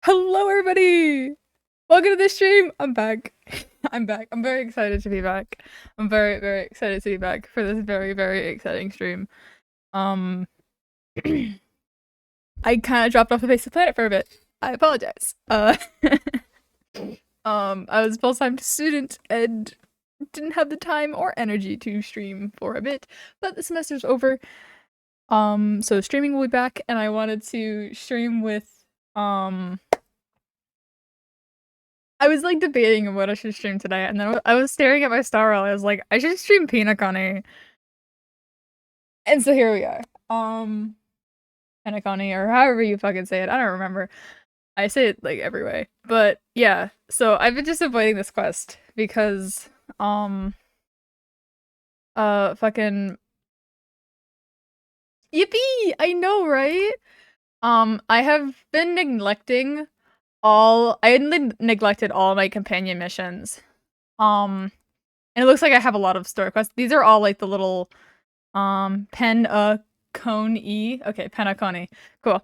Hello, everybody! Welcome to the stream. I'm back. I'm back. I'm very excited to be back. I'm very, very excited to be back for this very, very exciting stream. Um, I kind of dropped off the face of the planet for a bit. I apologize. I was a full-time student and didn't have the time or energy to stream for a bit, but the semester's over. So streaming will be back, and I wanted to stream with, I was like debating on what I should stream today, and then I was staring at my star roll. I was like, I should stream Penacony. And so here we are. Penacony, or however you fucking say it. I don't remember. I say it like every way. But yeah, so I've been just avoiding this quest because, fucking. Yippee! I know, right? I have been neglecting I had neglected all my companion missions. And it looks like I have a lot of story quests. These are all like the little Penacony. Okay, Penacony. Cool.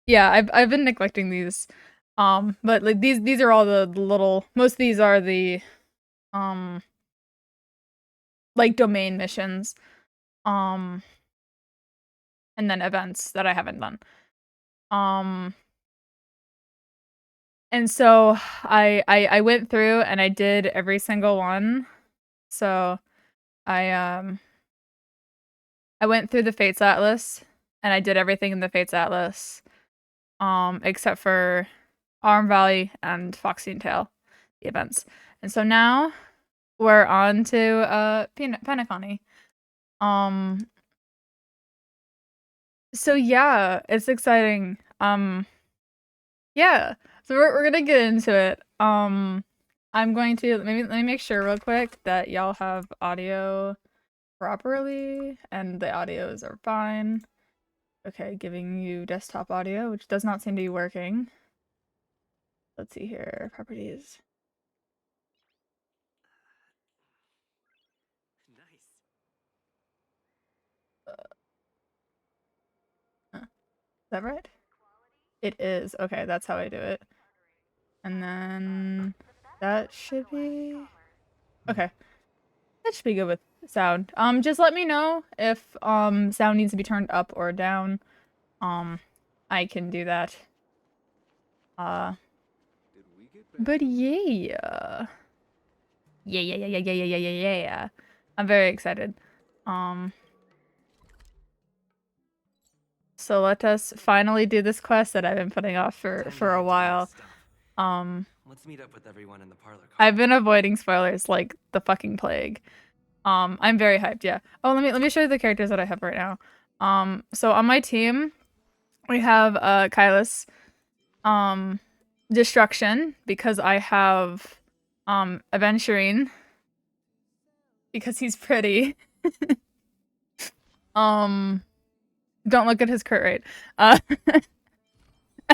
Yeah, I've been neglecting these. But like these are all the little, most of these are the like domain missions. And then events that I haven't done. And so I went through and I did every single one. So I went through the Fates Atlas and I did everything in the Fates Atlas. Except for Arm Valley and Foxy Tail, the events. And so now we're on to Penacony. So yeah, it's exciting. Yeah. So we're gonna get into it. I'm going to let me make sure real quick that y'all have audio properly and the audios are fine. Okay, giving you desktop audio, which does not seem to be working. Let's see here, properties. Is that right? It is. Okay, that's how I do it. And then that should be okay. That should be good with sound. Just let me know if sound needs to be turned up or down. I can do that. But yeah. Yeah. I'm very excited. So let us finally do this quest that I've been putting off for a while. Let's meet up with everyone in the parlor. I've been avoiding spoilers like the fucking plague. I'm very hyped, yeah. Oh, let me show you the characters that I have right now. So on my team, we have Kylus, Destruction, because I have Aventurine, because he's pretty. Don't look at his crit rate. I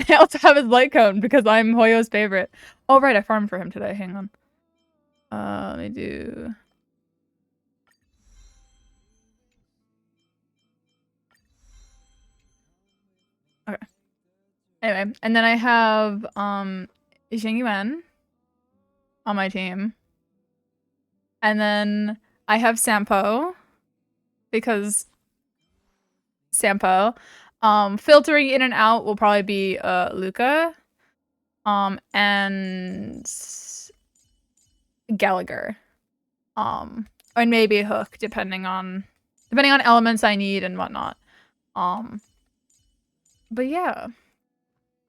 also have his light cone because I'm Hoyo's favorite. Oh right, I farmed for him today. Hang on. Let me do. Okay. Anyway, and then I have Xingyuan on my team. And then I have Sampo because Sampo. Filtering in and out will probably be Luca. And Gallagher. Or maybe Hook, depending on elements I need and whatnot. But yeah.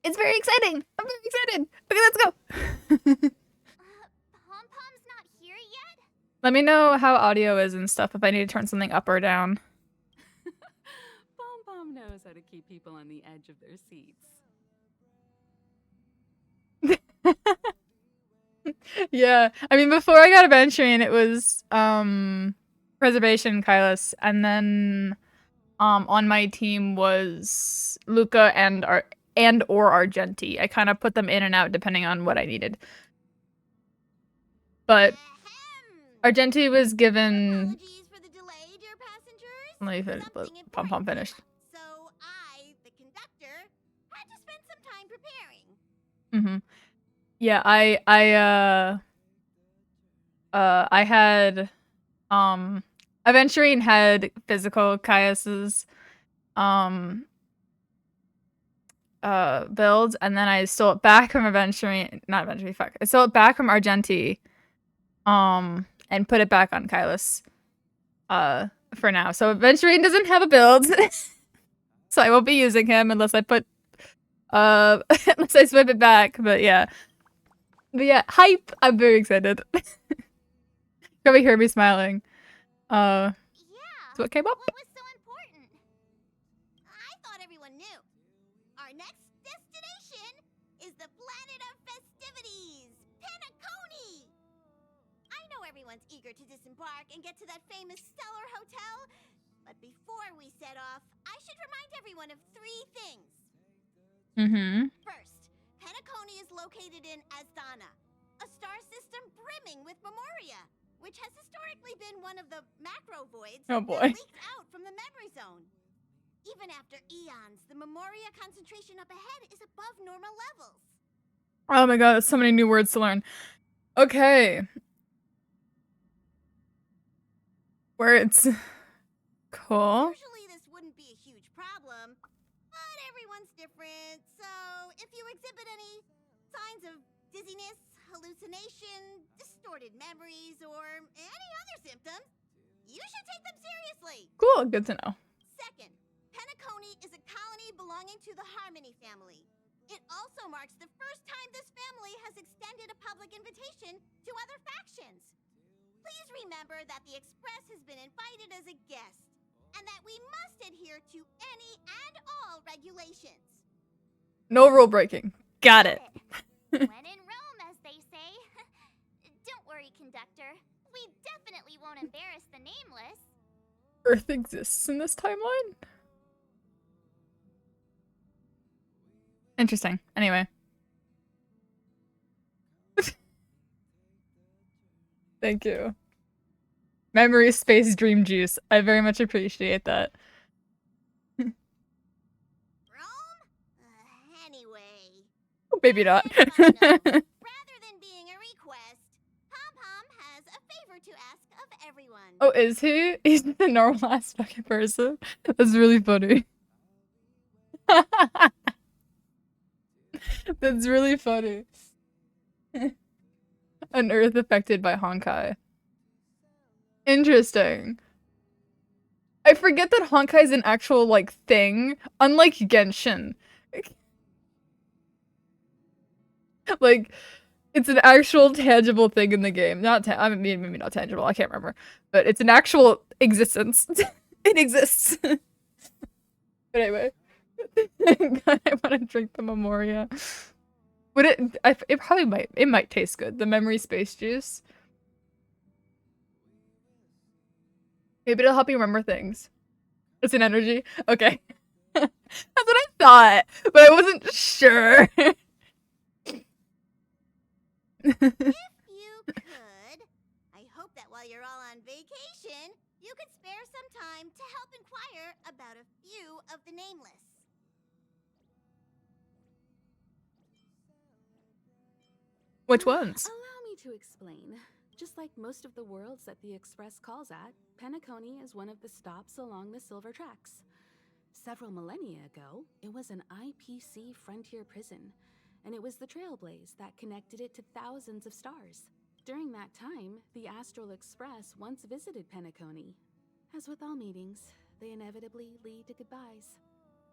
It's very exciting! I'm very excited! Okay, let's go! Pom-Pom's not here yet? Let me know how audio is and stuff if I need to turn something up or down. Pom-Pom knows how to keep people on the edge of their seats. Yeah, I mean, before I got Aventurine, it was Preservation Kylus, and then on my team was Luca and or Argenti. I kind of put them in and out depending on what I needed. But Argenti was given. Apologies for the delay, dear passengers. Let me finish. Pom-Pom finished. So I, the conductor, had to spend some time preparing. Mm-hmm. Yeah, I had Aventurine had physical Caius's build, and then I stole it back from not Aventurine, fuck. I stole it back from Argenti, and put it back on Kaius, for now. So Aventurine doesn't have a build, so I won't be using him unless I put, unless I swip it back, but yeah. But yeah, hype! I'm very excited. Probably hear me smiling. Yeah. So what came up? What was so important? I thought everyone knew. Our next destination is the planet of festivities, Penacony. I know everyone's eager to disembark and get to that famous Stellar Hotel, but before we set off, I should remind everyone of 3 things. Mm-hmm. First, Penacony is located in Asdana, a star system brimming with Memoria, which has historically been one of the macro voids Oh boy. that leaked out from the memory zone. Even after eons, the Memoria concentration up ahead is above normal levels. Oh my god, so many new words to learn. Okay. Words. Cool. Usually this wouldn't be a huge problem, but everyone's different, so if you exhibit any signs of dizziness, hallucination, distorted memories, or any other symptoms, you should take them seriously. Cool, good to know. Second, Penacony is a colony belonging to the Harmony family. It also marks the first time this family has extended a public invitation to other factions. Please remember that the Express has been invited as a guest, and that we must adhere to any and all regulations. No rule breaking. Got it. When in Rome, as they say. Don't worry, conductor. We definitely won't embarrass the nameless. Earth exists in this timeline? Interesting. Anyway. Thank you. Memory space dream juice. I very much appreciate that. Rome? Anyway. Maybe not. Rather than being a request, Pom-Pom has a favor to ask of everyone. Oh, is he? He's the normal ass fucking person. That's really funny. That's really funny. An Earth affected by Honkai. Interesting. I forget that Honkai is an actual, like, thing, unlike Genshin. Like, it's an actual tangible thing in the game. Not I mean, maybe not tangible, I can't remember. But it's an actual existence. It exists. But anyway. God, I want to drink the Memoria. Would it? It probably might. It might taste good. The memory space juice. Maybe it'll help you remember things. It's an energy. Okay. That's what I thought, but I wasn't sure. If you could, I hope that while you're all on vacation, you could spare some time to help inquire about a few of the nameless. Which ones? Allow me to explain. Just like most of the worlds that the Express calls at, Penacony is one of the stops along the Silver Tracks. Several millennia ago, it was an IPC frontier prison, and it was the Trailblaze that connected it to thousands of stars. During that time, the Astral Express once visited Penacony. As with all meetings, they inevitably lead to goodbyes.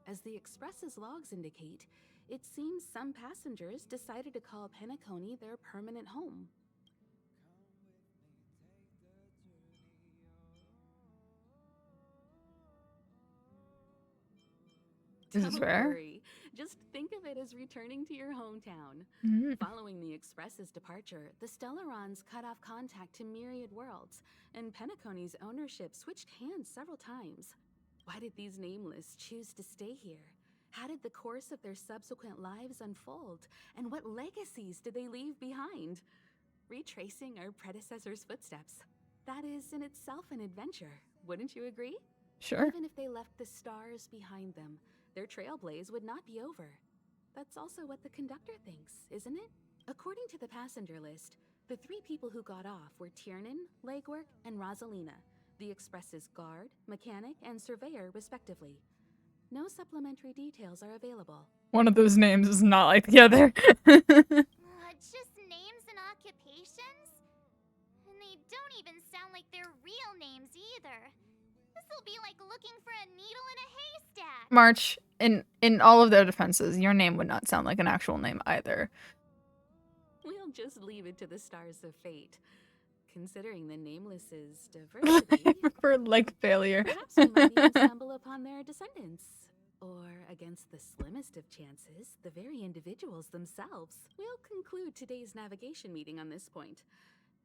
As the Express's logs indicate, it seems some passengers decided to call Penacony their permanent home. This is Don't rare. worry. Just think of it as returning to your hometown. Following the Express's departure, the Stellarons cut off contact to myriad worlds, and Penacony's ownership switched hands several times. Why did these nameless choose to stay here? How did the course of their subsequent lives unfold? And what legacies did they leave behind? Retracing our predecessors' footsteps. That is in itself an adventure, wouldn't you agree? Sure. Even if they left the stars behind them, their trailblaze would not be over. That's also what the conductor thinks, isn't it? According to the passenger list, the 3 people who got off were Tiernan, Legwork, and Rosalina, the Express's guard, mechanic, and surveyor, respectively. No supplementary details are available. One of those names is not like the other. Just names and occupations? And they don't even sound like their real names either. This'll be like looking for a needle in a haystack. March, in all of their defenses, your name would not sound like an actual name either. We'll just leave it to the stars of fate. Considering the Nameless's diversity, For like failure. perhaps we might even stumble upon their descendants. Or, against the slimmest of chances, the very individuals themselves. We'll conclude today's navigation meeting on this point.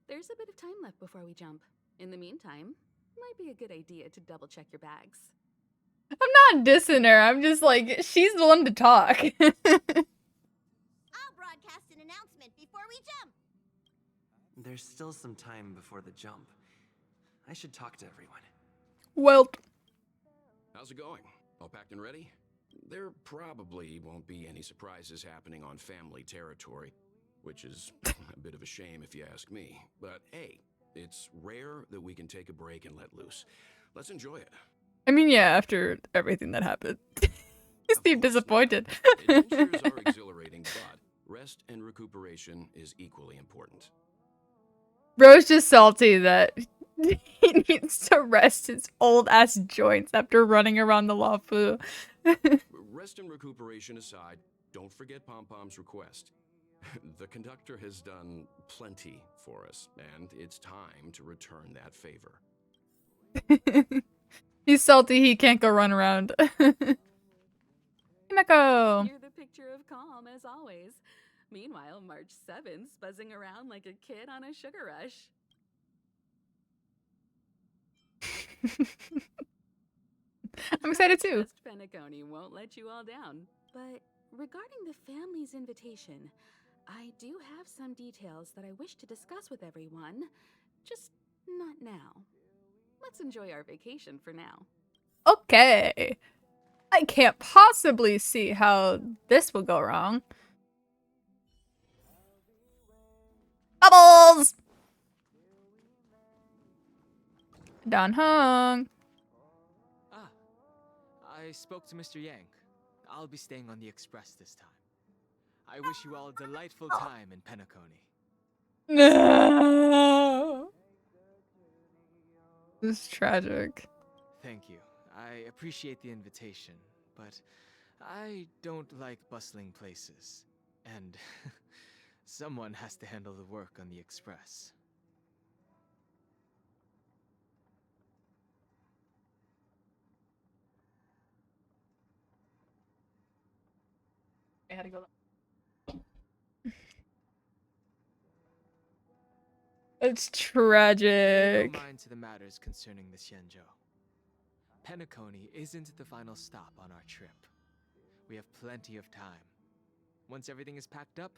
There's a bit of time left before we jump. In the meantime, might be a good idea to double-check your bags. I'm not dissing her. I'm just like, she's the one to talk. I'll broadcast an announcement before we jump. There's still some time before the jump. I should talk to everyone. Well, How's it going? All packed and ready? There probably won't be any surprises happening on family territory, which is a bit of a shame if you ask me. But hey, it's rare that we can take a break and let loose. Let's enjoy it. I mean, yeah, after everything that happened. You seem disappointed. Adventures are exhilarating, but rest and recuperation is equally important. Bro's just salty that he needs to rest his old ass joints after running around the Lafu. Rest and recuperation aside, don't forget Pom Pom's request. The conductor has done plenty for us, and it's time to return that favor. He's salty he can't go run around. Himeko! You're the picture of calm, as always. Meanwhile, March 7th's buzzing around like a kid on a sugar rush. I'm excited too. Just Penacony won't let you all down. But regarding the family's invitation, I do have some details that I wish to discuss with everyone. Just not now. Let's enjoy our vacation for now. Okay. I can't possibly see how this will go wrong. Bubbles! Don Hung. Ah, I spoke to Mr. Yang. I'll be staying on the express this time. I wish you all a delightful time in Penacony. No. This is tragic. Thank you. I appreciate the invitation, but I don't like bustling places. And someone has to handle the work on the express. I had to go. It's tragic. No mind to the matters concerning the Xianzhou. Penacony isn't the final stop on our trip. We have plenty of time. Once everything is packed up,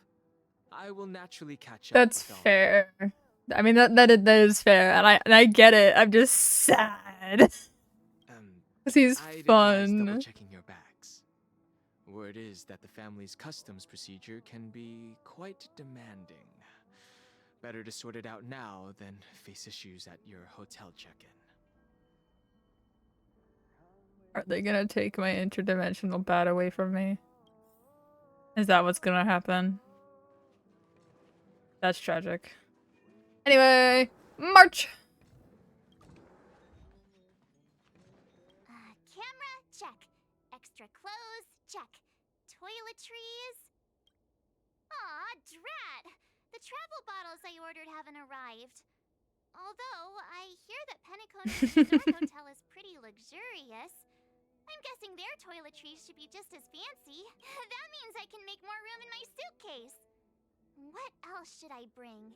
I will naturally catch up. That's with all. fair. I mean that is fair, and I get it. I'm just sad. 'Cause he's I'd advise fun. double-checking your bags. Word is that the family's customs procedure can be quite demanding. Better to sort it out now than face issues at your hotel check-in. Are they gonna take my interdimensional bat away from me? Is that what's gonna happen? That's tragic. Anyway, march! Camera, check. Extra clothes, check. Toiletries. Aw, drat! The travel bottles I ordered haven't arrived. Although, I hear that Penacony's resort hotel is pretty luxurious. I'm guessing their toiletries should be just as fancy. That means I can make more room in my suitcase. What else should I bring?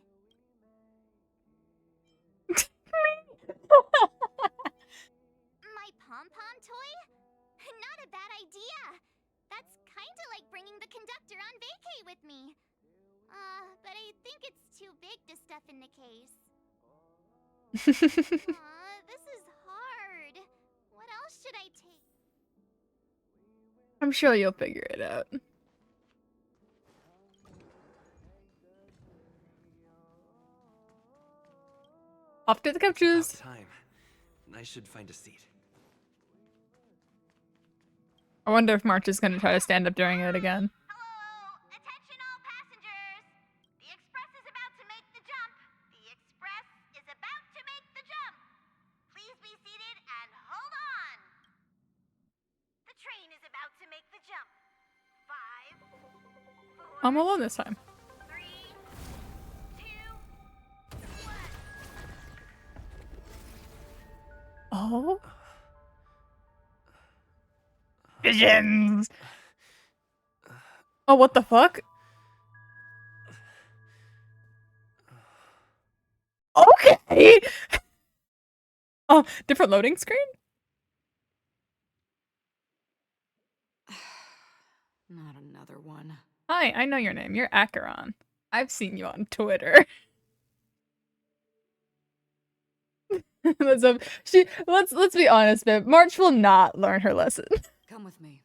My pom-pom toy? Not a bad idea. That's kinda like bringing the conductor on vacay with me. But I think it's too big to stuff in the case. This is hard. What else should I take? I'm sure you'll figure it out. Off to the captures. About time. I should find a seat. I wonder if March is going to try to stand up during it again. Hello! Attention all passengers! The express is about to make the jump. The express is about to make the jump. Please be seated and hold on. The train is about to make the jump. 5, 4, I'm alone this time. 3, 2, 1. Oh. Visions. Oh, what the fuck? Okay. Oh, different loading screen? Not another one. Hi, I know your name. You're Acheron. I've seen you on Twitter. Let's be honest, babe. March will not learn her lesson. Come with me.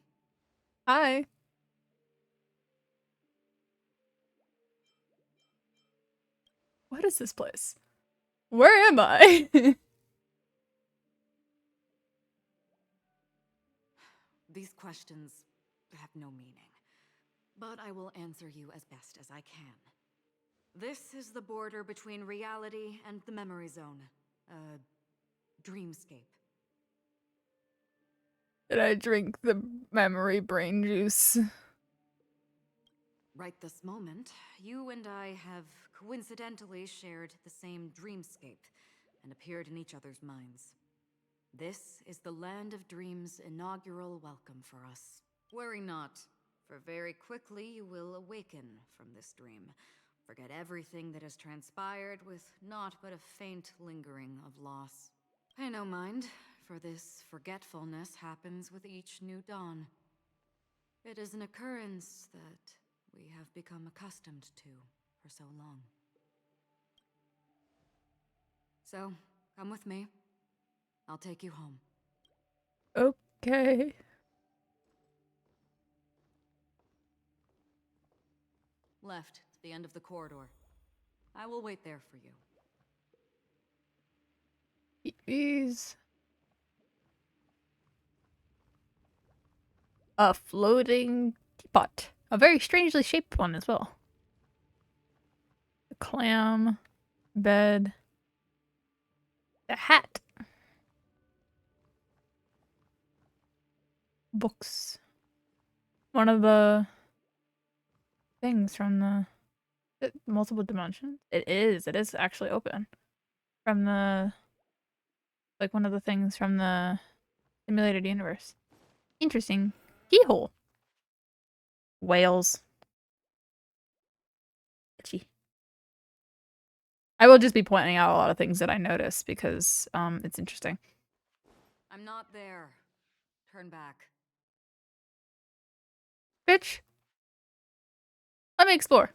Hi. What is this place? Where am I? These questions have no meaning, but I will answer you as best as I can. This is the border between reality and the memory zone. Dreamscape. Did I drink the memory brain juice? Right this moment, you and I have coincidentally shared the same dreamscape and appeared in each other's minds. This is the Land of Dreams' inaugural welcome for us. Worry not, for very quickly you will awaken from this dream. Forget everything that has transpired with naught but a faint lingering of loss. Pay no mind, for this forgetfulness happens with each new dawn. It is an occurrence that we have become accustomed to for so long. So, come with me. I'll take you home. Okay. Left, to the end of the corridor. I will wait there for you. Is a floating teapot. A very strangely shaped one as well. A clam, bed, a hat, books. One of the things from the multiple dimensions. It is actually open. From the like one of the things from the simulated universe. Interesting. Keyhole. Whales. Itchy. I will just be pointing out a lot of things that I noticed because it's interesting. I'm not there. Turn back. Bitch. Let me explore.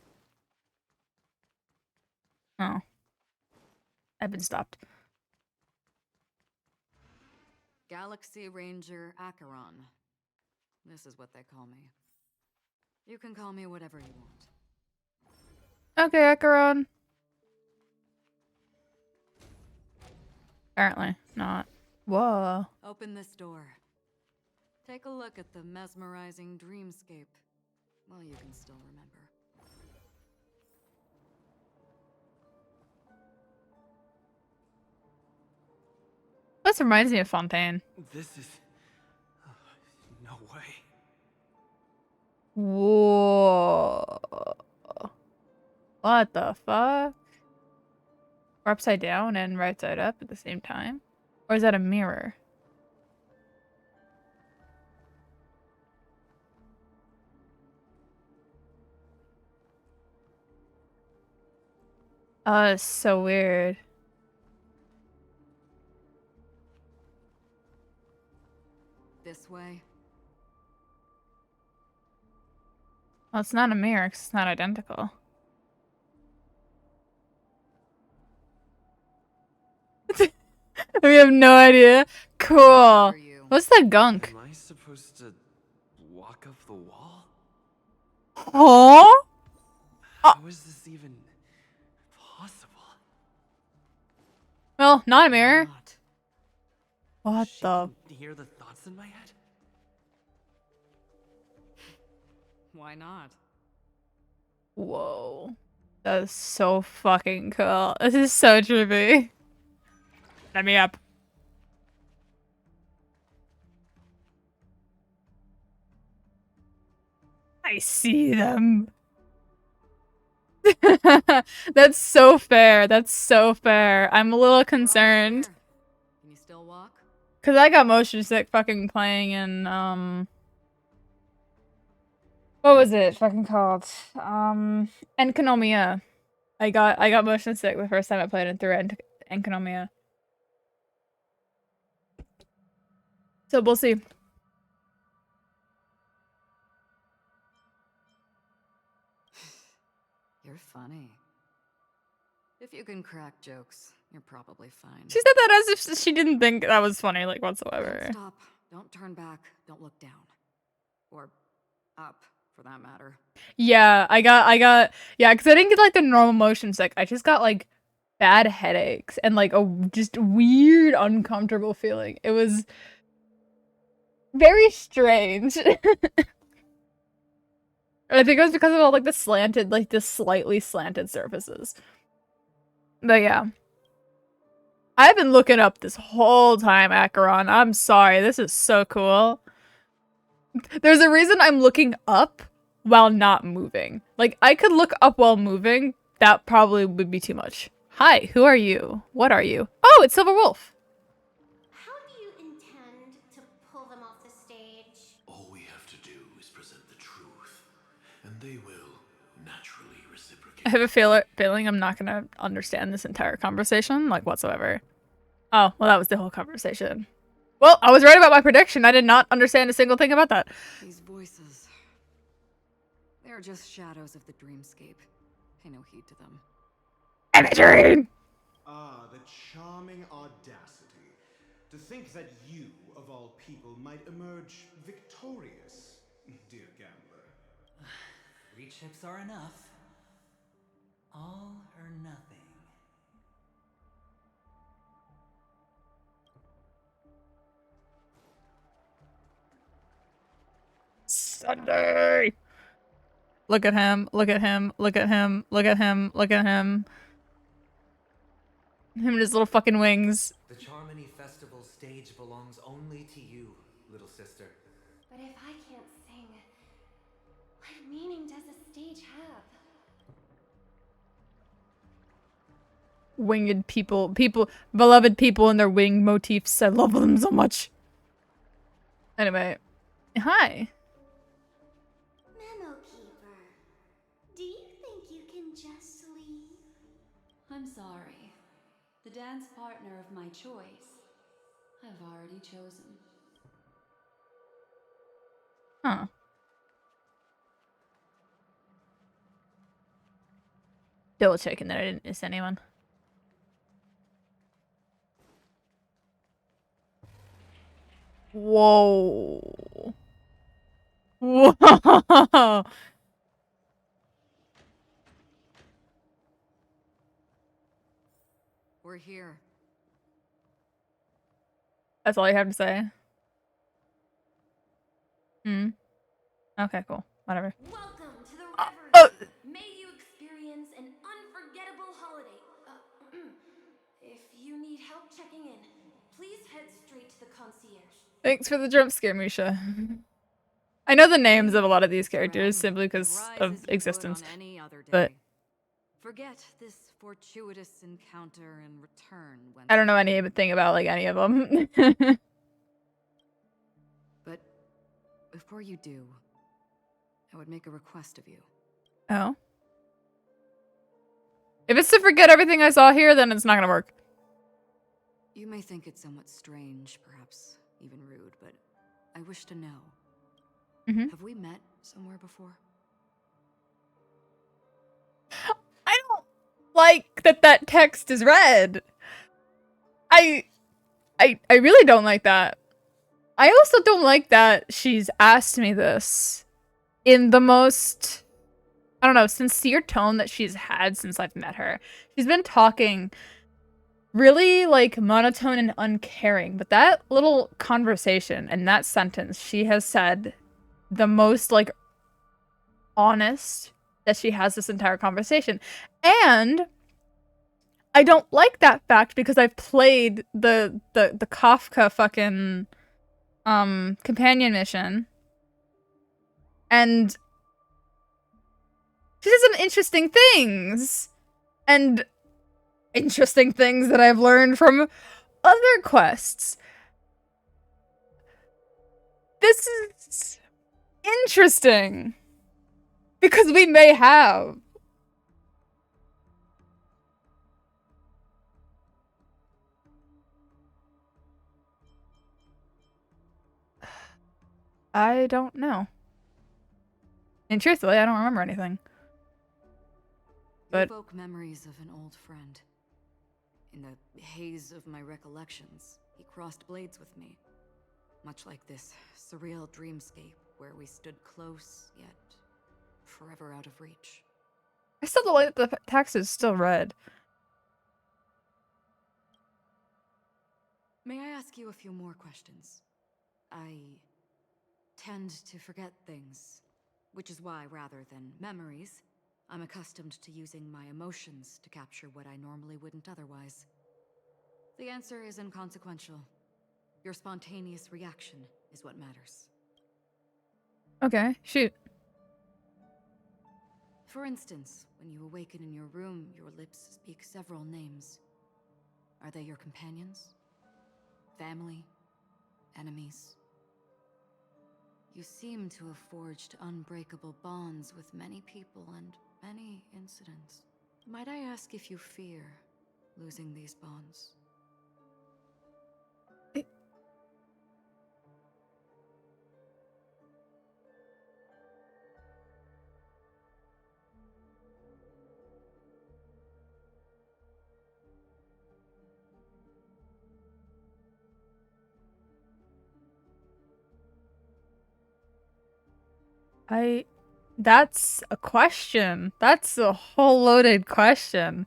Oh. I've been stopped. Galaxy Ranger Acheron. This is what they call me. You can call me whatever you want. Okay, Acheron. Apparently not. Whoa. Open this door. Take a look at the mesmerizing dreamscape. Well, you can still remember. This reminds me of Fontaine. This is... no way. Whoa. What the fuck? We're upside down and right side up at the same time? Or is that a mirror? Oh, it's so weird. This way. Well, it's not a mirror 'cause it's not identical. We have no idea. Cool. What's that gunk? Am I supposed to walk up the wall? Huh? How is this even possible? Well, not a mirror. Not. What She the? can hear the thoughts in my head? Why not? Whoa. That is so fucking cool. This is so trippy. Let me up. I see them. That's so fair. That's so fair. I'm a little We're almost concerned. there. Can you still walk? Cause I got motion sick fucking playing in what was it fucking called? Enkanomiya. I got motion sick the first time I played it through Enkanomiya. So we'll see. You're funny. If you can crack jokes, you're probably fine. She said that as if she didn't think that was funny, like, whatsoever. Don't stop. Don't turn back. Don't look down. Or up, for that matter. Yeah, yeah, because I didn't get, like, the normal motion sick. I just got, like, bad headaches and, like, a just weird, uncomfortable feeling. It was very strange. I think it was because of all, like, the slanted, like, the slightly slanted surfaces. But yeah. I've been looking up this whole time, Acheron. I'm sorry. This is so cool. There's a reason I'm looking up while not moving. Like, I could look up while moving. That probably would be too much. Hi, who are you? What are you? Oh, it's Silver Wolf. How do you intend to pull them off the stage? All we have to do is present the truth, and they will naturally reciprocate. I have a feeling I'm not gonna understand this entire conversation, like, whatsoever. Oh, well, that was the whole conversation. Well, I was right about my prediction. I did not understand a single thing about that. These voices. They're just shadows of the dreamscape. Pay no heed to them. Imagery! Ah, the charming audacity. To think that you, of all people, might emerge victorious, dear gambler. 3 chips are enough. All or nothing. Sunday! Look at him, look at him, look at him, look at him, look at him. Him and his little fucking wings. The Charmony Festival stage belongs only to you, little sister. But if I can't sing, what meaning does a stage have? Winged people, beloved people and their wing motifs. I love them so much. Anyway, hi. Memo Keeper, do you think you can just leave? I'm sorry. The dance partner of my choice, I've already chosen. Huh. Double checking that I didn't miss anyone. Whoa. Whoa. We're here. That's all you have to say? Okay, cool. Whatever. Welcome to the oh. Reverie. May you experience an unforgettable holiday. If you need help checking in, please head straight to the concierge. Thanks for the jump scare, Misha. I know the names of a lot of these characters simply because of existence. But forget this fortuitous encounter and return when I don't know anything about like any of them. But before you do, I would make a request of you. Oh. If it's to forget everything I saw here, then it's not gonna work. You may think it somewhat strange, perhaps even rude, but I wish to know. Have we met somewhere before? I don't like that text is red. I really don't like that. I also don't like that she's asked me this in the most, I don't know, sincere tone that she's had since I've met her. She's been talking really, like, monotone and uncaring. But that little conversation and that sentence, she has said the most, like, honest that she has this entire conversation. And I don't like that fact because I've played the Kafka fucking companion mission. And she did some interesting things. And interesting things that I've learned from other quests. This is interesting. Because we may have. I don't know. And truthfully, I don't remember anything. But you evoke memories of an old friend. In the haze of my recollections, he crossed blades with me. Much like this surreal dreamscape where we stood close, yet forever out of reach. I still don't like that the text is still red. May I ask you a few more questions? I tend to forget things, which is why, rather than memories, I'm accustomed to using my emotions to capture what I normally wouldn't otherwise. The answer is inconsequential. Your spontaneous reaction is what matters. Okay, shoot. For instance, when you awaken in your room, your lips speak several names. Are they your companions? Family? Enemies? You seem to have forged unbreakable bonds with many people and many incidents. Might I ask if you fear losing these bonds? That's a question. That's a whole loaded question.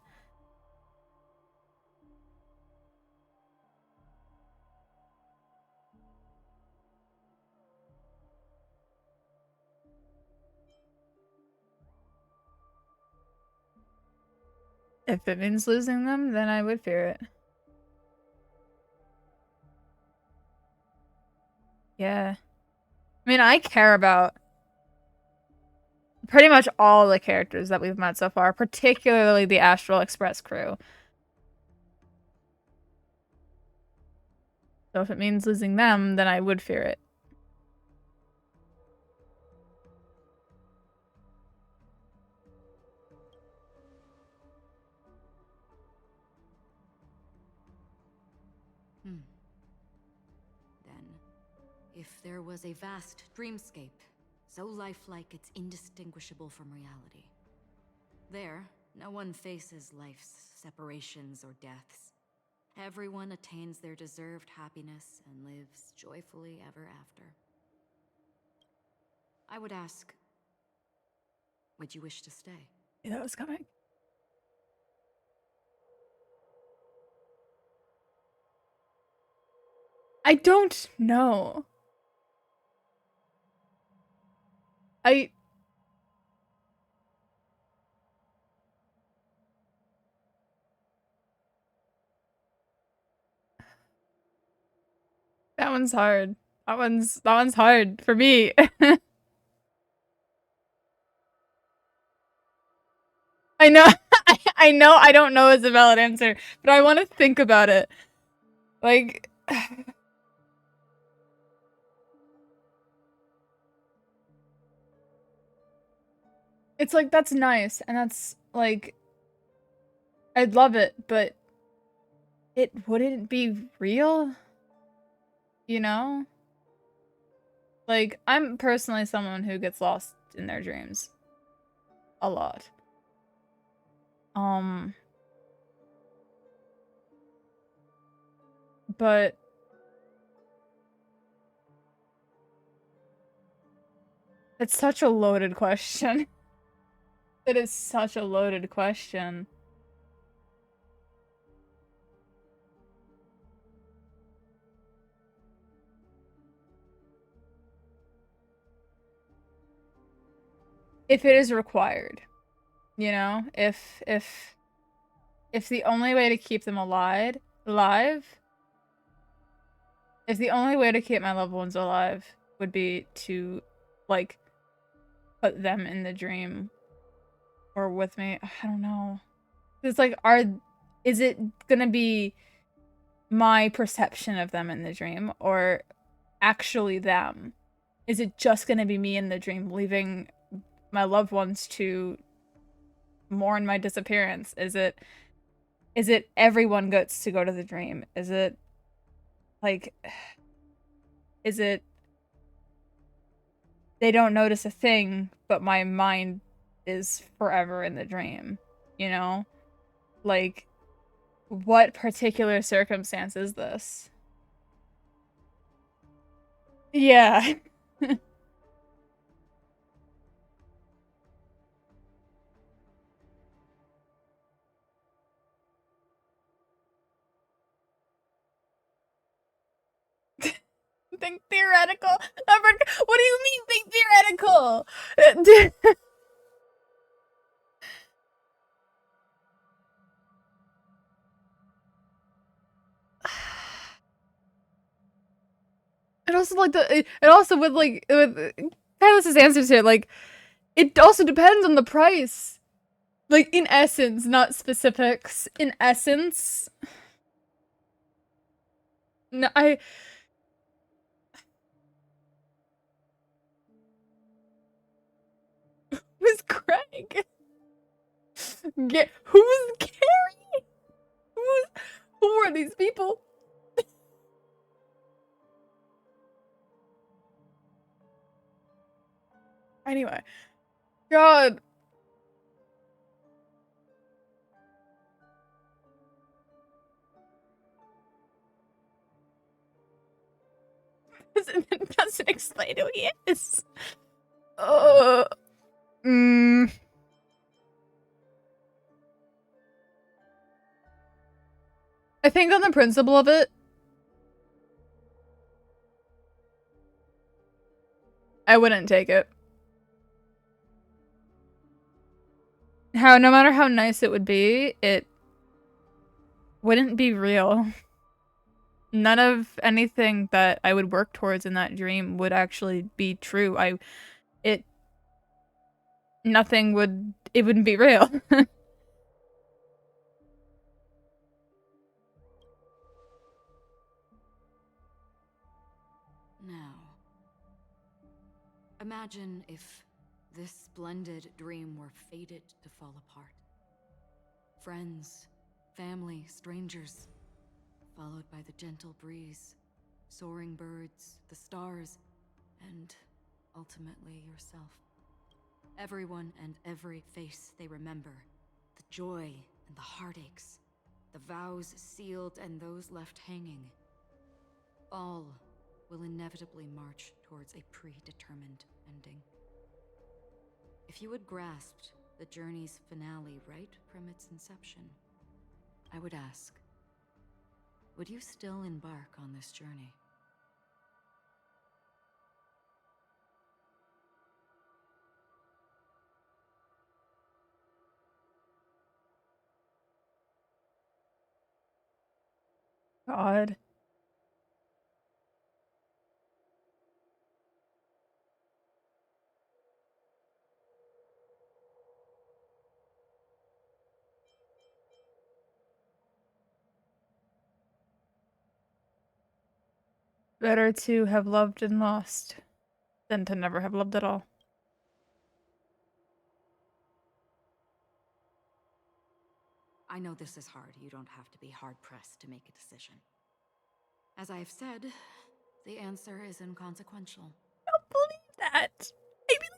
If it means losing them, then I would fear it. Yeah. I mean, I care about pretty much all the characters that we've met so far, particularly the Astral Express crew. So if it means losing them, then I would fear it. Then, if there was a vast dreamscape, so lifelike it's indistinguishable from reality. There, no one faces life's separations or deaths. Everyone attains their deserved happiness and lives joyfully ever after. I would ask, would you wish to stay? Yeah, that was coming. I don't know. That one's hard. That one's hard for me. I know I know I don't know is a valid answer, but I want to think about it. Like it's like that's nice and that's like I'd love it, but it wouldn't be real. You know? Like I'm personally someone who gets lost in their dreams a lot. But it's such a loaded question. It is such a loaded question. if it is required, you know, if the only way to keep them alive, if the only way to keep my loved ones alive would be to, like, put them in the dream or with me, I don't know. It's like, is it gonna be my perception of them in the dream or actually them? Is it just gonna be me in the dream leaving my loved ones to mourn my disappearance? Is it everyone gets to go to the dream? Is it like, is it they don't notice a thing, but my mind is forever in the dream, you know? Like, what particular circumstance is this? Yeah. Think theoretical? What do you mean think theoretical? And also like and also with like with Tyler's answers here, like it also depends on the price. Like in essence, not specifics. In essence. No, who's Craig? Who's Carrie? Who are these people? Anyway. God. Doesn't explain who he is. I think on the principle of it, I wouldn't take it. No matter how nice it would be, it wouldn't be real. None of anything that I would work towards in that dream would actually be true. It wouldn't be real. Now, imagine if this splendid dream were fated to fall apart. Friends, family, strangers, followed by the gentle breeze, soaring birds, the stars, and ultimately yourself. Everyone and every face they remember, the joy and the heartaches, the vows sealed and those left hanging, all will inevitably march towards a predetermined ending. If you had grasped the journey's finale right from its inception, I would ask, would you still embark on this journey? God. Better to have loved and lost than to never have loved at all. I know this is hard. You don't have to be hard-pressed to make a decision. As I have said, the answer is inconsequential. I don't believe that. I really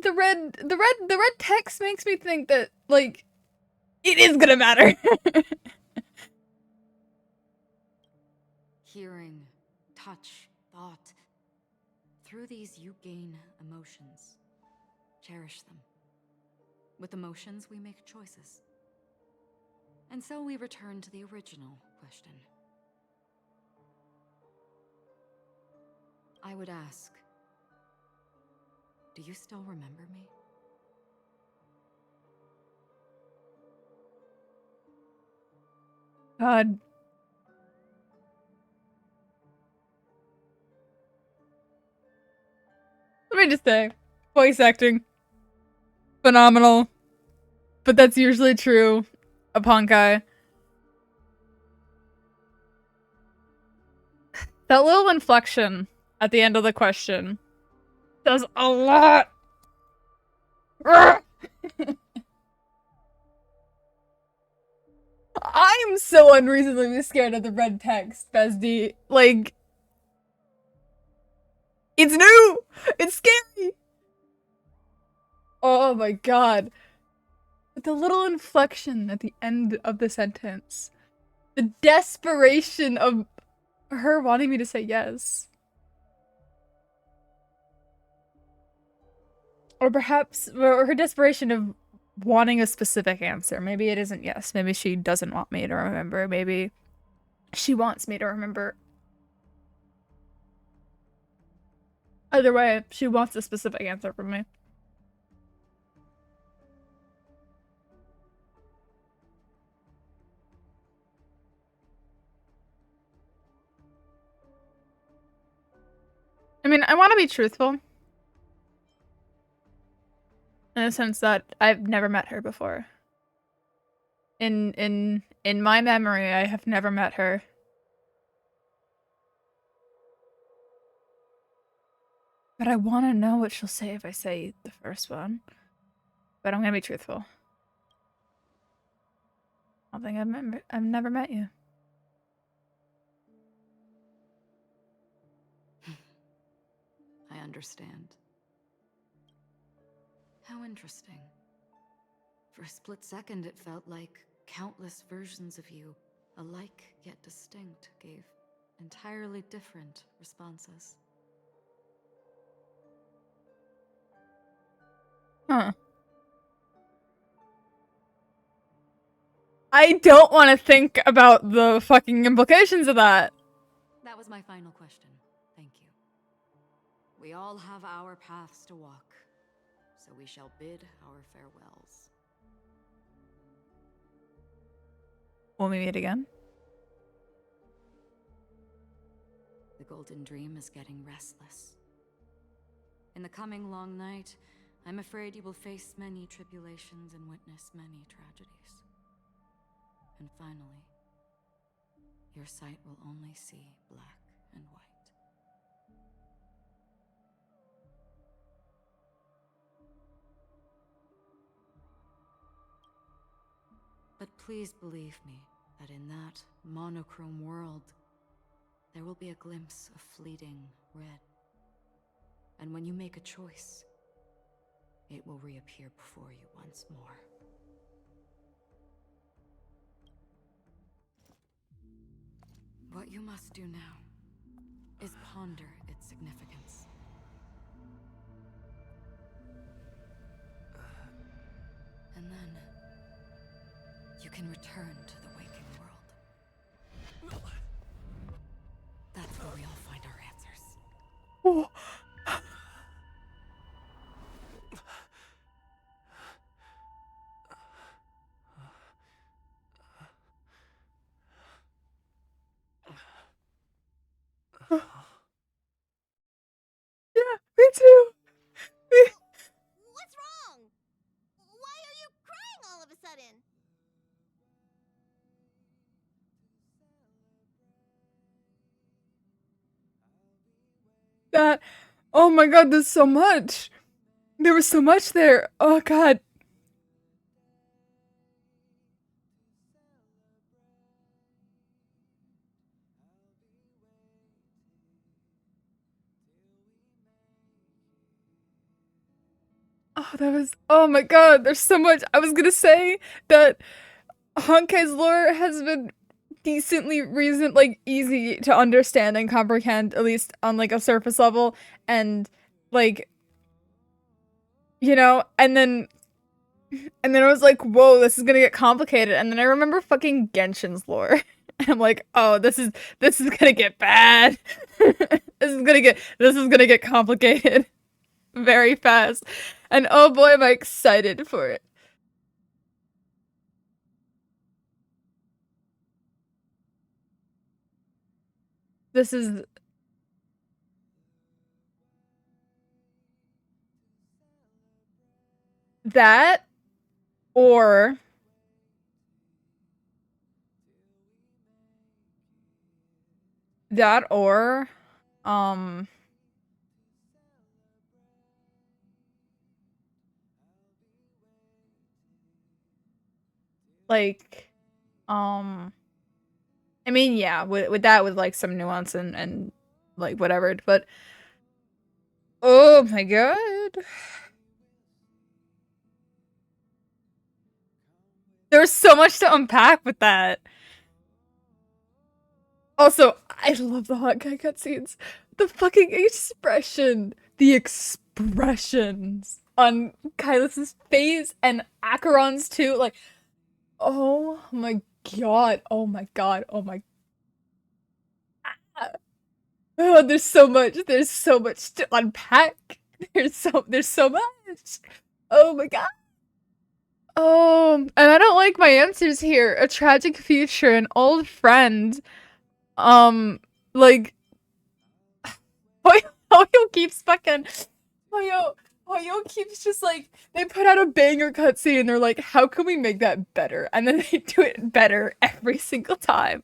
don't. The red text makes me think that, like, it is gonna matter. Hearing, touch, thought. Through these you gain emotions. Cherish them. With emotions we make choices. And so we return to the original question. I would ask, Do you still remember me? God. Let me just say, voice acting, phenomenal. But that's usually true of Honkai. That little inflection at the end of the question does a lot. I'm so unreasonably scared of the red text, Bestie. Like, it's new! It's scary! Oh my god. But the little inflection at the end of the sentence. The desperation of her wanting me to say yes. Or perhaps, or her desperation of wanting a specific answer. Maybe it isn't yes. Maybe she doesn't want me to remember. Maybe she wants me to remember. Either way, she wants a specific answer from me. I mean, I want to be truthful. In the sense that I've never met her before. In my memory, I have never met her. But I want to know what she'll say if I say the first one. But I'm gonna be truthful. I don't think I've never met you. I understand. How interesting. For a split second, it felt like countless versions of you, alike yet distinct, gave entirely different responses. Huh. I don't want to think about the fucking implications of that. That was my final question. Thank you. We all have our paths to walk, so we shall bid our farewells. Will we meet again? The Golden Dream is getting restless. In the coming long night, I'm afraid you will face many tribulations and witness many tragedies. And finally, your sight will only see black and white. But please believe me that in that monochrome world, there will be a glimpse of fleeting red. And when you make a choice, it will reappear before you once more. What you must do now is ponder its significance. And then you can return to the waking world. That's where we all find our answers. Oh. Yeah, me too. What's wrong? Why are you crying all of a sudden? That. Oh my god, there's so much. There was so much there. Oh god. Oh, that was. Oh my god, there's so much. I was gonna say that Honkai's lore has been decently easy to understand and comprehend, at least on like a surface level, and like, you know, and then I was like, whoa, this is gonna get complicated, and then I remember fucking Genshin's lore. And I'm like, oh, this is gonna get bad. This is gonna get complicated. very fast. And oh boy, am I excited for it. This is... that, or... that, or... like... I mean, yeah, with that, with like some nuance and like whatever, but oh my god, there's so much to unpack with that. Also, I love the Honkai cutscenes. The fucking expression, the expressions on Kylus's face and Acheron's too, like, oh my god, oh my god, oh my. Oh, there's so much to unpack. There's so much. Oh my god. Oh, and I don't like my answers here. A tragic future, an old friend. Like Hoyo keeps fucking Hoyo keeps just like, they put out a banger cutscene and they're like, how can we make that better? And then they do it better every single time.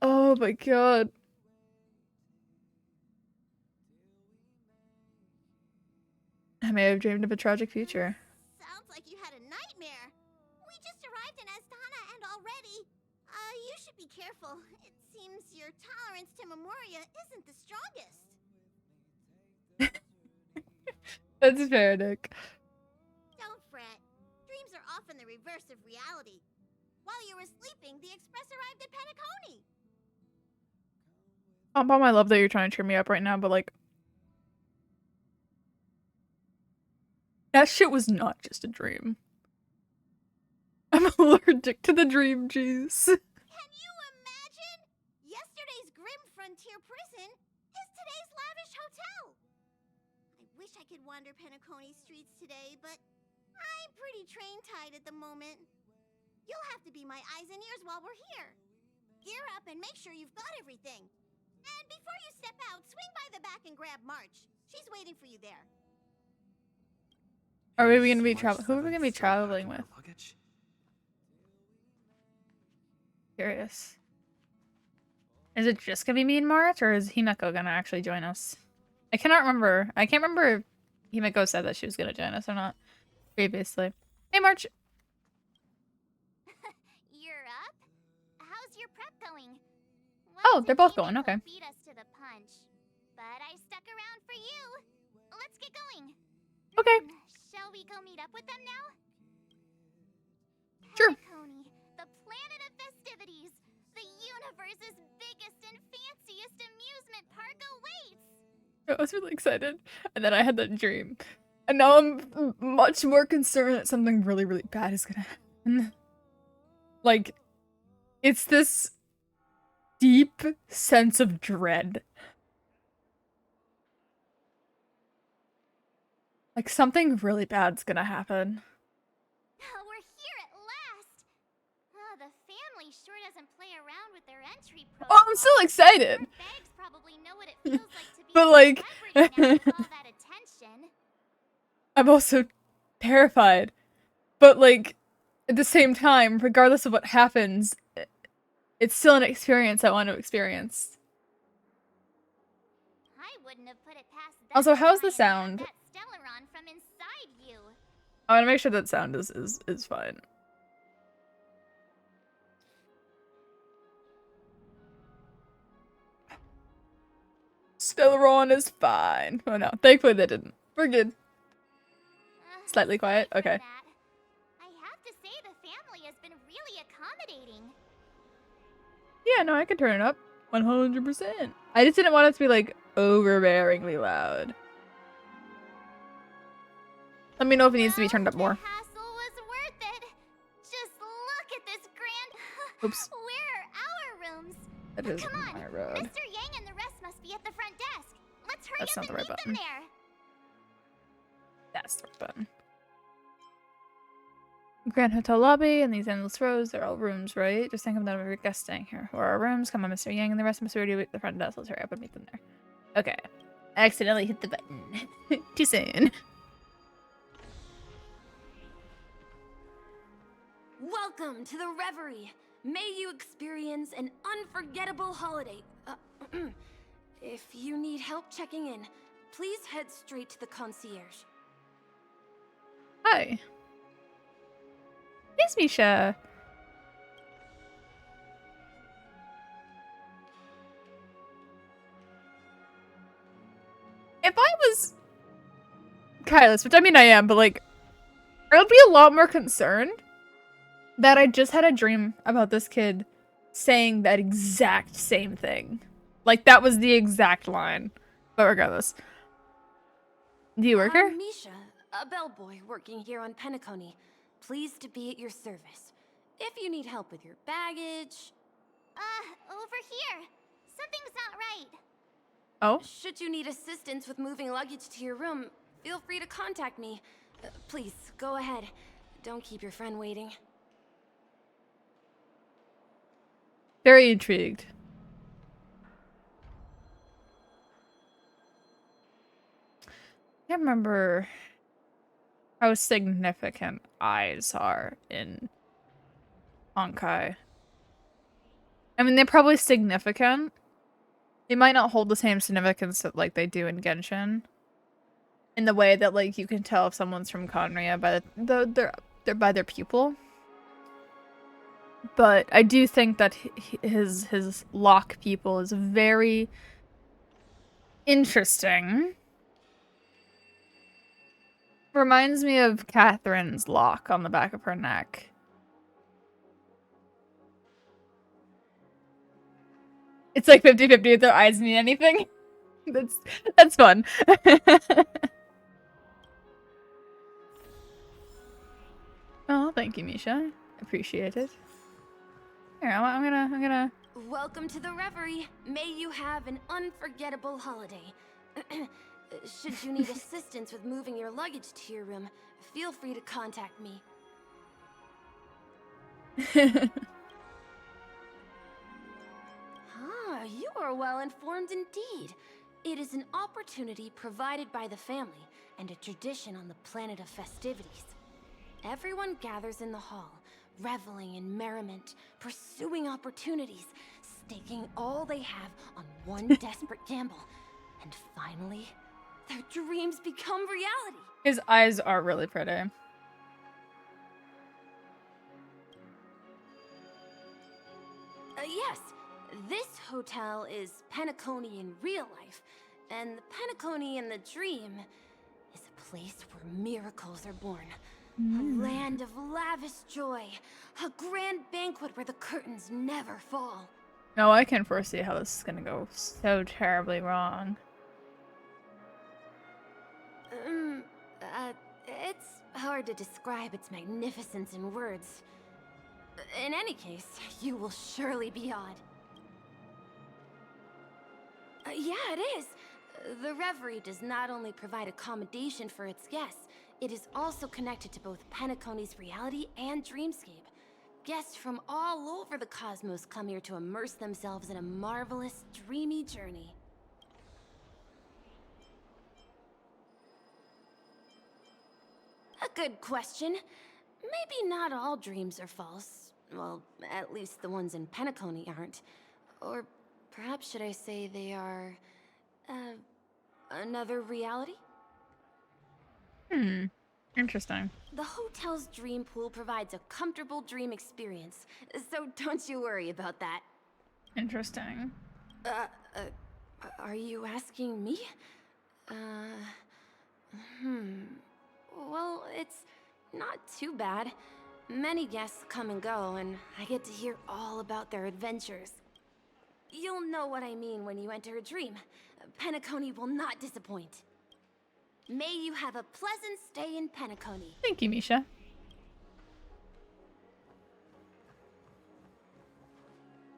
Oh my god. I may have dreamed of a tragic future. Sounds like you had a nightmare. We just arrived in Astana and already. You should be careful. It seems your tolerance to Memoria isn't the strongest. That's fair, Nick. Don't fret. Dreams are often the reverse of reality. While you were sleeping, the express arrived at Penacony. Mom, I love that you're trying to cheer me up right now, but like, that shit was not just a dream. I'm allergic to the dream juice. Can you imagine? Yesterday's grim frontier prison is today's lavish hotel. I wish I could wander Penacony streets today, but I'm pretty train-tied at the moment. You'll have to be my eyes and ears while we're here. Gear up and make sure you've got everything. And before you step out, swing by the back and grab March. She's waiting for you there. Are we gonna be who are we gonna be traveling with? Curious. Is it just gonna be me and March, or is Himeko gonna actually join us? I cannot remember. I can't remember if Himeko said that she was gonna join us or not previously. Hey, March. You're up? How's your prep going? Oh, they're both going. Okay. Beat us to the punch, but I stuck around for you. Let's get going. Okay. Shall we go meet up with them now? Sure. Penacony, the planet of festivities. The universe's biggest and fanciest amusement park awaits. I was really excited, and then I had that dream, and now I'm much more concerned that something really, really bad is gonna happen. Like, it's this deep sense of dread. Like, something really bad's gonna happen. We're here at last. Oh, the family sure doesn't play around with their entry protocol. Oh, I'm still excited. Bags probably know what it feels like to be But like, a celebrity now with all that attention. I'm also terrified. But like, at the same time, regardless of what happens, it's still an experience I want to experience. I wouldn't have put it past them. Also, how's the sound? That Stellaron from inside you. I want to make sure that sound is fine. Stellaron is fine. Oh no, thankfully they didn't. We're good. Slightly quiet? Okay. I have to say the family has been really accommodating. Yeah, no, I can turn it up. 100%. I just didn't want it to be like overbearingly loud. Let me know if it needs to be turned up more. The hassle was worth it. Just look at this grand. Oops. Where are our rooms? That is Come on, my road. Mr. Yang and the rest must be at the front desk. Let's hurry That's up not and the right meet button. them there. That's the button. Grand Hotel lobby and these endless rows, they're all rooms, right? Just think of them every guest staying here. Where are our rooms? Come on, Mr. Yang and the rest of us already at the front desk. Let's hurry up and meet them there. Okay. I accidentally hit the button. Too soon. Welcome to the Reverie. May you experience an unforgettable holiday. If you need help checking in, please head straight to the concierge. Hi. Yes, Misha. If I was Kylus, which I mean I am, but like, I would be a lot more concerned that I just had a dream about this kid saying that exact same thing. Like, that was the exact line. But regardless. Do you work here? I'm Misha, a bellboy working here on Penacony. Pleased to be at your service. If you need help with your baggage... Over here. Something's not right. Oh? Should you need assistance with moving luggage to your room, feel free to contact me. Please, go ahead. Don't keep your friend waiting. Very intrigued. I can't remember how significant eyes are in Honkai. I mean, they're probably significant. They might not hold the same significance that like they do in Genshin. In the way that like you can tell if someone's from Conria by they're by their pupil. But I do think that his lock pupil is very interesting. Reminds me of Catherine's lock on the back of her neck. It's like 50-50 if their eyes mean anything. That's fun. Oh, thank you, Misha. Appreciate it. Here, I'm gonna... Welcome to the Reverie. May you have an unforgettable holiday. Should you need assistance with moving your luggage to your room, feel free to contact me. You are well informed indeed. It is an opportunity provided by the family and a tradition on the planet of festivities. Everyone gathers in the hall, reveling in merriment, pursuing opportunities, staking all they have on one desperate gamble. And finally, their dreams become reality. His eyes are really pretty. Yes, this hotel is Penacony in real life, and the Penacony in the dream is a place where miracles are born. A land of lavish joy, a grand banquet where the curtains never fall. No, I can foresee how this is gonna go so terribly wrong. It's hard to describe its magnificence in words. In any case, you will surely be awed. Yeah, it is. The Reverie does not only provide accommodation for its guests, it is also connected to both Penacony's reality and dreamscape. Guests from all over the cosmos come here to immerse themselves in a marvelous, dreamy journey. A good question. Maybe not all dreams are false. Well, at least the ones in Penacony aren't. Or perhaps should I say they are... another reality? Interesting. The hotel's dream pool provides a comfortable dream experience, so don't you worry about that. Interesting. Are you asking me? Well, it's not too bad. Many guests come and go, and I get to hear all about their adventures. You'll know what I mean when you enter a dream. Penacony will not disappoint. May you have a pleasant stay in Penacony. Thank you, Misha.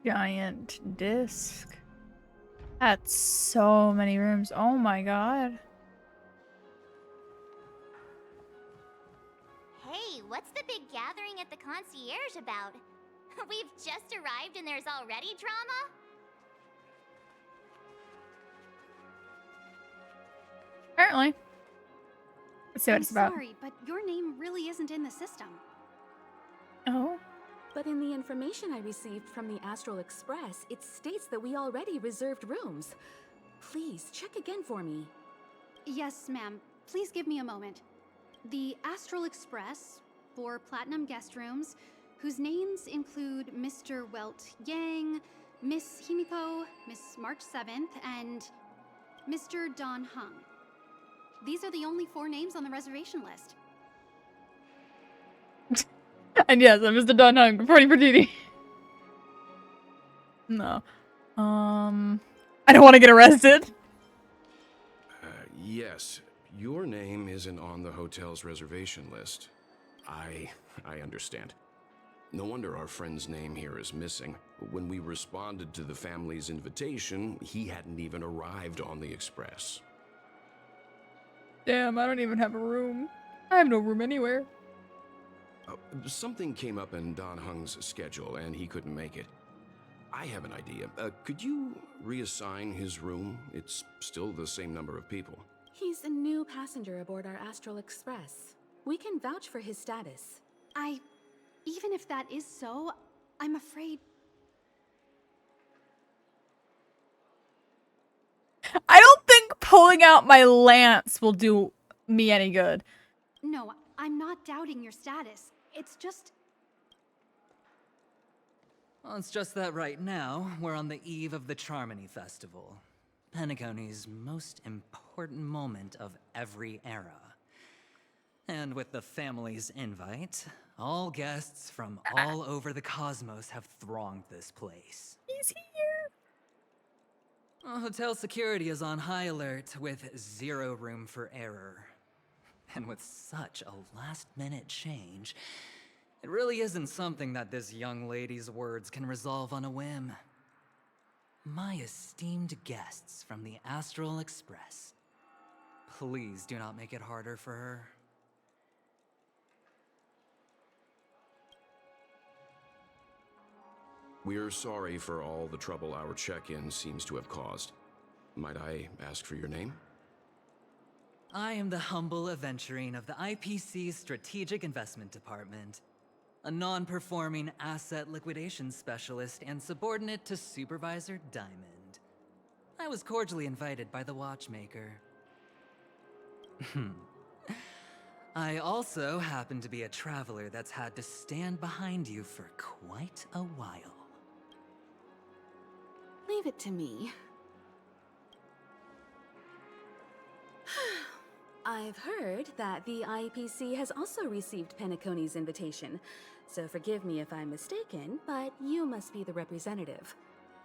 Giant disc. That's so many rooms. Oh my god. what's the big gathering at the concierge about? We've just arrived and there's already drama? Apparently. Let's see what I'm it's about. sorry, but your name really isn't in the system. Oh. But in the information I received from the Astral Express, it states that we already reserved rooms. Please, check again for me. Yes, ma'am. Please give me a moment. The Astral Express, 4 platinum guest rooms, whose names include Mr. Welt Yang, Miss Himiko, Miss March 7th, and Mr. Don Hung. These are the only 4 names on the reservation list. And yes, I'm Mr. Don Hung, reporting for duty. No. I don't want to get arrested. Yes, your name isn't on the hotel's reservation list. I understand. No wonder our friend's name here is missing. When we responded to the family's invitation, he hadn't even arrived on the express. Damn, I don't even have a room. I have no room anywhere. Something came up in Don Hung's schedule and he couldn't make it. I have an idea. Could you reassign his room? It's still the same number of people. He's a new passenger aboard our Astral Express. We can vouch for his status. Even if that is so, I'm afraid... I don't think pulling out my lance will do me any good. No, I'm not doubting your status. It's just... Well, it's just that right now, we're on the eve of the Charmony Festival. Penacony's most important moment of every era. And with the family's invite, all guests from all over the cosmos have thronged this place. He's here. Hotel security is on high alert with 0 room for error. And with such a last-minute change, it really isn't something that this young lady's words can resolve on a whim. My esteemed guests from the Astral Express, please do not make it harder for her. We're sorry for all the trouble our check-in seems to have caused. Might I ask for your name? I am the humble aventurine of the IPC's Strategic Investment Department, a non-performing asset liquidation specialist and subordinate to Supervisor Diamond. I was cordially invited by the watchmaker. I also happen to be a traveler that's had to stand behind you for quite a while. Leave it to me. I've heard that the IPC has also received Penacony's invitation, so forgive me if I'm mistaken, but you must be the representative.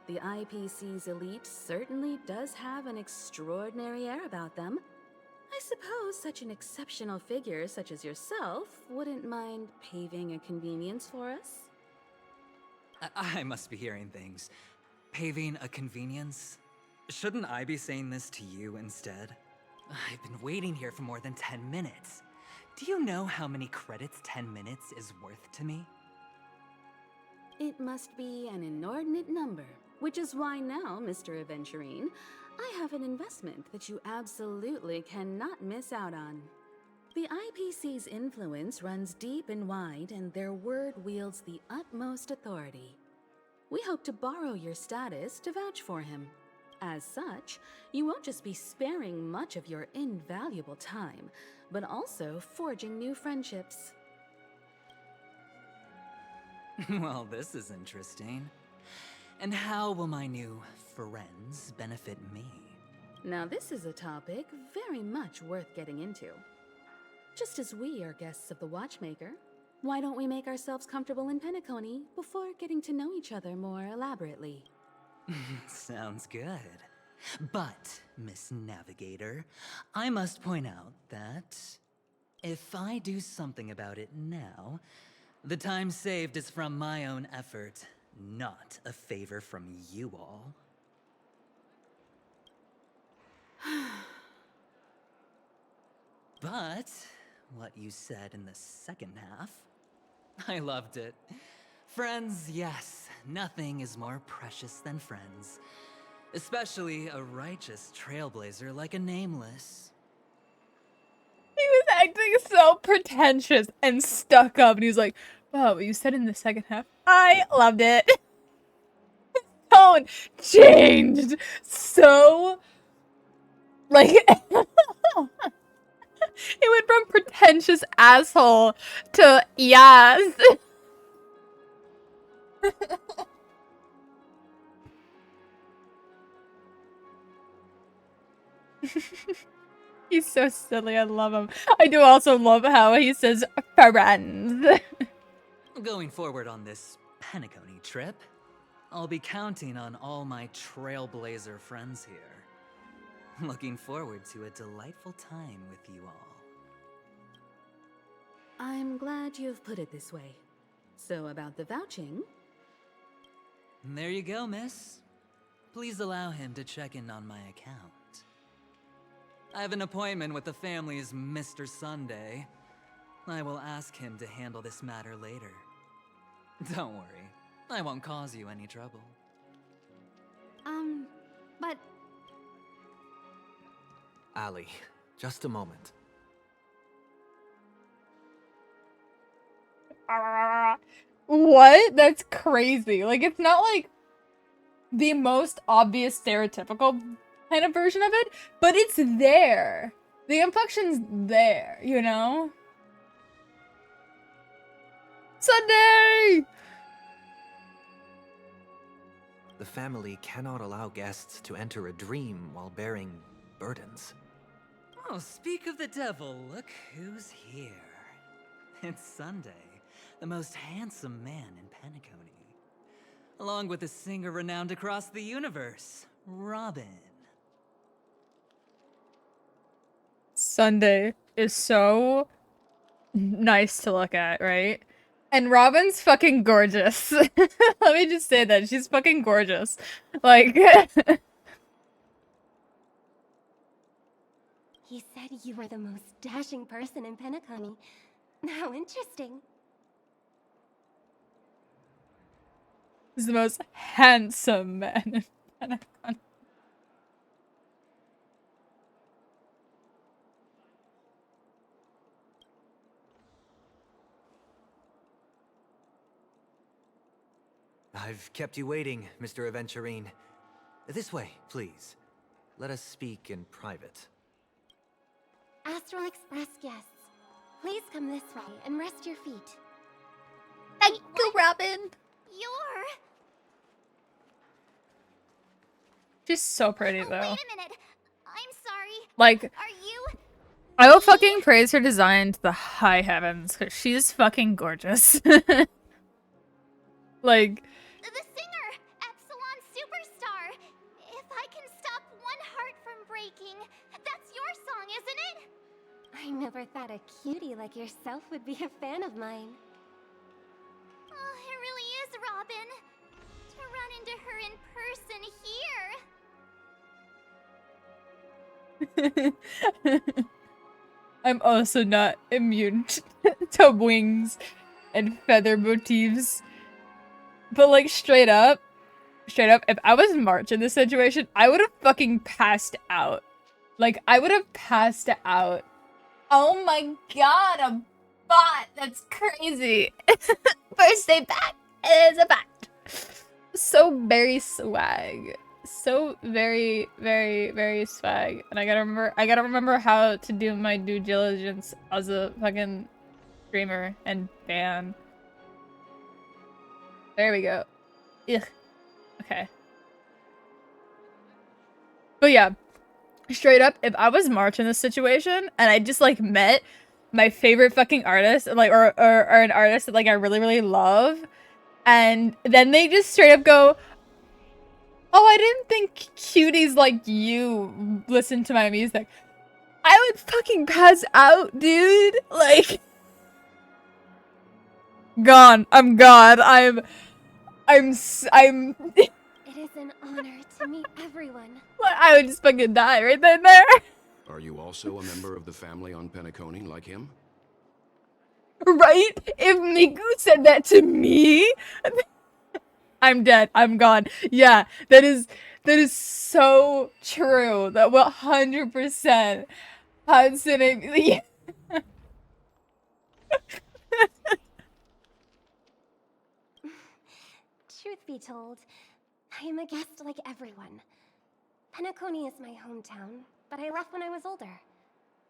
The IPC's elite certainly does have an extraordinary air about them. I suppose such an exceptional figure such as yourself wouldn't mind paving a convenience for us? I must be hearing things. Paving a convenience? Shouldn't I be saying this to you instead? I've been waiting here for more than 10 minutes. Do you know how many credits 10 minutes is worth to me? It must be an inordinate number, which is why now, Mr. Aventurine, I have an investment that you absolutely cannot miss out on. The IPC's influence runs deep and wide, and their word wields the utmost authority. We hope to borrow your status to vouch for him. As such, you won't just be sparing much of your invaluable time, but also forging new friendships. Well, this is interesting. And how will my new friends benefit me? Now this is a topic very much worth getting into. Just as we are guests of the Watchmaker, why don't we make ourselves comfortable in Penacony before getting to know each other more elaborately? Sounds good. But, Miss Navigator, I must point out that if I do something about it now, the time saved is from my own effort, not a favor from you all. But what you said in the second half. I loved it. Friends, yes, nothing is more precious than friends. Especially a righteous trailblazer like a Nameless. He was acting so pretentious and stuck up, and he was like, wow, what you said in the second half, I loved it. His tone changed so, like, it went from pretentious asshole to yes. He's so silly, I love him. I do also love how he says friends. Going forward on this Penacony trip, I'll be counting on all my trailblazer friends here. Looking forward to a delightful time with you all. I'm glad you've put it this way. So about the vouching... There you go, miss. Please allow him to check in on my account. I have an appointment with the family's Mr. Sunday. I will ask him to handle this matter later. Don't worry, I won't cause you any trouble. But... Ali, just a moment. What? That's crazy. Like, it's not like the most obvious stereotypical kind of version of it, but it's there. The inflection's there, you know? Sunday! The family cannot allow guests to enter a dream while bearing burdens. Oh, speak of the devil, look who's here. It's Sunday, the most handsome man in Penacony. Along with a singer renowned across the universe, Robin. Sunday is so nice to look at, right? And Robin's fucking gorgeous. Let me just say that. She's fucking gorgeous. Like... He said you were the most dashing person in Penacony. How interesting. He's the most handsome man in Penacony. I've kept you waiting, Mr. Aventurine. This way, please. Let us speak in private. Astral Express guests, please come this way and rest your feet. Thank you, Robin! You're... She's so pretty, though. Wait a minute. I'm sorry. Like, Are you... I will fucking praise her design to the high heavens, because she's fucking gorgeous. Like... The singer, Epsilon Superstar. If I can stop one heart from breaking, that's your song, isn't it? I never thought a cutie like yourself would be a fan of mine. Oh, it really is, Robin. To run into her in person here. I'm also not immune to wings and feather motifs. But like straight up, if I was March in this situation, I would have fucking passed out. Like, I would have passed out. Oh my god, a bot! That's crazy. First day back is a bot. So very swag. So very, very, very swag. And I gotta remember how to do my due diligence as a fucking streamer and fan. There we go. Ugh. Okay. But yeah, straight up, if I was March in this situation and I just like met my favorite fucking artist, like or an artist that like I really, really love, and then they just straight up go, "Oh, I didn't think cuties like you listen to my music," I would fucking pass out, dude. Like, gone. I'm gone. I'm It is an honor to meet everyone. I would just fucking die right then and there. Are you also a member of the family on Penacony like him? Right? If Miku said that to me, I'm dead. I'm gone. Yeah, that is so true. That 100% Hudson and yeah. Truth be told, I am a guest like everyone. Penacony is my hometown, but I left when I was older.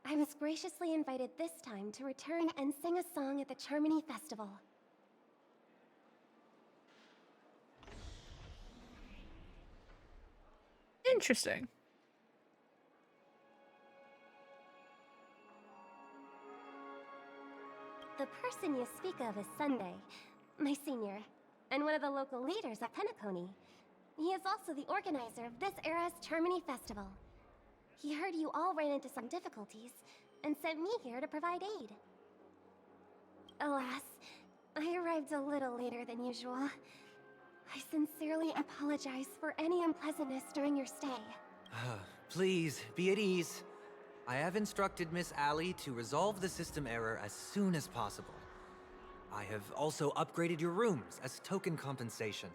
I was graciously invited this time to return and sing a song at the Charmony Festival. Interesting. The person you speak of is Sunday, my senior, and one of the local leaders at Penacony. He is also the organizer of this era's Charmony Festival. He heard you all ran into some difficulties, and sent me here to provide aid. Alas, I arrived a little later than usual. I sincerely apologize for any unpleasantness during your stay. Please, be at ease. I have instructed Miss Allie to resolve the system error as soon as possible. I have also upgraded your rooms as token compensation.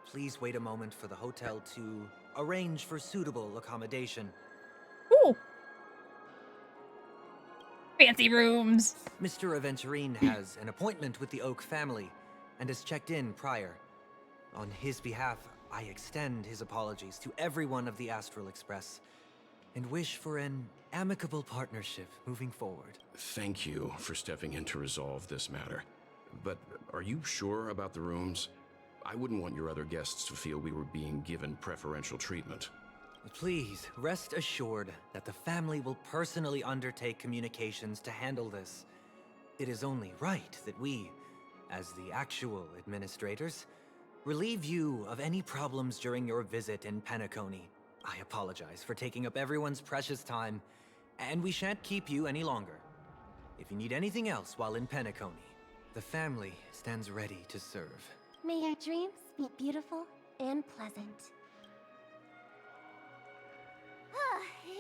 Please wait a moment for the hotel to arrange for suitable accommodation. Ooh. Fancy rooms. Mr. Aventurine has an appointment with the Oak family and has checked in prior. On his behalf, I extend his apologies to everyone of the Astral Express and wish for an amicable partnership moving forward. Thank you for stepping in to resolve this matter. But are you sure about the rooms? I wouldn't want your other guests to feel we were being given preferential treatment. Please, rest assured that the family will personally undertake communications to handle this. It is only right that we, as the actual administrators, relieve you of any problems during your visit in Penacony. I apologize for taking up everyone's precious time, and we shan't keep you any longer. If you need anything else while in Penacony, the family stands ready to serve. May your dreams be beautiful and pleasant.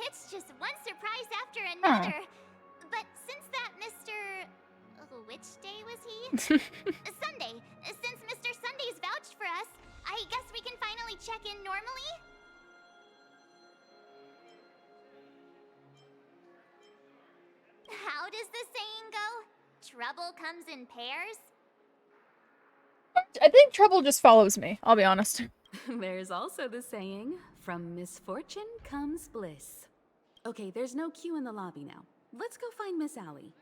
It's just one surprise after another. But since that Mr. Which day was he? Sunday. Since Mr. Sunday's vouched for us, I guess we can finally check in normally? How does the saying go? Trouble comes in pairs? I think trouble just follows me, I'll be honest. There's also the saying, from misfortune comes bliss. Okay, there's no queue in the lobby now. Let's go find Miss Allie.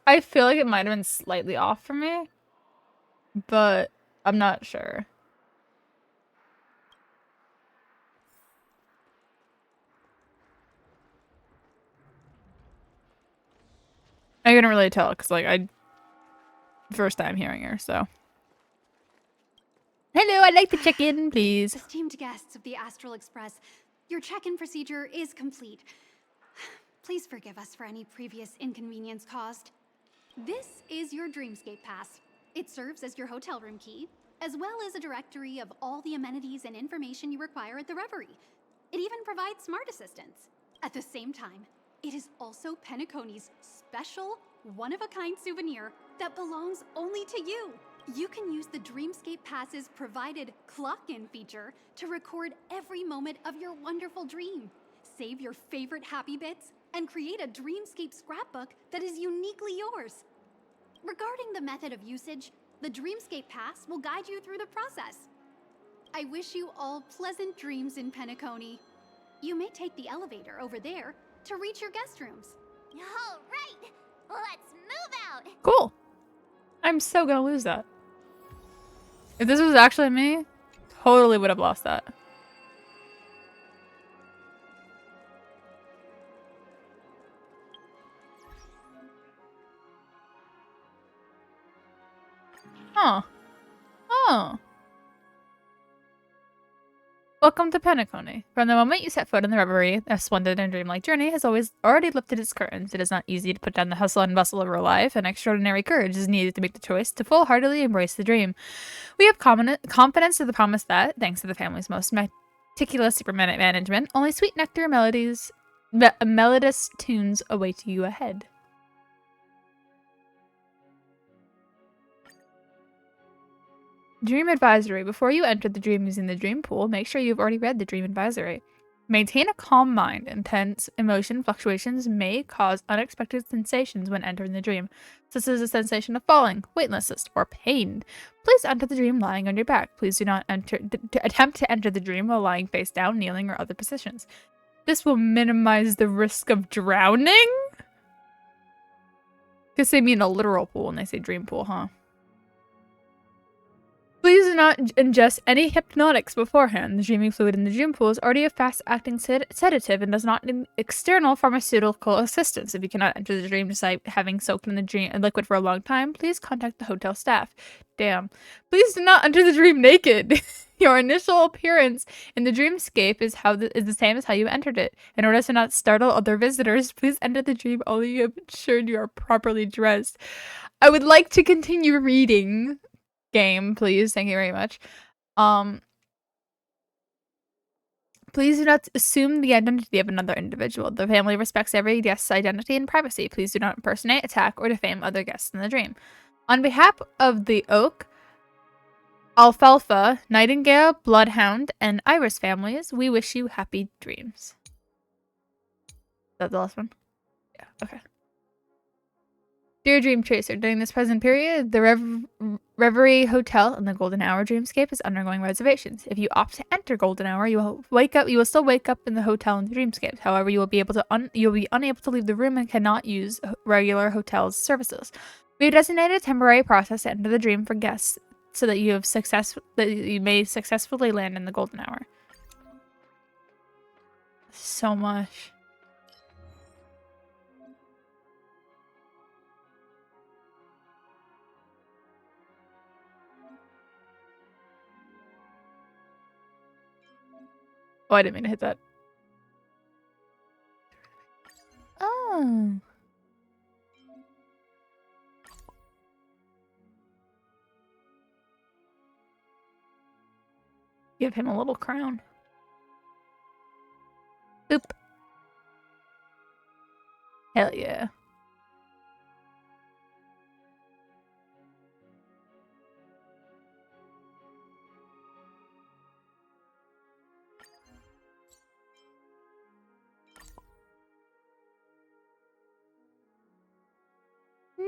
I feel like it might have been slightly off for me, but I'm not sure. I couldn't really tell because, like, first time hearing her, so. Hello, I'd like to check in, please. Esteemed guests of the Astral Express, your check-in procedure is complete. Please forgive us for any previous inconvenience caused. This is your Dreamscape Pass. It serves as your hotel room key, as well as a directory of all the amenities and information you require at the Reverie. It even provides smart assistants. At the same time, it is also Penacony's special, one-of-a-kind souvenir that belongs only to you. You can use the Dreamscape Pass's provided clock-in feature to record every moment of your wonderful dream. Save your favorite happy bits and create a Dreamscape scrapbook that is uniquely yours. Regarding the method of usage, the Dreamscape Pass will guide you through the process. I wish you all pleasant dreams in Penacony. You may take the elevator over there to reach your guest rooms. All right, let's move out. Cool. I'm so gonna lose that. If this was actually me, totally would have lost that. Huh. Oh. Welcome to Penacony. From the moment you set foot in the Reverie, a splendid and dreamlike journey has always already lifted its curtains. It is not easy to put down the hustle and bustle of real life, and extraordinary courage is needed to make the choice to full-heartedly embrace the dream. We have confidence in the promise that, thanks to the family's most meticulous superman management, only sweet nectar melodies, melodious tunes await you ahead. Dream advisory. Before you enter the dream using the dream pool, make sure you've already read the dream advisory. Maintain a calm mind. Intense emotion fluctuations may cause unexpected sensations when entering the dream, such as a sensation of falling, weightlessness, or pain. Please enter the dream lying on your back. Please do not attempt to enter the dream while lying face down, kneeling, or other positions. This will minimize the risk of drowning? Because they mean a literal pool when they say dream pool, huh? Please do not ingest any hypnotics beforehand. The dreaming fluid in the dream pool is already a fast-acting sedative and does not need external pharmaceutical assistance. If you cannot enter the dream despite having soaked in the dream liquid for a long time, please contact the hotel staff. Damn. Please do not enter the dream naked. Your initial appearance in the dreamscape is the same as how you entered it. In order to not startle other visitors, please enter the dream only you have ensured you are properly dressed. I would like to continue reading. Game, please. Thank you very much. Please do not assume the identity of another individual. The family respects every guest's identity and privacy. Please do not impersonate, attack, or defame other guests in the dream. On behalf of the Oak, Alfalfa, Nightingale, Bloodhound, and Iris families, we wish you happy dreams. Is that the last one? Yeah, okay. Dear Dream Chaser, during this present period, the Reverie Hotel in the Golden Hour Dreamscape is undergoing reservations. If you opt to enter Golden Hour, you will still wake up in the hotel in the Dreamscape. However, you will be unable to leave the room and cannot use regular hotel's services. We have designated a temporary process to enter the dream for guests so that you may successfully land in the Golden Hour. So much. Oh, I didn't mean to hit that. Oh. Give him a little crown. Oop. Hell yeah.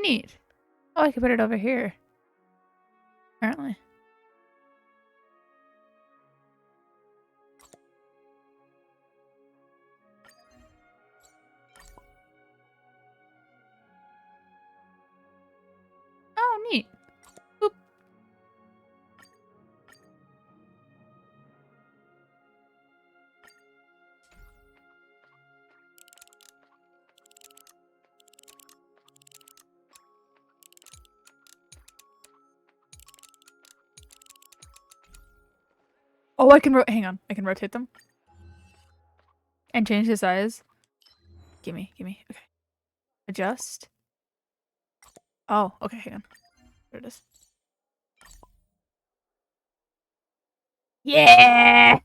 Neat. Oh, I can put it over here. Apparently. Oh, neat. Boop. Oh, I can hang on. I can rotate them. And change the size. Gimme. Okay. Adjust. Oh, okay, hang on. There it is. Yeah!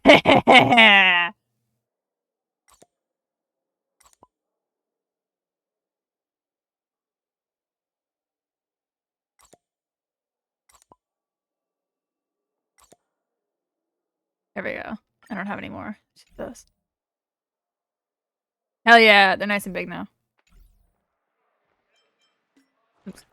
There we go. I don't have any more. Just those. Hell yeah, they're nice and big now. Oops.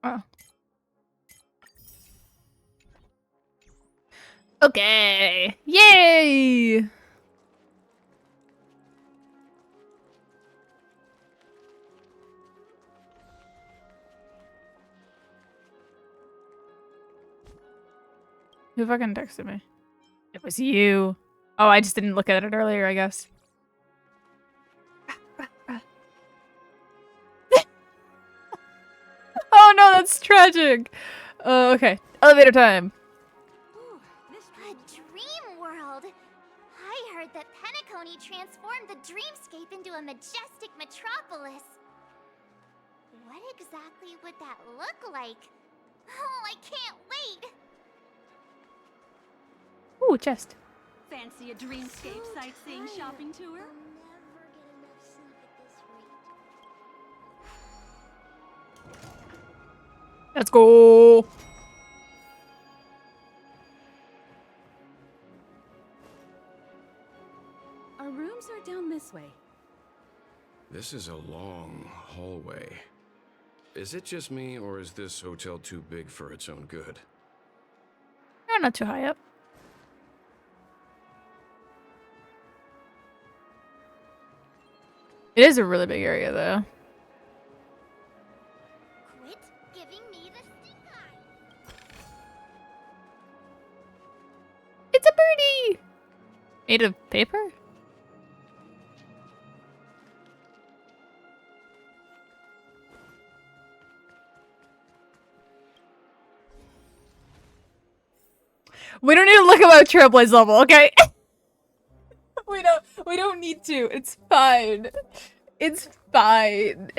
Oh. Okay. Yay! Who fucking texted me? It was you. Oh, I just didn't look at it earlier, I guess. Oh no, that's tragic. Okay. Elevator time. A dream world! I heard that Penacony transformed the dreamscape into a majestic metropolis. What exactly would that look like? Oh, I can't wait! Ooh, chest. Fancy a dreamscape sightseeing shopping tour? Let's go. Our rooms are down this way. This is a long hallway. Is it just me, or is this hotel too big for its own good? You're not too high up. It is a really big area, though. Quit giving me the stink eye! It's a birdie! Made of paper? We don't need to look about Trailblaze level, okay? We don't need to. It's fine. It's fine.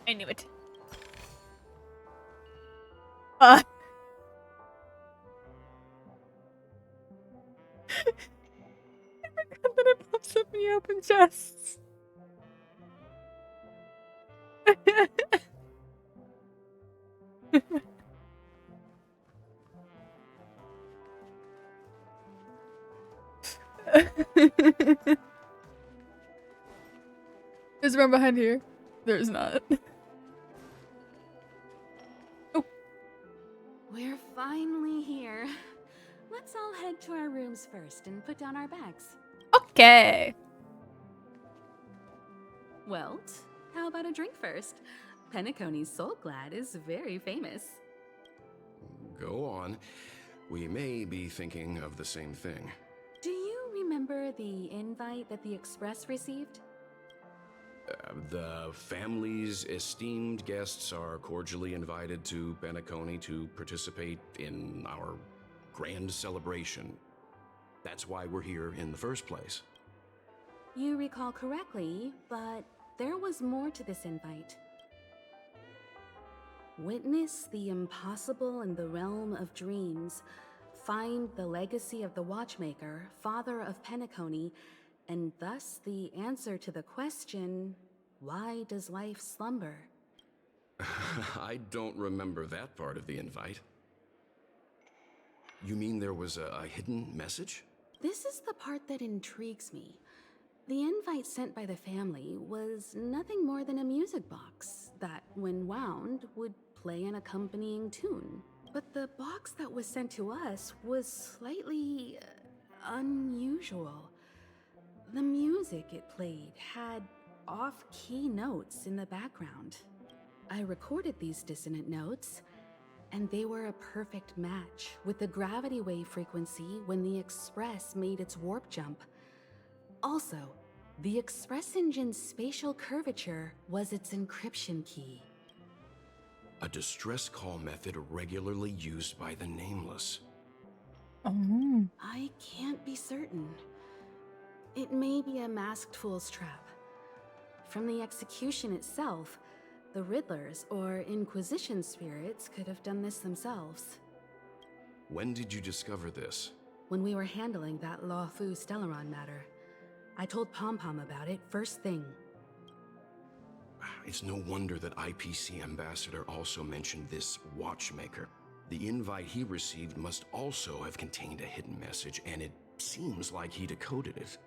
I knew it. That it pops up me open chests. Is there one behind here? There's not. Oh. We're finally here. Let's all head to our rooms first and put down our bags. Okay. Welt, how about a drink first? Penacony's Soul Glad is very famous. Go on. We may be thinking of the same thing. Do you remember the invite that the Express received? The family's esteemed guests are cordially invited to Penacony to participate in our grand celebration. That's why we're here in the first place. You recall correctly, but there was more to this invite. Witness the impossible in the realm of dreams. Find the legacy of the Watchmaker, father of Penacony, and thus the answer to the question, why does life slumber? I don't remember that part of the invite. You mean there was a hidden message? This is the part that intrigues me. The invite sent by the family was nothing more than a music box that, when wound, would play an accompanying tune. But the box that was sent to us was slightly unusual. The music it played had off-key notes in the background. I recorded these dissonant notes, and they were a perfect match with the gravity wave frequency when the Express made its warp jump. Also, the Express engine's spatial curvature was its encryption key. A distress call method regularly used by the Nameless. Oh. I can't be certain. It may be a masked fool's trap. From the execution itself, the Riddlers or Inquisition spirits could have done this themselves. When did you discover this? When we were handling that Law Fu Stellaron matter. I told Pom-Pom about it first thing. It's no wonder that IPC Ambassador also mentioned this Watchmaker. The invite he received must also have contained a hidden message, and it seems like he decoded it.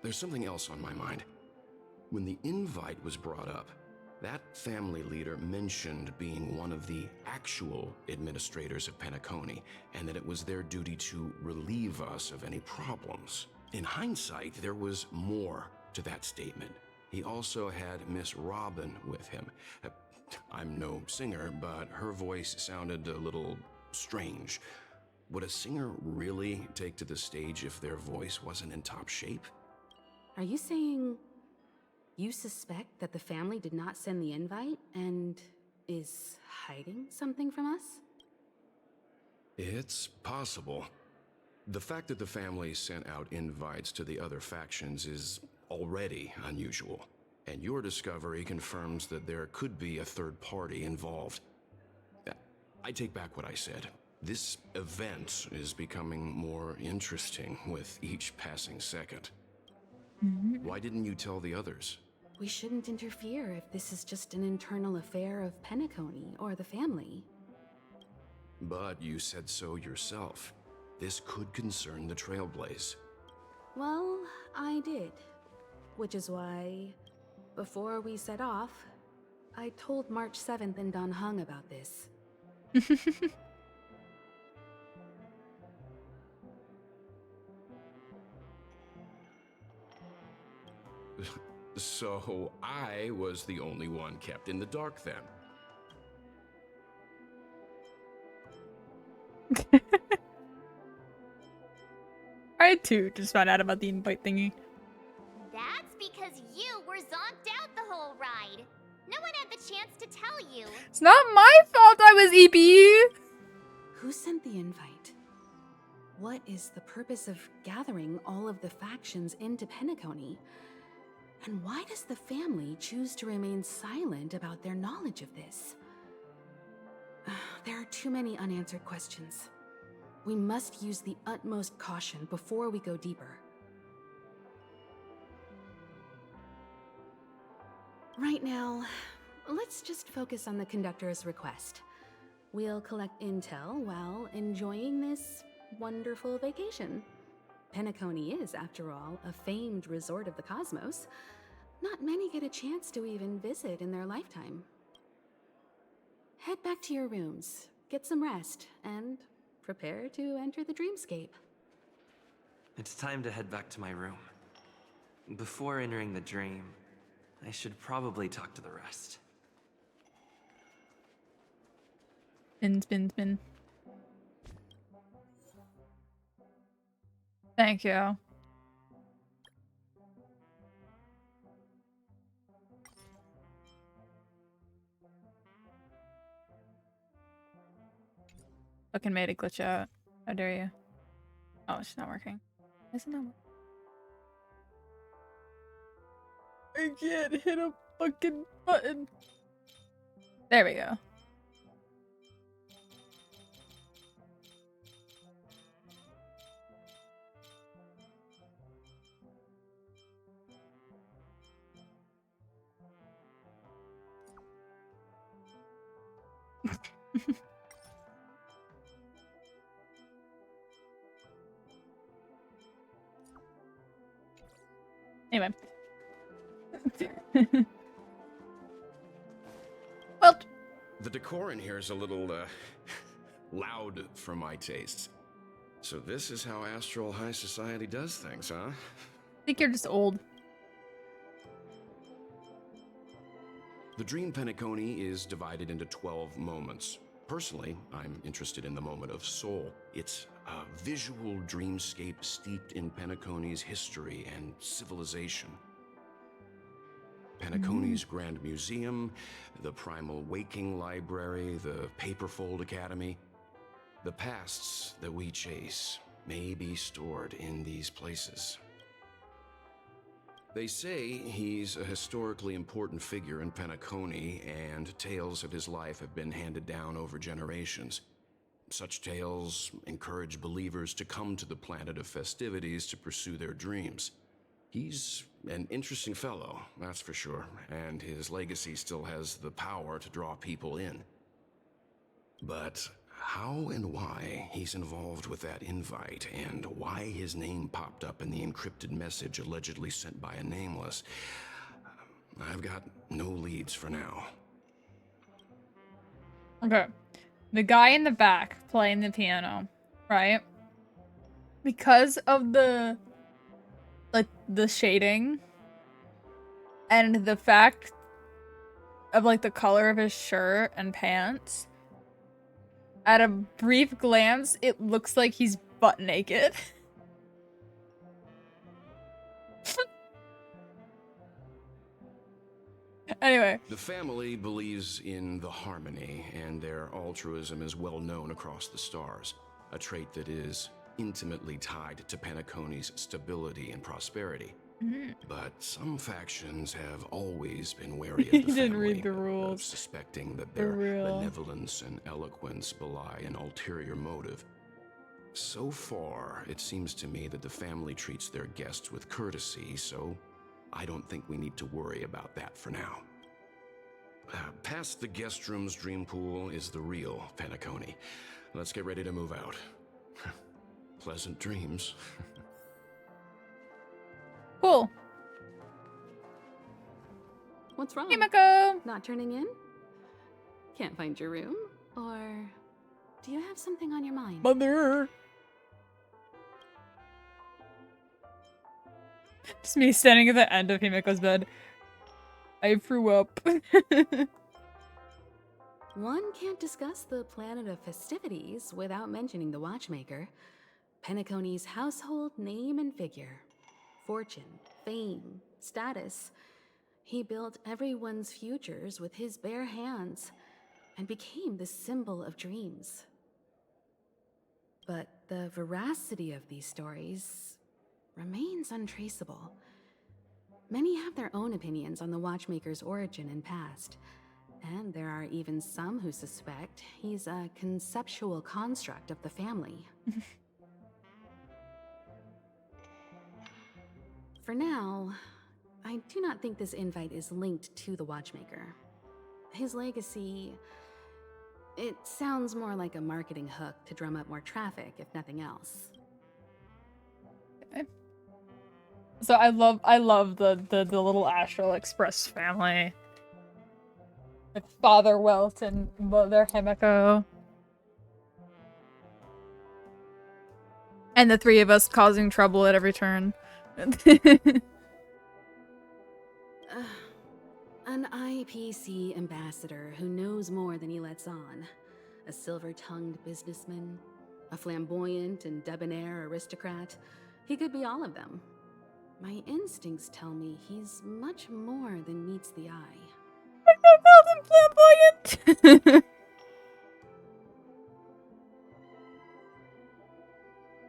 There's something else on my mind. When the invite was brought up, that family leader mentioned being one of the actual administrators of Penacony, and that it was their duty to relieve us of any problems. In hindsight, there was more to that statement. He also had Miss Robin with him. I'm no singer, but her voice sounded a little strange. Would a singer really take to the stage if their voice wasn't in top shape? Are you saying you suspect that the family did not send the invite, and is hiding something from us? It's possible. The fact that the family sent out invites to the other factions is already unusual, and your discovery confirms that there could be a third party involved. I take back what I said. This event is becoming more interesting with each passing second. Why didn't you tell the others? We shouldn't interfere if this is just an internal affair of Penacony or the family. But you said so yourself. This could concern the Trailblaze. Well, I did. Which is why, before we set off, I told March 7th and Don Hung about this. So I was the only one kept in the dark then. I too just found out about the invite thingy. That's because you were zonked out the whole ride. No one had the chance to tell you. It's not my fault I was EP. Who sent the invite? What is the purpose of gathering all of the factions into Penacony? And why does the family choose to remain silent about their knowledge of this? There are too many unanswered questions. We must use the utmost caution before we go deeper. Right now, let's just focus on the conductor's request. We'll collect intel while enjoying this wonderful vacation. Penacony is, after all, a famed resort of the cosmos. Not many get a chance to even visit in their lifetime. Head back to your rooms, get some rest, and prepare to enter the dreamscape. It's time to head back to my room. Before entering the dream, I should probably talk to the rest. Spin. Thank you. Fucking made it glitch out. How dare you? Oh, it's not working. Is it not working? I can't hit a fucking button. There we go. Anyway. Well, The decor in here is a little, loud for my tastes. So this is how Astral High Society does things, huh? I think you're just old. The Dream Penacony is divided into 12 moments. Personally, I'm interested in the moment of Soul. It's a visual dreamscape steeped in Penacony's history and civilization. Penacony's Grand Museum, the Primal Waking Library, the Paperfold Academy. The pasts that we chase may be stored in these places. They say he's a historically important figure in Penacony, and tales of his life have been handed down over generations. Such tales encourage believers to come to the planet of festivities to pursue their dreams. He's an interesting fellow, that's for sure, and his legacy still has the power to draw people in. But how and why he's involved with that invite, and why his name popped up in the encrypted message allegedly sent by a nameless, I've got no leads for now. Okay. The guy in the back playing the piano, right? Because of the shading and the fact of like the color of his shirt and pants, at a brief glance, it looks like he's butt naked. Anyway. The family believes in the harmony, and their altruism is well known across the stars, a trait that is intimately tied to Penacony's stability and prosperity. But some factions have always been wary of the He didn't family, read the rules. suspecting that For their real. benevolence and eloquence belie an ulterior motive. So far, it seems to me that the family treats their guests with courtesy, so I don't think we need to worry about that for now. Past the guest room's dream pool is the real Penacony. Let's get ready to move out. Pleasant dreams. Cool. What's wrong? Himiko! Not turning in? Can't find your room? Or do you have something on your mind? Mother! Just me standing at the end of Himiko's bed. I threw up. One can't discuss the planet of festivities without mentioning the watchmaker. Penacony's household name and figure. Fortune, fame, status. He built everyone's futures with his bare hands and became the symbol of dreams. But the veracity of these stories remains untraceable. Many have their own opinions on the watchmaker's origin and past, and there are even some who suspect he's a conceptual construct of the family. For now, I do not think this invite is linked to the watchmaker. His legacy, it sounds more like a marketing hook to drum up more traffic, if nothing else. So I love the little Astral Express family. With Father Welt and Mother Himiko. And the three of us causing trouble at every turn. An IPC ambassador who knows more than he lets on. A silver-tongued businessman. A flamboyant and debonair aristocrat. He could be all of them. My instincts tell me he's much more than meets the eye. Flamboyant!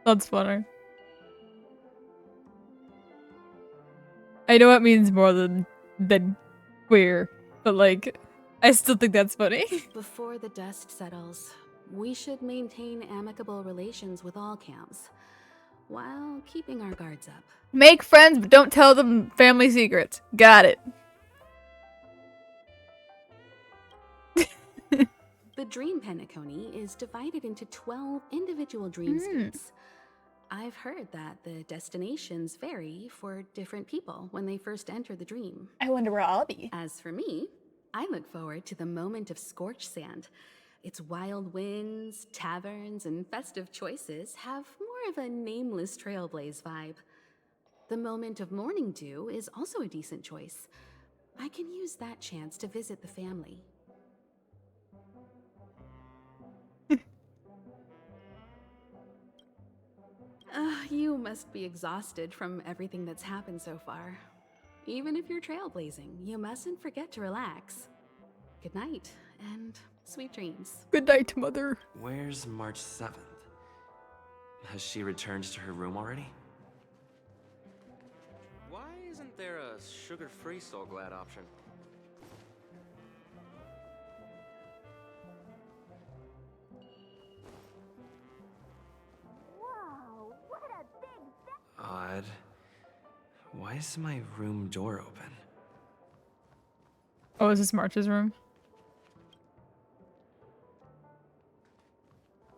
That's funny. I know it means more than queer, but like, I still think that's funny. Before the dust settles, we should maintain amicable relations with all camps, while keeping our guards up. Make friends, but don't tell them family secrets. Got it. The Dream Penacony is divided into 12 individual dreamscapes. I've heard that the destinations vary for different people when they first enter the dream. I wonder where I'll be. As for me, I look forward to the moment of scorched sand. Its wild winds, taverns, and festive choices have more of a nameless trailblaze vibe. The moment of morning dew is also a decent choice. I can use that chance to visit the family. You must be exhausted from everything that's happened so far. Even if you're trailblazing, you mustn't forget to relax. Good night, and sweet dreams. Good night, Mother. Where's March 7th? Has she returned to her room already? Why isn't there a sugar-free Soul Glad option? Whoa, what a big Odd. Why is my room door open? Oh, is this March's room?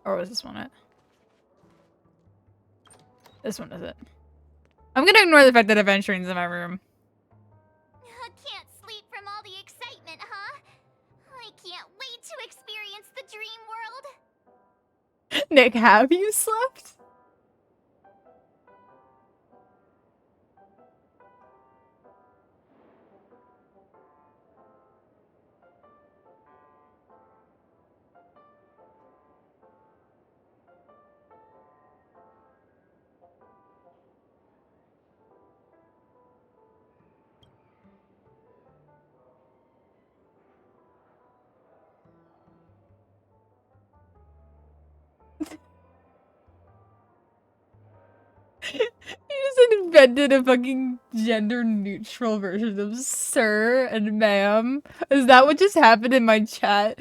Or is this one it? This one is it. I'm gonna ignore the fact that Aventuring's in my room. Can't sleep from all the excitement, huh? I can't wait to experience the dream world. Nick, have you slept? invented a fucking gender neutral version of sir and ma'am. Is that what just happened in my chat?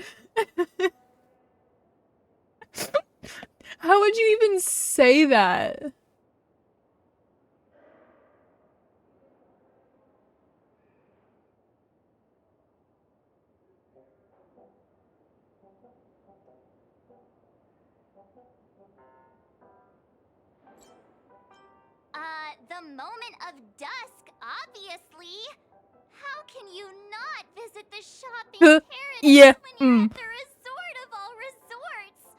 How would you even say that? The moment of dusk, obviously. How can you not visit the shopping paradise Yeah. when you're at the resort of all resorts?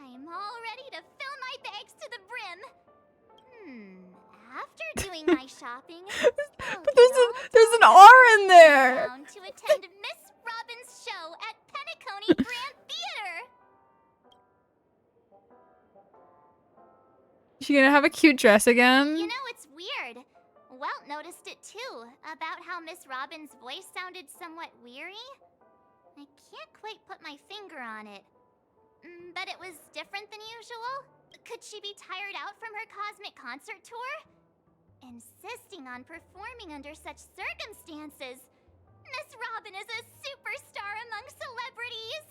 I am all ready to fill my bags to the brim. After doing my shopping, But there's an R in there. down to attend Miss Robin's show at Penacony Grand Theater. She gonna have a cute dress again? You know, it's weird. Welt noticed it too, about how Miss Robin's voice sounded somewhat weary. I can't quite put my finger on it. But it was different than usual? Could she be tired out from her cosmic concert tour? Insisting on performing under such circumstances. Miss Robin is a superstar among celebrities!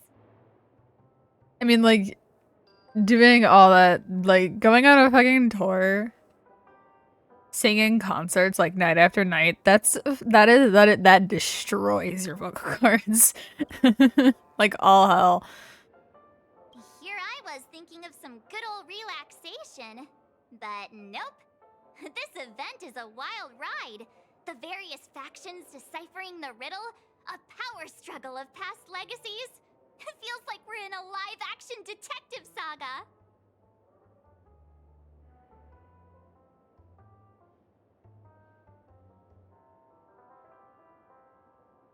I mean, like, doing all that, like, going on a fucking tour, singing concerts, like, night after night, that destroys your vocal cords. Like, all hell. Here I was thinking of some good old relaxation. But nope. This event is a wild ride. The various factions deciphering the riddle, a power struggle of past legacies. It feels like we're in a live-action detective saga.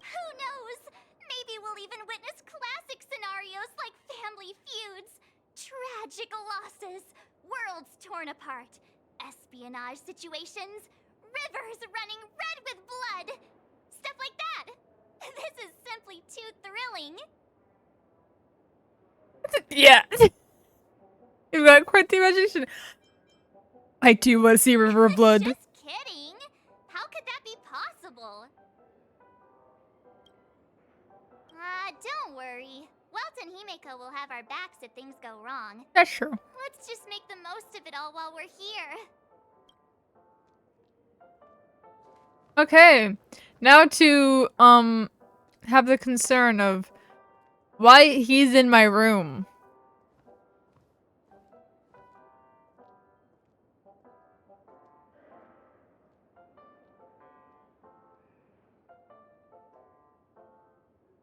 Who knows? Maybe we'll even witness classic scenarios like family feuds, tragic losses, worlds torn apart, espionage situations, rivers running red with blood. Stuff like that. This is simply too thrilling. Yeah. You've got quite the imagination. I too want to see River of Blood. Just kidding. How could that be possible? Don't worry. Welt and Himeko will have our backs if things go wrong. That's true. Let's just make the most of it all while we're here. Okay. Now to, have the concern of why he's in my room.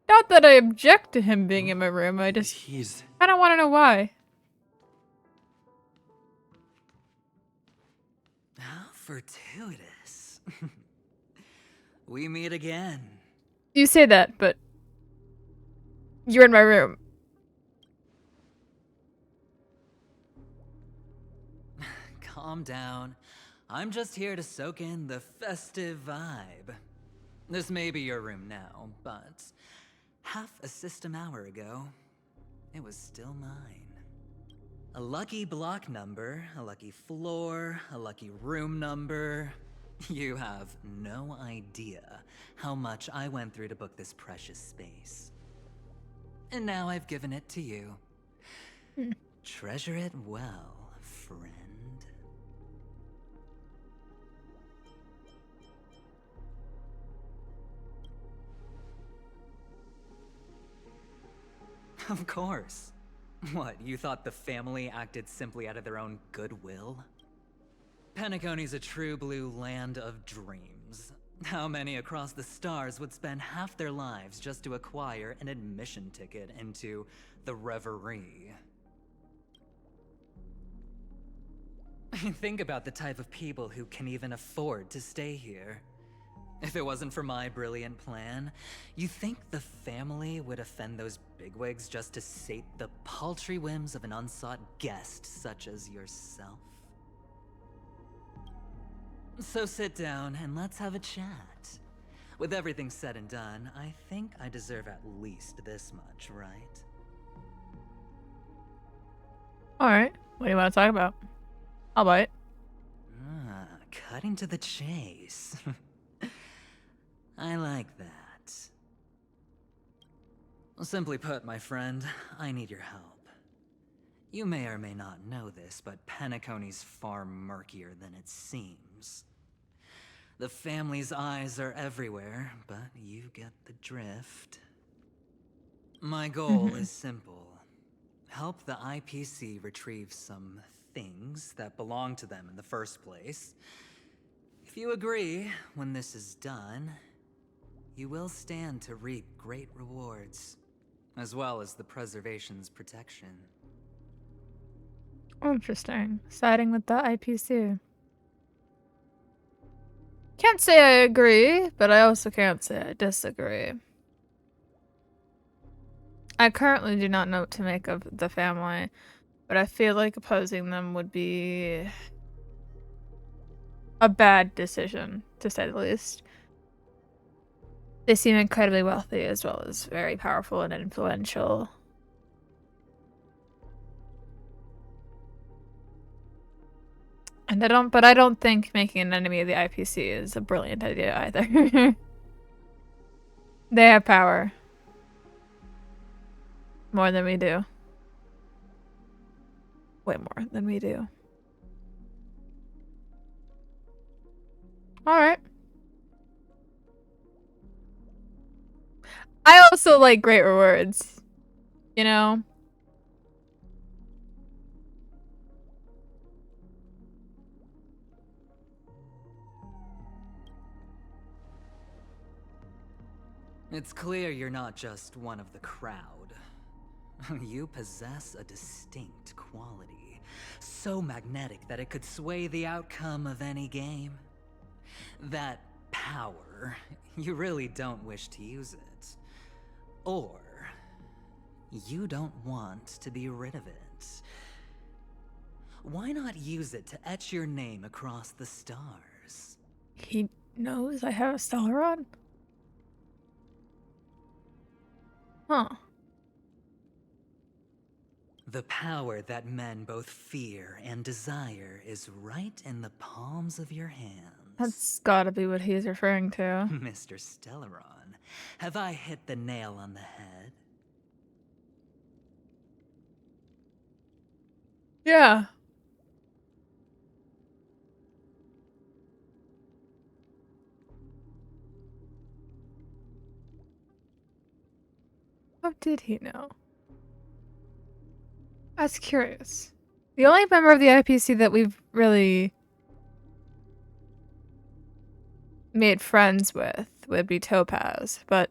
Not that I object to him being in my room, I just I don't want to know why. How fortuitous. We meet again. You say that, but you're in my room. Calm down. I'm just here to soak in the festive vibe. This may be your room now, but half a system hour ago, it was still mine. A lucky block number, a lucky floor, a lucky room number. You have no idea how much I went through to book this precious space. And now I've given it to you. Treasure it well, friend. Of course. What, you thought the family acted simply out of their own goodwill? Penacony's a true blue land of dreams. How many across the stars would spend half their lives just to acquire an admission ticket into the Reverie? Think about the type of people who can even afford to stay here. If it wasn't for my brilliant plan, you think the family would offend those bigwigs just to sate the paltry whims of an unsought guest such as yourself? So sit down and let's have a chat. With everything said and done, I think I deserve at least this much, right? Alright, what do you want to talk about? I'll buy it. cutting to the chase. I like that. Simply put, my friend, I need your help. You may or may not know this, but Penacony's far murkier than it seems. The family's eyes are everywhere, but you get the drift. My goal is simple. Help the IPC retrieve some things that belong to them in the first place. If you agree, when this is done, you will stand to reap great rewards, as well as the preservation's protection. Interesting. Siding with the IPC. Can't say I agree, but I also can't say I disagree. I currently do not know what to make of the family, but I feel like opposing them would be a bad decision, to say the least. They seem incredibly wealthy as well as very powerful and influential. And I don't think making an enemy of the IPC is a brilliant idea either. They have power. More than we do. Way more than we do. Alright. I also like great rewards. You know? It's clear you're not just one of the crowd. You possess a distinct quality, so magnetic that it could sway the outcome of any game. That power, you really don't wish to use it. Or, you don't want to be rid of it. Why not use it to etch your name across the stars? He knows I have a Stellaron? Huh. The power that men both fear and desire is right in the palms of your hands. That's gotta be what he's referring to. Mr. Stellaron, have I hit the nail on the head? Yeah. How did he know? That's curious. The only member of the IPC that we've really made friends with would be Topaz, but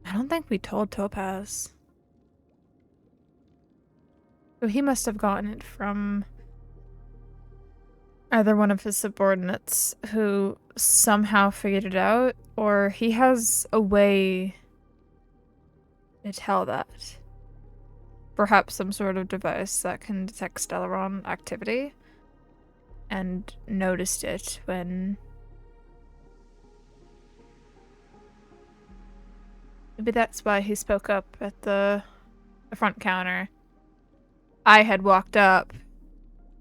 I don't think we told Topaz. So he must have gotten it from either one of his subordinates who somehow figured it out, or he has a way to tell that. Perhaps some sort of device that can detect Stellaron activity and noticed it when... Maybe that's why he spoke up at the front counter. I had walked up,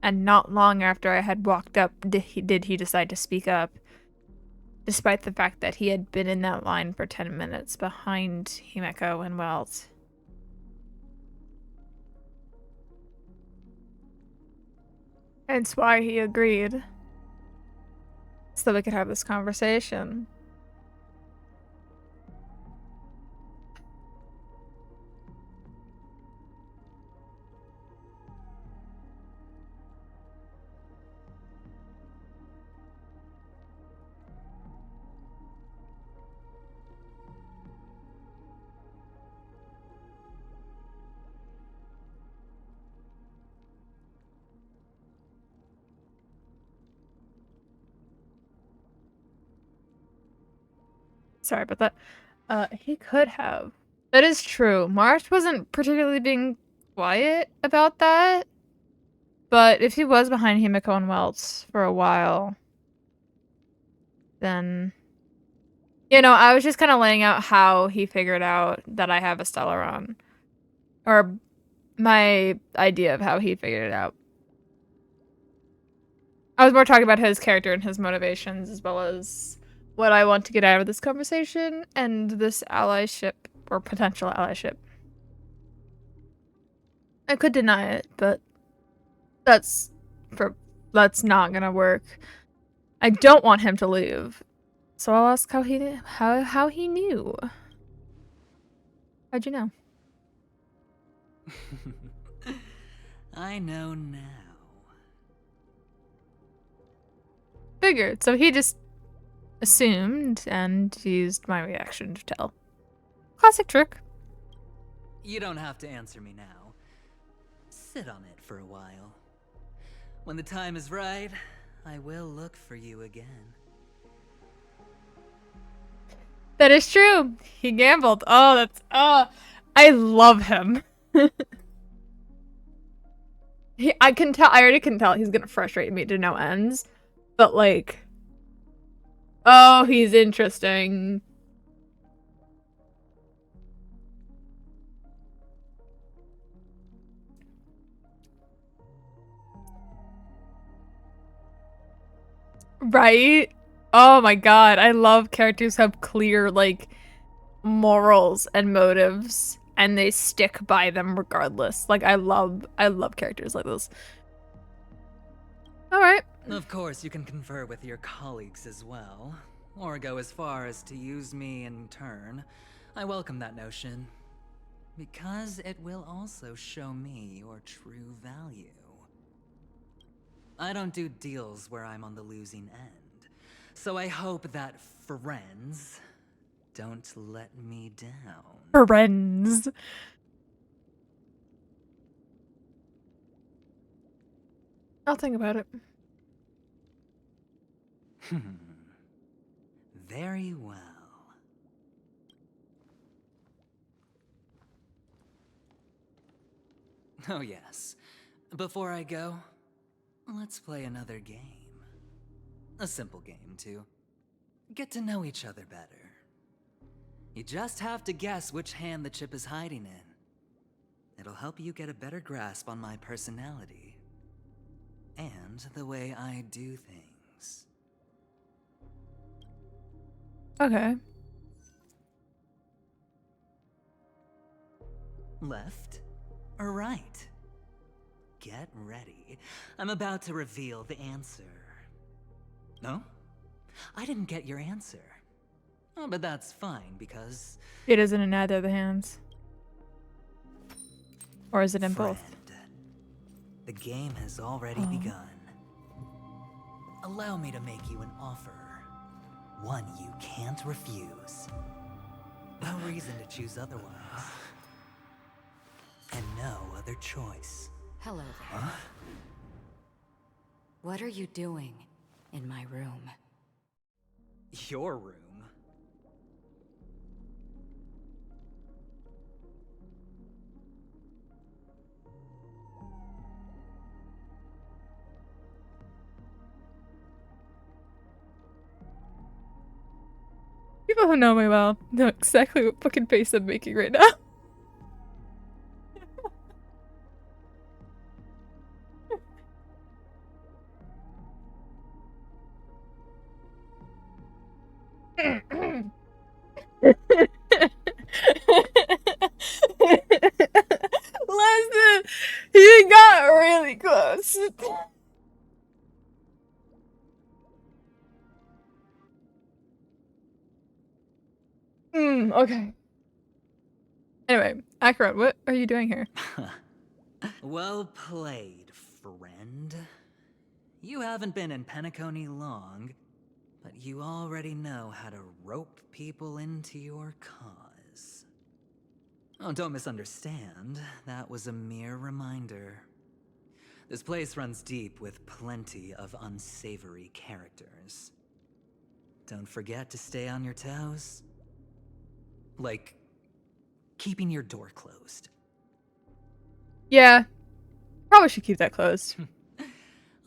and not long after I had walked up did he decide to speak up, despite the fact that he had been in that line for 10 minutes behind Himeko and Welt. Hence why he agreed. So that we could have this conversation. Sorry about that. He could have. That is true. March wasn't particularly being quiet about that. But if he was behind Himeko and Welts for a while, then... You know, I was just kind of laying out how he figured out that I have a Stellaron. Or my idea of how he figured it out. I was more talking about his character and his motivations, as well as what I want to get out of this conversation and this allyship or potential allyship. I could deny it, but that's not gonna work. I don't want him to leave, so I'll ask how he knew. How'd you know? I know now. Figured. So he just assumed and used my reaction to tell. Classic trick. You don't have to answer me now. Sit on it for a while. When the time is right, I will look for you again. That is true. He gambled. Oh, I love him. I already can tell he's gonna frustrate me to no ends. But like, oh, he's interesting. Right? Oh my god, I love characters who have clear, like, morals and motives, and they stick by them regardless. Like, I love characters like this. Alright. Of course, you can confer with your colleagues as well, or go as far as to use me in turn. I welcome that notion, because it will also show me your true value. I don't do deals where I'm on the losing end, so I hope that friends don't let me down. Friends. I'll think about it. Very well. Oh yes. Before I go, let's play another game. A simple game, to get to know each other better. You just have to guess which hand the chip is hiding in. It'll help you get a better grasp on my personality. And the way I do things. Okay. Left or right? Get ready. I'm about to reveal the answer. No? I didn't get your answer. Oh, but that's fine, because... It isn't in either of the hands. Or is it in both? The game has already begun. Allow me to make you an offer. One you can't refuse. No reason to choose otherwise. And no other choice. Hello there. Huh? What are you doing in my room? Your room? People who know me well know exactly what fucking face I'm making right now. Listen, he got really close. Okay. Anyway, Akaron, what are you doing here? Well played, friend. You haven't been in Penacony long, but you already know how to rope people into your cause. Oh, don't misunderstand. That was a mere reminder. This place runs deep with plenty of unsavory characters. Don't forget to stay on your toes. Like, keeping your door closed. Yeah. Probably should keep that closed.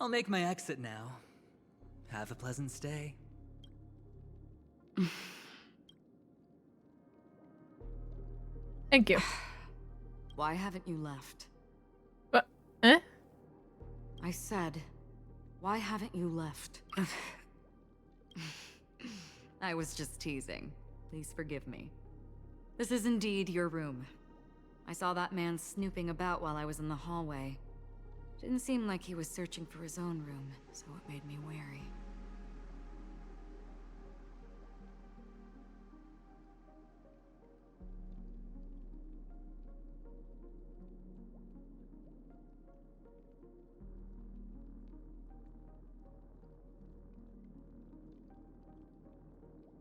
I'll make my exit now. Have a pleasant stay. Thank you. Why haven't you left? What? Eh? I said, Why haven't you left? I was just teasing. Please forgive me. This is indeed your room. I saw that man snooping about while I was in the hallway. Didn't seem like he was searching for his own room, so it made me wary.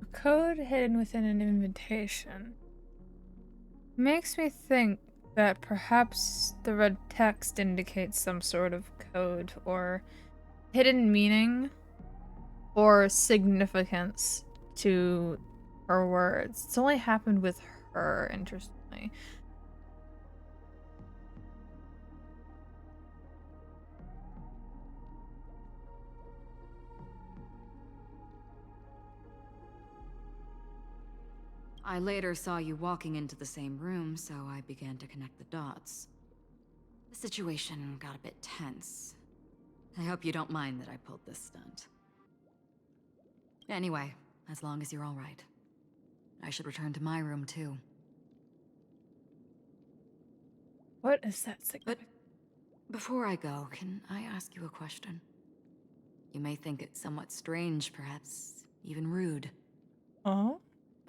A code hidden within an invitation. Makes me think that perhaps the red text indicates some sort of code or hidden meaning or significance to her words. It's only happened with her, interestingly. I later saw you walking into the same room, so I began to connect the dots. The situation got a bit tense. I hope you don't mind that I pulled this stunt. Anyway, as long as you're all right. I should return to my room, too. What is that significant? But before I go, can I ask you a question? You may think it somewhat strange, perhaps even rude. Oh?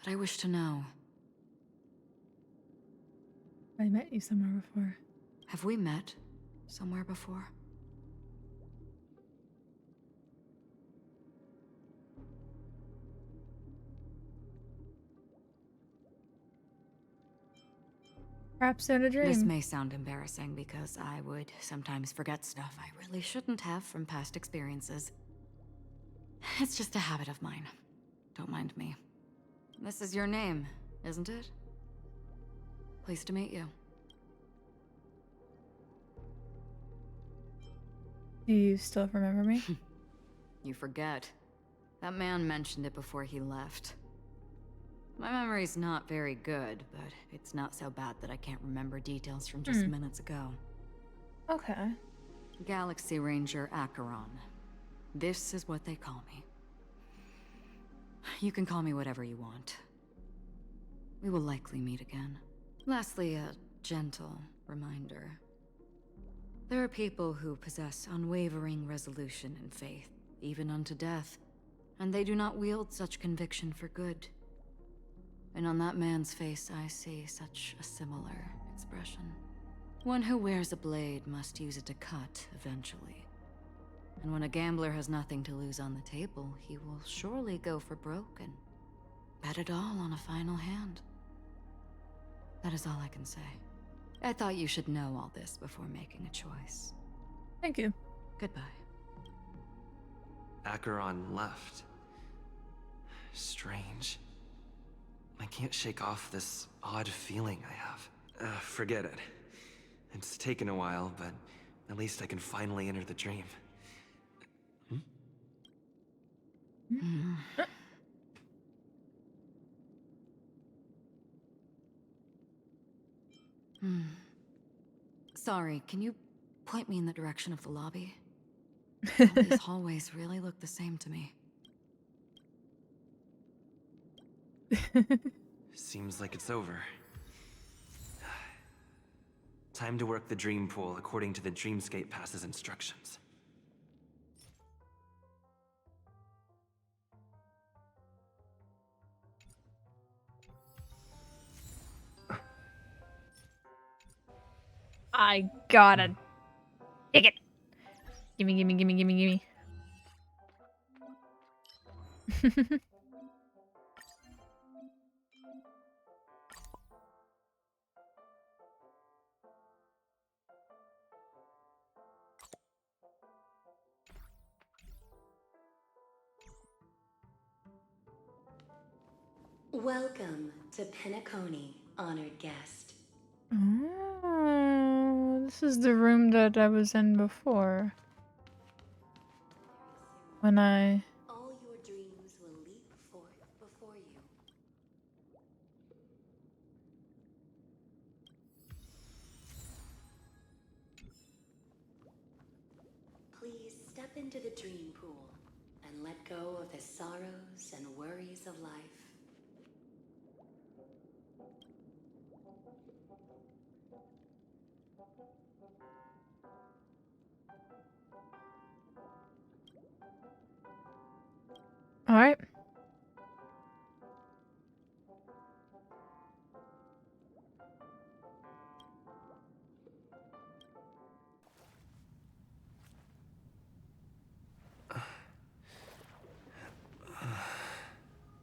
But I wish to know. I met you somewhere before. Have we met somewhere before? Perhaps in a dream. This may sound embarrassing because I would sometimes forget stuff I really shouldn't have from past experiences. It's just a habit of mine. Don't mind me. This is your name, isn't it? Pleased to meet you. Do you still remember me? You forget. That man mentioned it before he left. My memory's not very good, but it's not so bad that I can't remember details from just minutes ago. Okay. Galaxy Ranger Acheron. This is what they call me. You can call me whatever you want. We will likely meet again. Lastly, a gentle reminder. There are people who possess unwavering resolution and faith, even unto death, and they do not wield such conviction for good. And on that man's face I see such a similar expression. One who wears a blade must use it to cut eventually. And when a gambler has nothing to lose on the table, he will surely go for broke and bet it all on a final hand. That is all I can say. I thought you should know all this before making a choice. Thank you. Goodbye. Acheron left. Strange. I can't shake off this odd feeling I have. Forget it. It's taken a while, but at least I can finally enter the dream. Sorry, can you point me in the direction of the lobby? All these hallways really look the same to me. Seems like it's over. Time to work the dream pool according to the Dreamscape Pass's instructions. I gotta take it. Gimme, gimme, gimme, gimme, gimme. Welcome to Penacony, honored guest. Oh, this is the room that I was in before. When I... All your dreams will leap forth before you. Please step step into the dream pool and let go of the sorrows and worries of life. All right.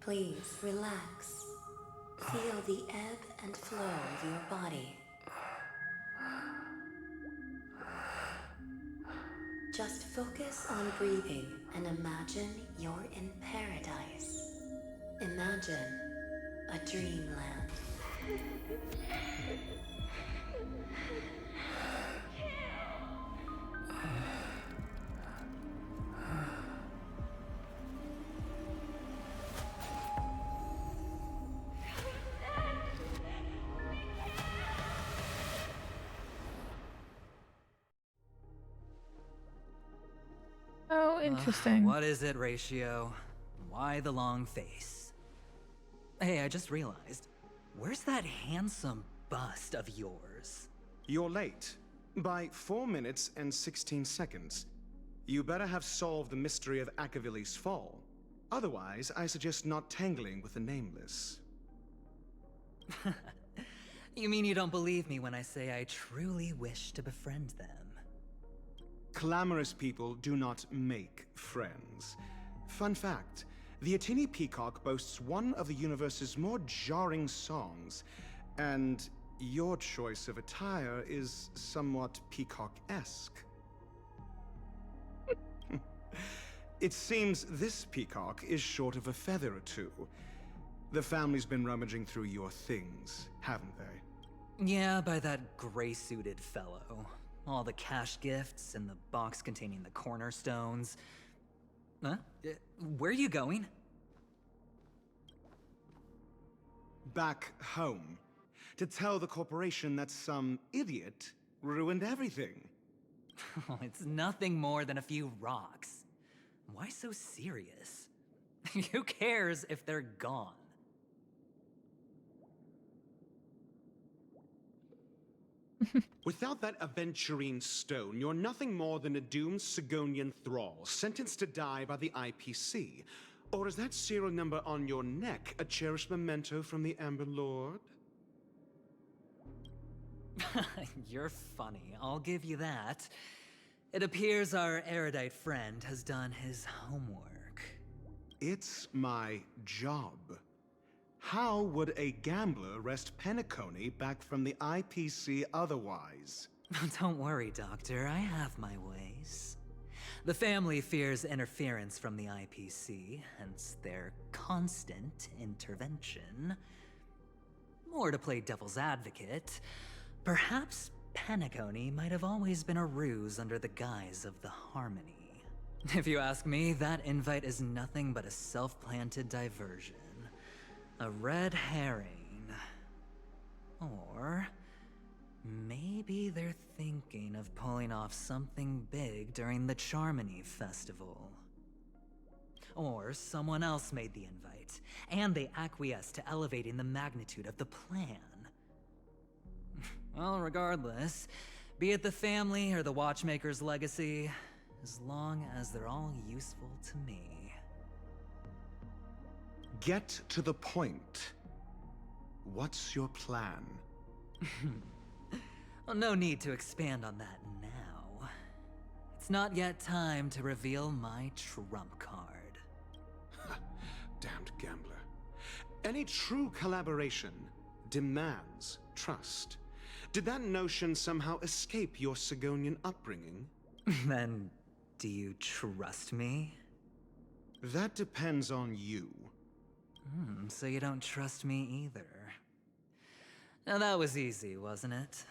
Please relax. Feel the ebb and flow of your body. Just focus on breathing and imagine you're in paradise. Imagine a dreamland. Oh, interesting. What is it, Ratio? Why the long face? Hey, I just realized, where's that handsome bust of yours? You're late. By 4 minutes and 16 seconds. You better have solved the mystery of Akavili's fall. Otherwise, I suggest not tangling with the Nameless. You mean you don't believe me when I say I truly wish to befriend them? Clamorous people do not make friends. Fun fact, the Atini Peacock boasts one of the universe's more jarring songs, and your choice of attire is somewhat peacock-esque. It seems this peacock is short of a feather or two. The family's been rummaging through your things, haven't they? Yeah, by that gray-suited fellow. All the cash gifts and the box containing the cornerstones. Huh? Where are you going? Back home. To tell the corporation that some idiot ruined everything. It's nothing more than a few rocks. Why so serious? Who cares if they're gone? Without that aventurine stone, you're nothing more than a doomed Sigonian thrall, sentenced to die by the IPC. Or is that serial number on your neck a cherished memento from the Amber Lord? You're funny, I'll give you that. It appears our erudite friend has done his homework. It's my job. How would a gambler wrest Penacony back from the IPC otherwise? Don't worry, Doctor, I have my ways. The family fears interference from the IPC, hence their constant intervention. Or to play devil's advocate, perhaps Penacony might have always been a ruse under the guise of the Harmony. If you ask me, that invite is nothing but a self-planted diversion. A red herring. Or maybe they're thinking of pulling off something big during the Charmony Festival. Or someone else made the invite, and they acquiesced to elevating the magnitude of the plan. Well, regardless, be it the family or the Watchmaker's legacy, as long as they're all useful to me. Get to the point. What's your plan? Well, no need to expand on that now. It's not yet time to reveal my trump card. Damned gambler. Any true collaboration demands trust. Did that notion somehow escape your Sigonian upbringing? Then, do you trust me? That depends on you. So you don't trust me either. Now that was easy, wasn't it?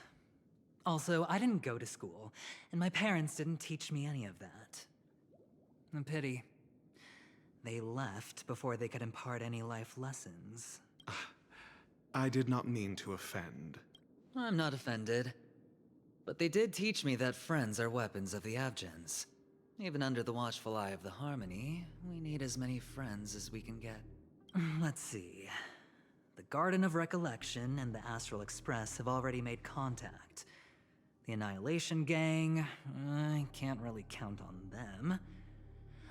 Also, I didn't go to school, and my parents didn't teach me any of that. A pity. They left before they could impart any life lessons. I did not mean to offend. I'm not offended. But they did teach me that friends are weapons of the Abgens. Even under the watchful eye of the Harmony, we need as many friends as we can get. Let's see. The Garden of Recollection and the Astral Express have already made contact. The Annihilation Gang, I can't really count on them.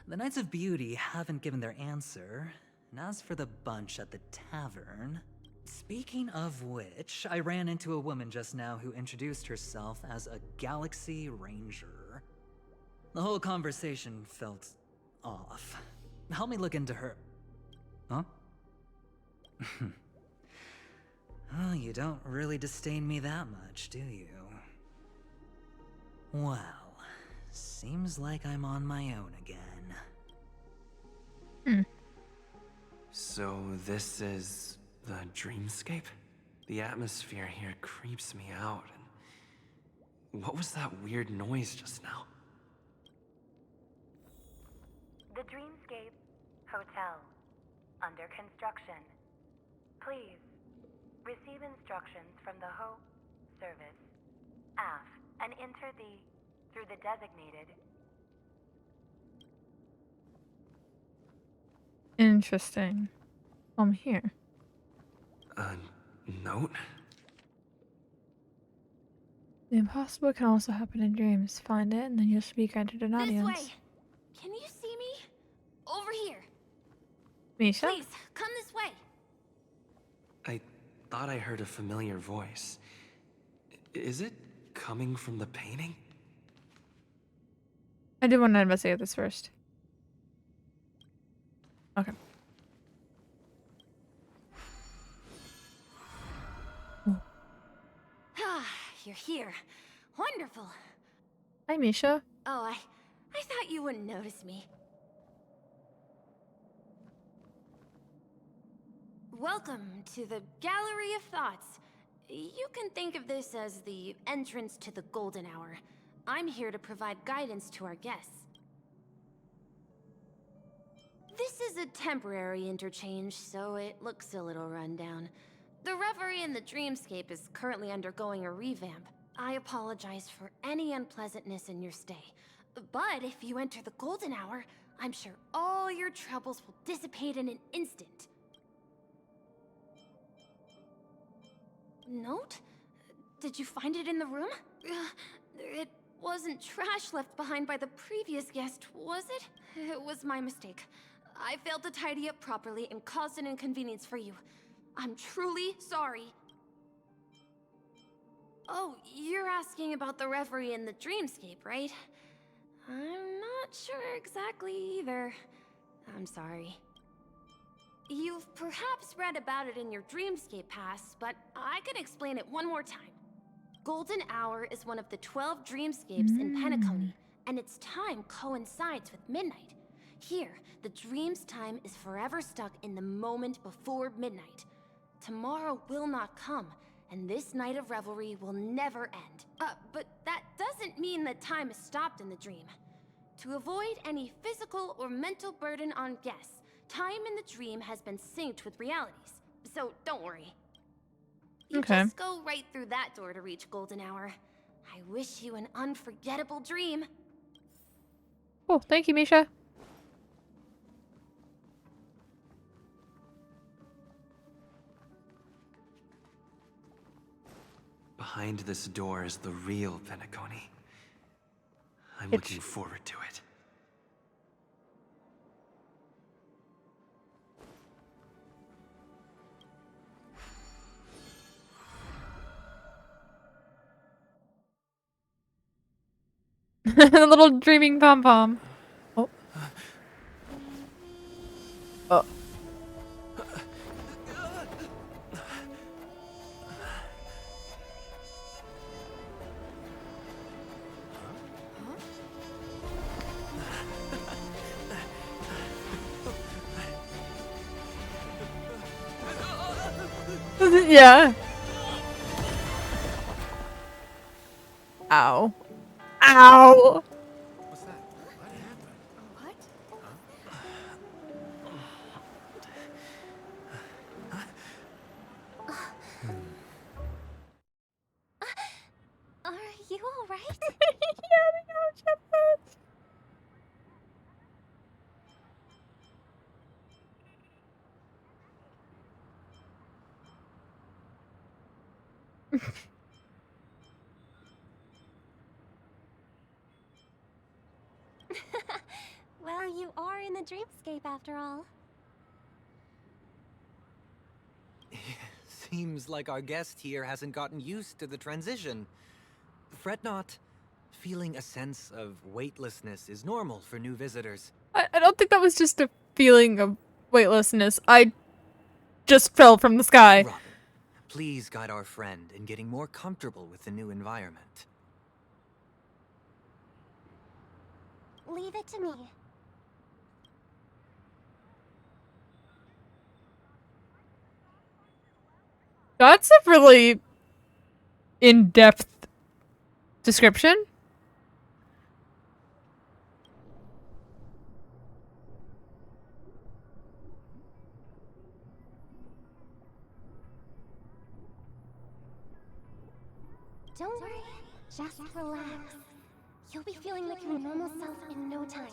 The Knights of Beauty haven't given their answer. And as for the bunch at the tavern... Speaking of which, I ran into a woman just now who introduced herself as a Galaxy Ranger. The whole conversation felt off. Help me look into her... Huh? Oh, you don't really disdain me that much, do you? Well, seems like I'm on my own again. So this is the dreamscape? The atmosphere here creeps me out. And what was that weird noise just now? The Dreamscape Hotel. Under construction. Please receive instructions from the Ho service, AF, and enter through the designated. Interesting. I'm here. A note? The impossible can also happen in dreams. Find it, and then you'll speak entered an audience. This way. Can you see me? Over here. Misha? Please, come this way. I thought I heard a familiar voice. Is it coming from the painting? I do want to investigate this first. Okay. Ah, you're here. Wonderful. Hi, Misha. Oh, I thought you wouldn't notice me. Welcome to the Gallery of Thoughts. You can think of this as the entrance to the Golden Hour. I'm here to provide guidance to our guests. This is a temporary interchange, so it looks a little rundown. The Reverie in the Dreamscape is currently undergoing a revamp. I apologize for any unpleasantness in your stay. But if you enter the Golden Hour, I'm sure all your troubles will dissipate in an instant. Note? Did you find it in the room? It wasn't trash left behind by the previous guest, was it? It was my mistake. I failed to tidy up properly and caused an inconvenience for you. I'm truly sorry. Oh, you're asking about the Reverie in the Dreamscape, right? I'm not sure exactly either. I'm sorry. You've perhaps read about it in your Dreamscape Pass, but I can explain it one more time. Golden Hour is one of the 12 dreamscapes in Penacony, and its time coincides with midnight. Here, the dream's time is forever stuck in the moment before midnight. Tomorrow will not come, and this night of revelry will never end. But that doesn't mean that time is stopped in the dream. To avoid any physical or mental burden on guests, time in the dream has been synced with realities, so don't worry. You just go right through that door to reach Golden Hour. I wish you an unforgettable dream. Oh, thank you, Misha. Behind this door is the real Penacony. I'm looking forward to it. The little dreaming pom-pom. Oh. Oh. Yeah. Ow. Ow! What's that? What happened? What? Are you alright? Yeah, I know, Well, you are in the dreamscape after all. Seems like our guest here hasn't gotten used to the transition. Fret not. Feeling a sense of weightlessness is normal for new visitors. I don't think that was just a feeling of weightlessness. I just fell from the sky. Robin, please guide our friend in getting more comfortable with the new environment. Leave it to me. That's a really in-depth description. Don't worry, just relax. You'll be feeling like your normal self in no time.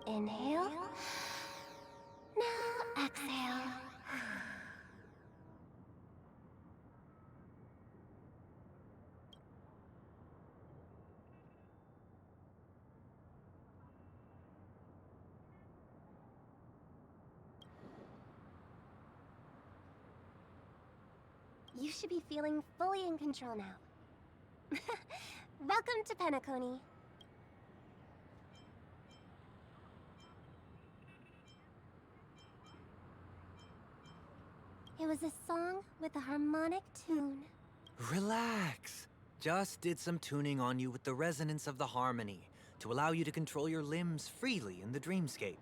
Inhale. Now exhale. You should be feeling fully in control now. Welcome to Penacony. It was a song with a harmonic tune. Relax. Just did some tuning on you with the resonance of the harmony to allow you to control your limbs freely in the dreamscape.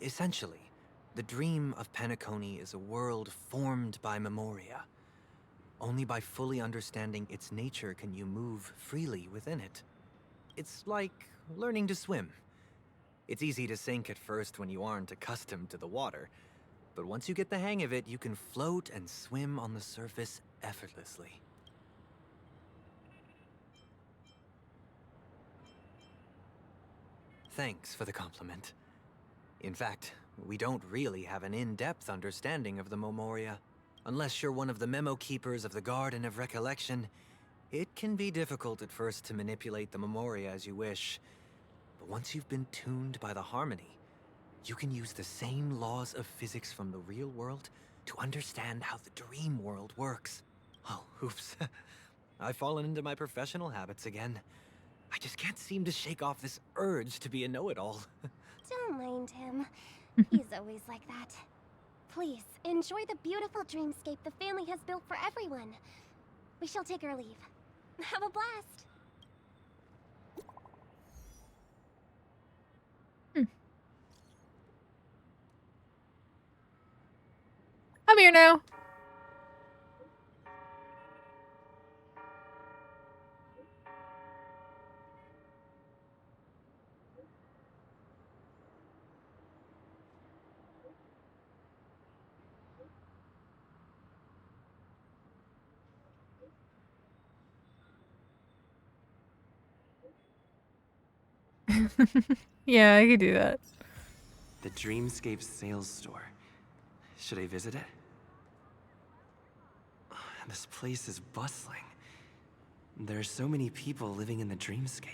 Essentially, the dream of Penacony is a world formed by Memoria. Only by fully understanding its nature can you move freely within it. It's like learning to swim. It's easy to sink at first when you aren't accustomed to the water, but once you get the hang of it, you can float and swim on the surface effortlessly. Thanks for the compliment. In fact, we don't really have an in-depth understanding of the Memoria. Unless you're one of the memo keepers of the Garden of Recollection, it can be difficult at first to manipulate the Memoria as you wish. But once you've been tuned by the harmony, you can use the same laws of physics from the real world to understand how the dream world works. Oh, oops. I've fallen into my professional habits again. I just can't seem to shake off this urge to be a know-it-all. Don't mind him. He's always like that. Please, enjoy the beautiful dreamscape the family has built for everyone. We shall take our leave. Have a blast! I'm here now. Yeah, I could do that. The Dreamscape sales store. Should I visit it? This place is bustling. There are so many people living in the Dreamscape.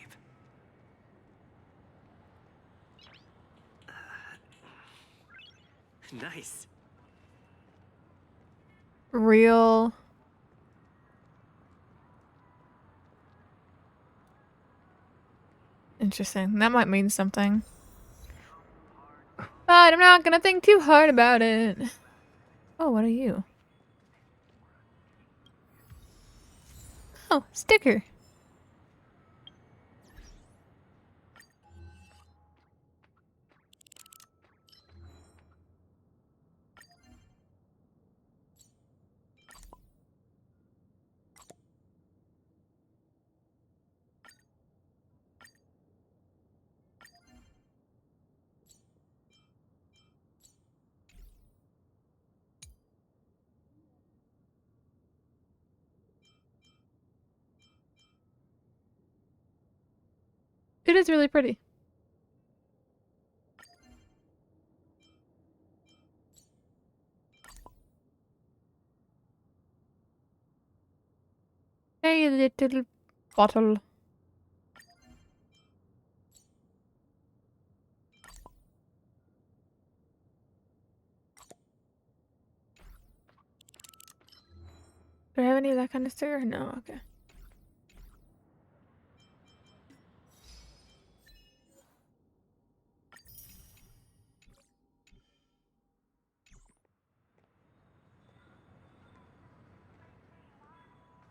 Nice. Real. Interesting. That might mean something. But I'm not gonna think too hard about it. Oh, what are you? Oh, sticker. It is really pretty. tiny little bottle. Do I have any of that kind of sticker? No, okay.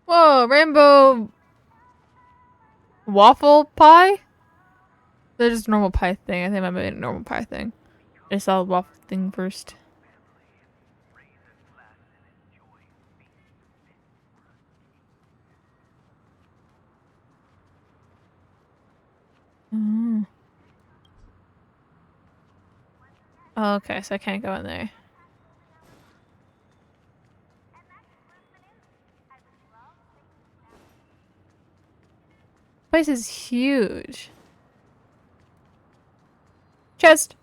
Whoa, rainbow waffle pie? They're just normal pie thing. I think I made a normal pie thing. I saw the waffle thing first. Mm. Oh, okay, so I can't go in there. Place is huge. Chest.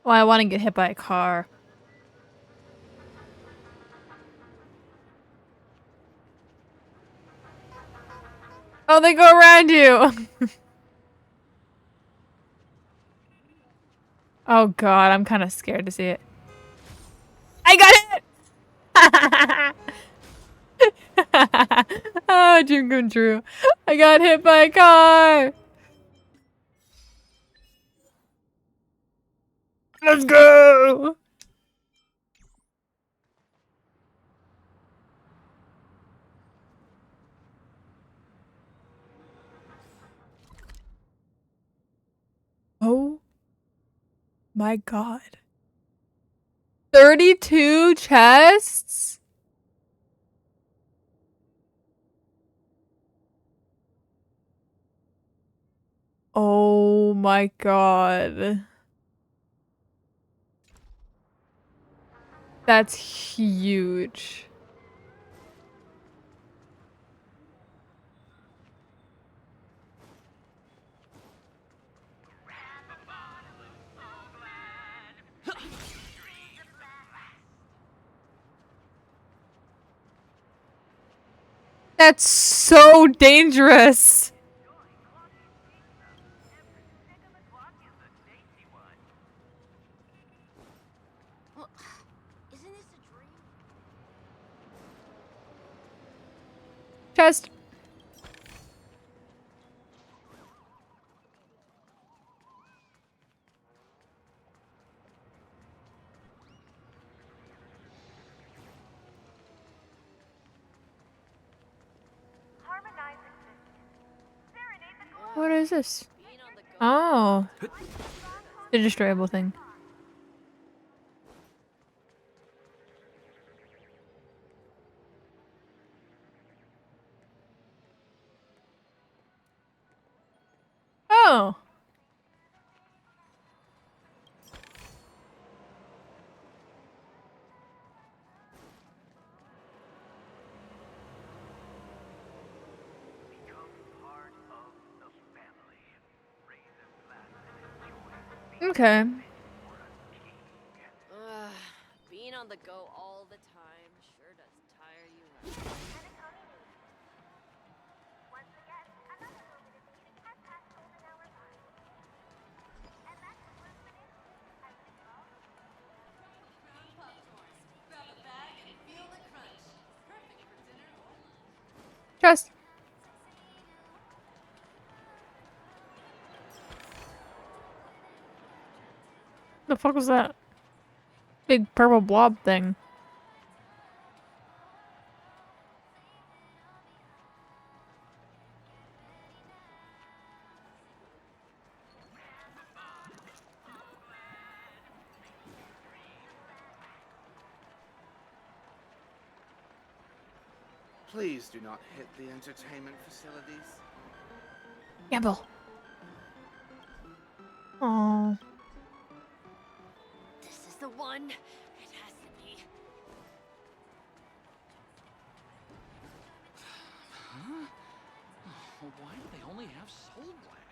Oh, I want to get hit by a car. Oh, they go around you. Oh god, I'm kind of scared to see it. I got it! Oh, dream come true. I got hit by a car. Let's go! Oh my god. 32 chests? Oh my god. That's huge. That's so dangerous. Well, isn't this a dream? Chest. What is this? Oh. The destroyable thing. Oh. Okay. Being on the go all the time sure does tire you out. Chest. The fuck was that? Big purple blob thing. Please do not hit the entertainment facilities. Gamble. Oh. This is the one. It has to be. Huh? Why do they only have soul glass?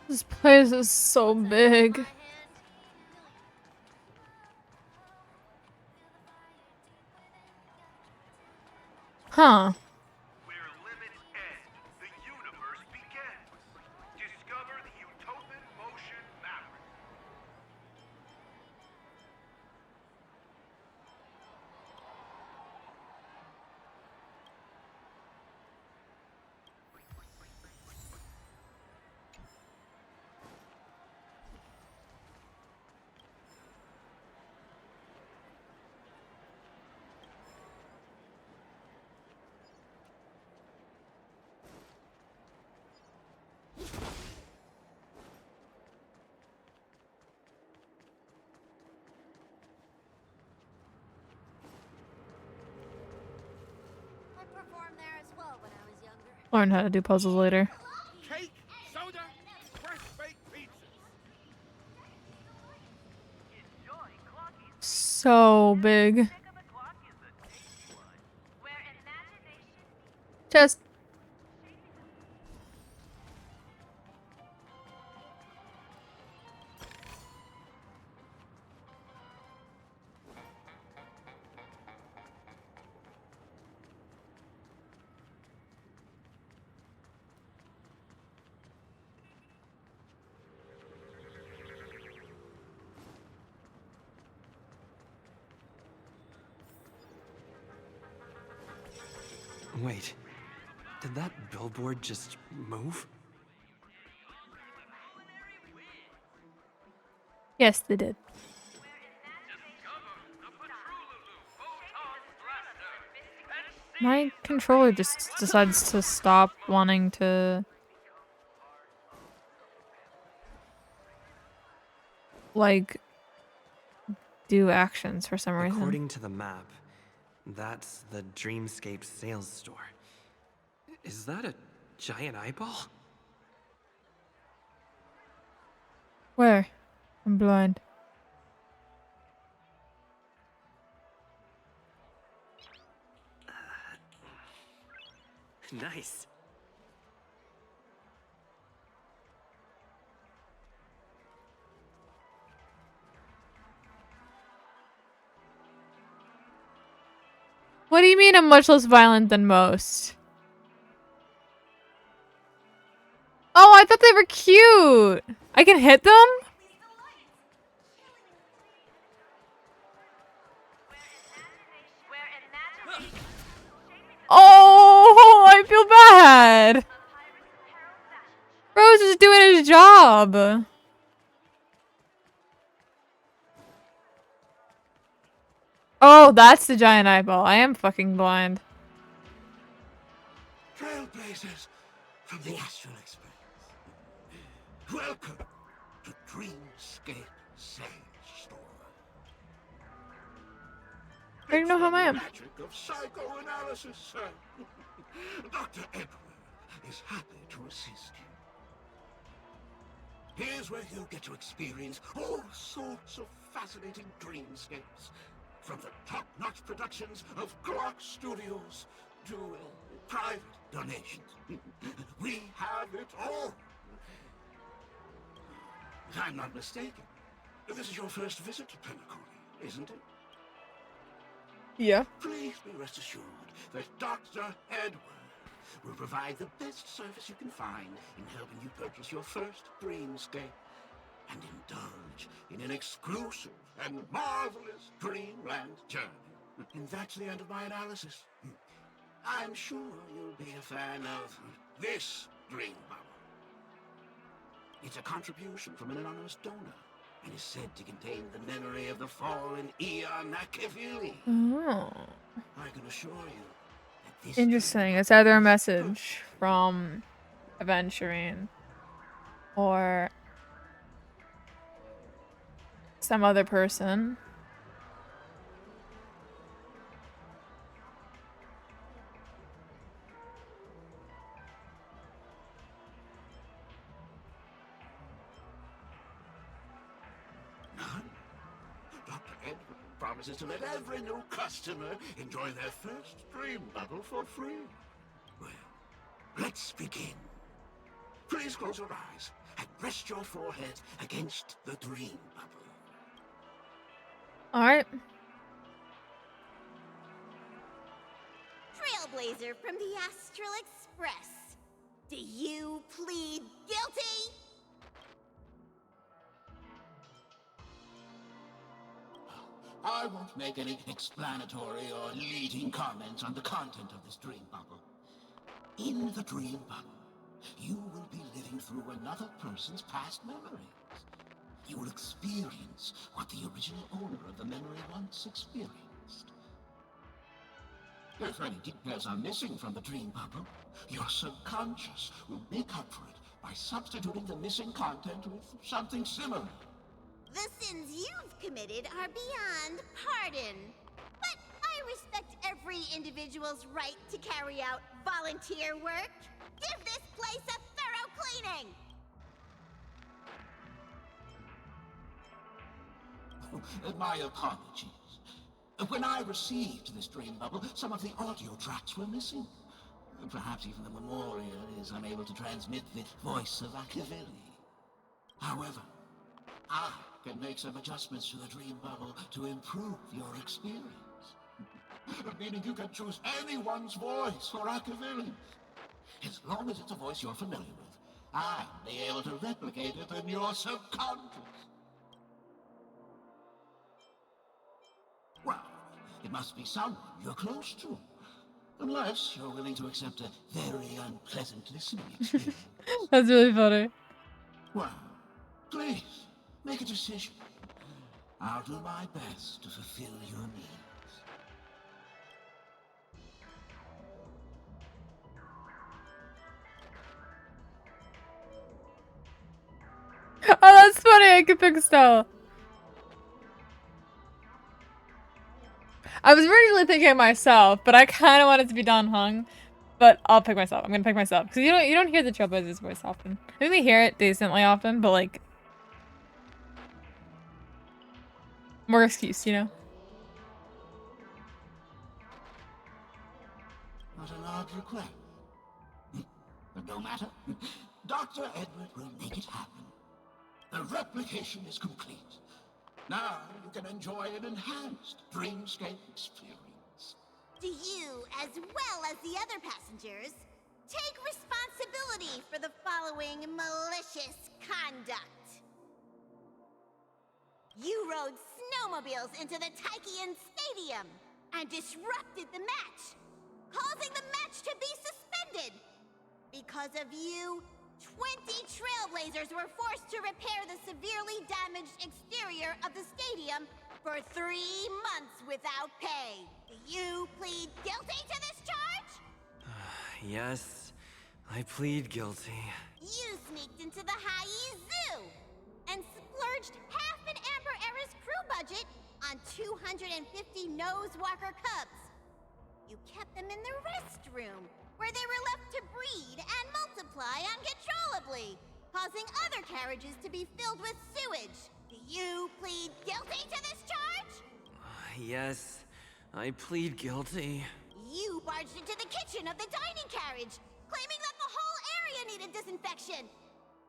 This place is so big. Huh. I performed there as well when I was younger. Learn how to do puzzles later. Cake, soda, fresh baked pizzas. So big. Just Wait, did that billboard just move? yes, they did. My controller just decides to stop wanting to like do actions for some reason. According to the map, that's the Dreamscape sales store. Is that a giant eyeball? Where? I'm blind. Nice. What do you mean I'm much less violent than most? Oh, I thought they were cute. I can hit them? Oh, I feel bad. Rose is doing his job. Oh, that's the giant eyeball. I am fucking blind. Trailblazers from the Astral Express. Welcome to Dreamscape Sales Store. I don't know how I am. Magic of psychoanalysis, sir. Dr. Edward is happy to assist you. Here's where you get to experience all sorts of fascinating dreamscapes. From the top-notch productions of Clock Studios to private donations. We have it all. If I'm not mistaken, this is your first visit to Penacony, isn't it? Yeah. Please be rest assured that Dr. Edward will provide the best service you can find in helping you purchase your first dreamscape and indulge in an exclusive and marvelous dreamland journey. And that's the end of my analysis. I'm sure you'll be a fan of this dream bubble. It's a contribution from an anonymous donor and is said to contain the memory of the fallen Eon Nakavili. Oh. I can assure you that this Interesting. It's either a message from Aventurine or some other person. Dr. Edward promises to let every new customer enjoy their first dream bubble for free. Well, let's begin. Please close your eyes and rest your forehead against the dream bubble. Alright. Trailblazer from the Astral Express. Do you plead guilty? I won't make any explanatory or leading comments on the content of this dream bubble. In the dream bubble, you will be living through another person's past memories. You will experience what the original owner of the memory once experienced. If any details are missing from the dream bubble, your subconscious will make up for it by substituting the missing content with something similar. The sins you've committed are beyond pardon. But I respect every individual's right to carry out volunteer work. Give this place a thorough cleaning! My apologies. When I received this dream bubble, some of the audio tracks were missing. Perhaps even the memorial is unable to transmit the voice of Akavili. However, I can make some adjustments to the dream bubble to improve your experience. Meaning you can choose anyone's voice for Akavili. As long as it's a voice you're familiar with, I'll be able to replicate it in your subconscious. Well, it must be someone you're close to. Unless you're willing to accept a very unpleasant listening experience. That's really funny. Well, please, make a decision. I'll do my best to fulfill your needs. Oh, that's funny. I can pick a style. I was originally thinking myself, but I kind of want it to be Don Hung. But I'll pick myself. I'm gonna pick myself because you don't hear the Trailblazer's voice often. I think we hear it decently often, but like more excuse, you know. What an odd request. But no matter. Dr. Edward will make it happen. The replication is complete. Now you can enjoy an enhanced dreamscape experience. Do you, as well as the other passengers, take responsibility for the following malicious conduct? You rode snowmobiles into the Taikian Stadium and disrupted the match, causing the match to be suspended. Because of you, 20 Trailblazers were forced to repair the severely damaged exterior of the stadium for 3 months without pay. Do you plead guilty to this charge? Yes, I plead guilty. You sneaked into the High Zoo and splurged half an Amber Era's crew budget on 250 Nosewalker cubs. You kept them in the restroom, where they were left to breed and multiply uncontrollably, causing other carriages to be filled with sewage. Do you plead guilty to this charge? Yes, I plead guilty. You barged into the kitchen of the dining carriage, claiming that the whole area needed disinfection.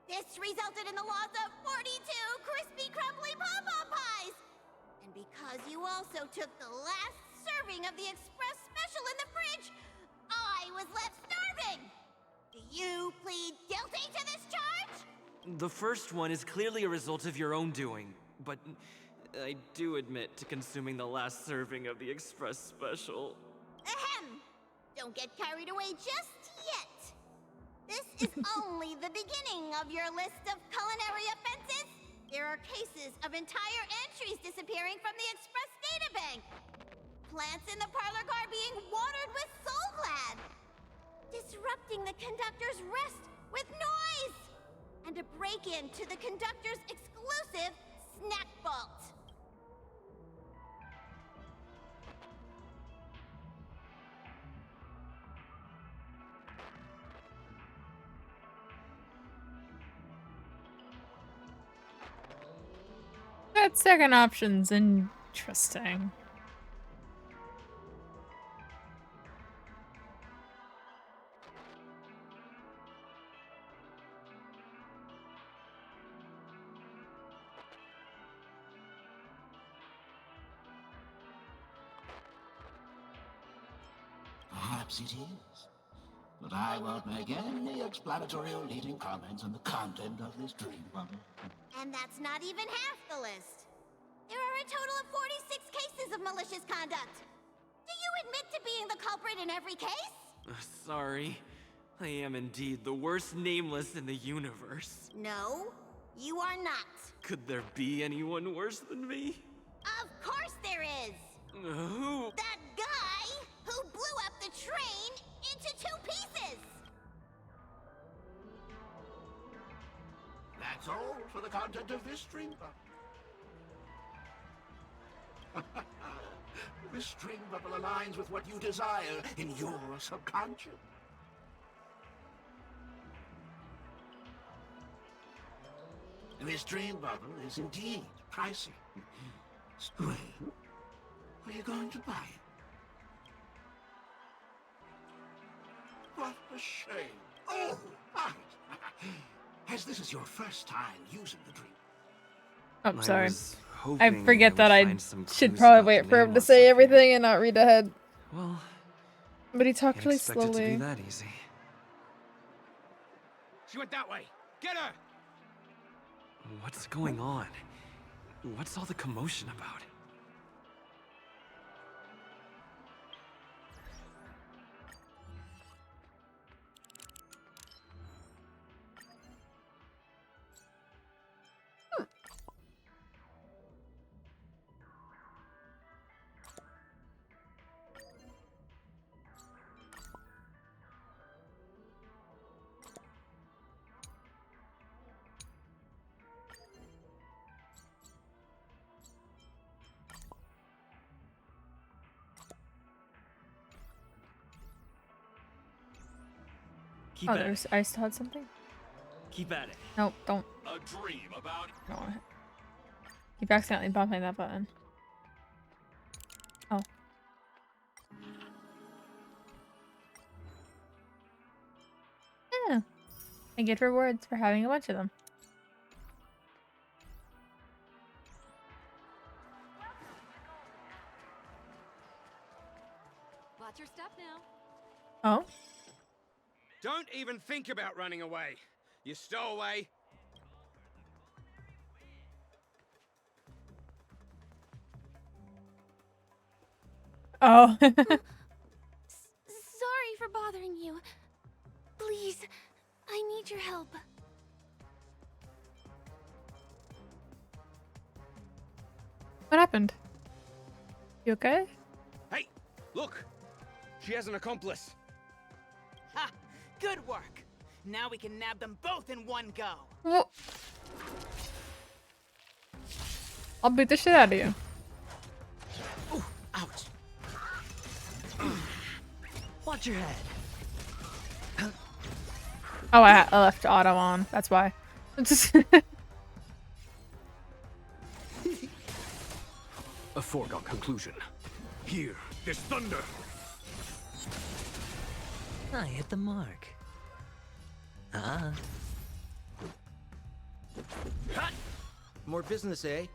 This resulted in the loss of 42 crispy, crumbly pom-pom pies. And because you also took the last serving of the express special in the fridge, I was left starving! Do you plead guilty to this charge? The first one is clearly a result of your own doing, but I do admit to consuming the last serving of the express special. Ahem! Don't get carried away just yet. This is only the beginning of your list of culinary offenses. There are cases of entire entries disappearing from the express databank. Plants in the parlor car being watered with Soul Glad. Disrupting the conductor's rest with noise. And a break-in to the conductor's exclusive snack vault. Got second options and Interesting. Perhaps it is. But I won't make any explanatory or leading comments on the content of this dream bubble. And that's not even half the list. There are a total of 46 cases of malicious conduct. Do you admit to being the culprit in every case? Sorry. I am indeed the worst nameless in the universe. No, you are not. Could there be anyone worse than me? Of course there is. Who? That guy who blew up the train into 2 pieces. That's all for the content of this dream bubble. This dream bubble aligns with what you desire in your subconscious. This dream bubble is indeed pricey. Well, are you going to buy it? What a shame. Oh, right. As this is your first time using the dream. I'm sorry. I hoping forget I that would I find some should clues probably about wait the for him to nameless say up here. everything and not read ahead. Well, But he talked can't really expect it to be slowly. that easy. She went that way. Get her! What's going on? What's all the commotion about? Oh, I still had something? Keep at it. Nope, don't. A dream about... No. Keep accidentally bumping that button. Oh. Yeah. I get rewards for having a bunch of them. Watch your step now. Oh? Don't even think about running away. You stowaway. Oh. Sorry for bothering you. Please, I need your help. What happened? You okay? Hey, look. She has an accomplice. Ha! Good work. Now we can nab them both in one go. Well, I'll beat the shit out of you. Ooh, ouch. Watch your head. Oh, I left auto on. That's why. A foregone conclusion. Here, there's thunder. I hit the mark. Ah. More business, eh?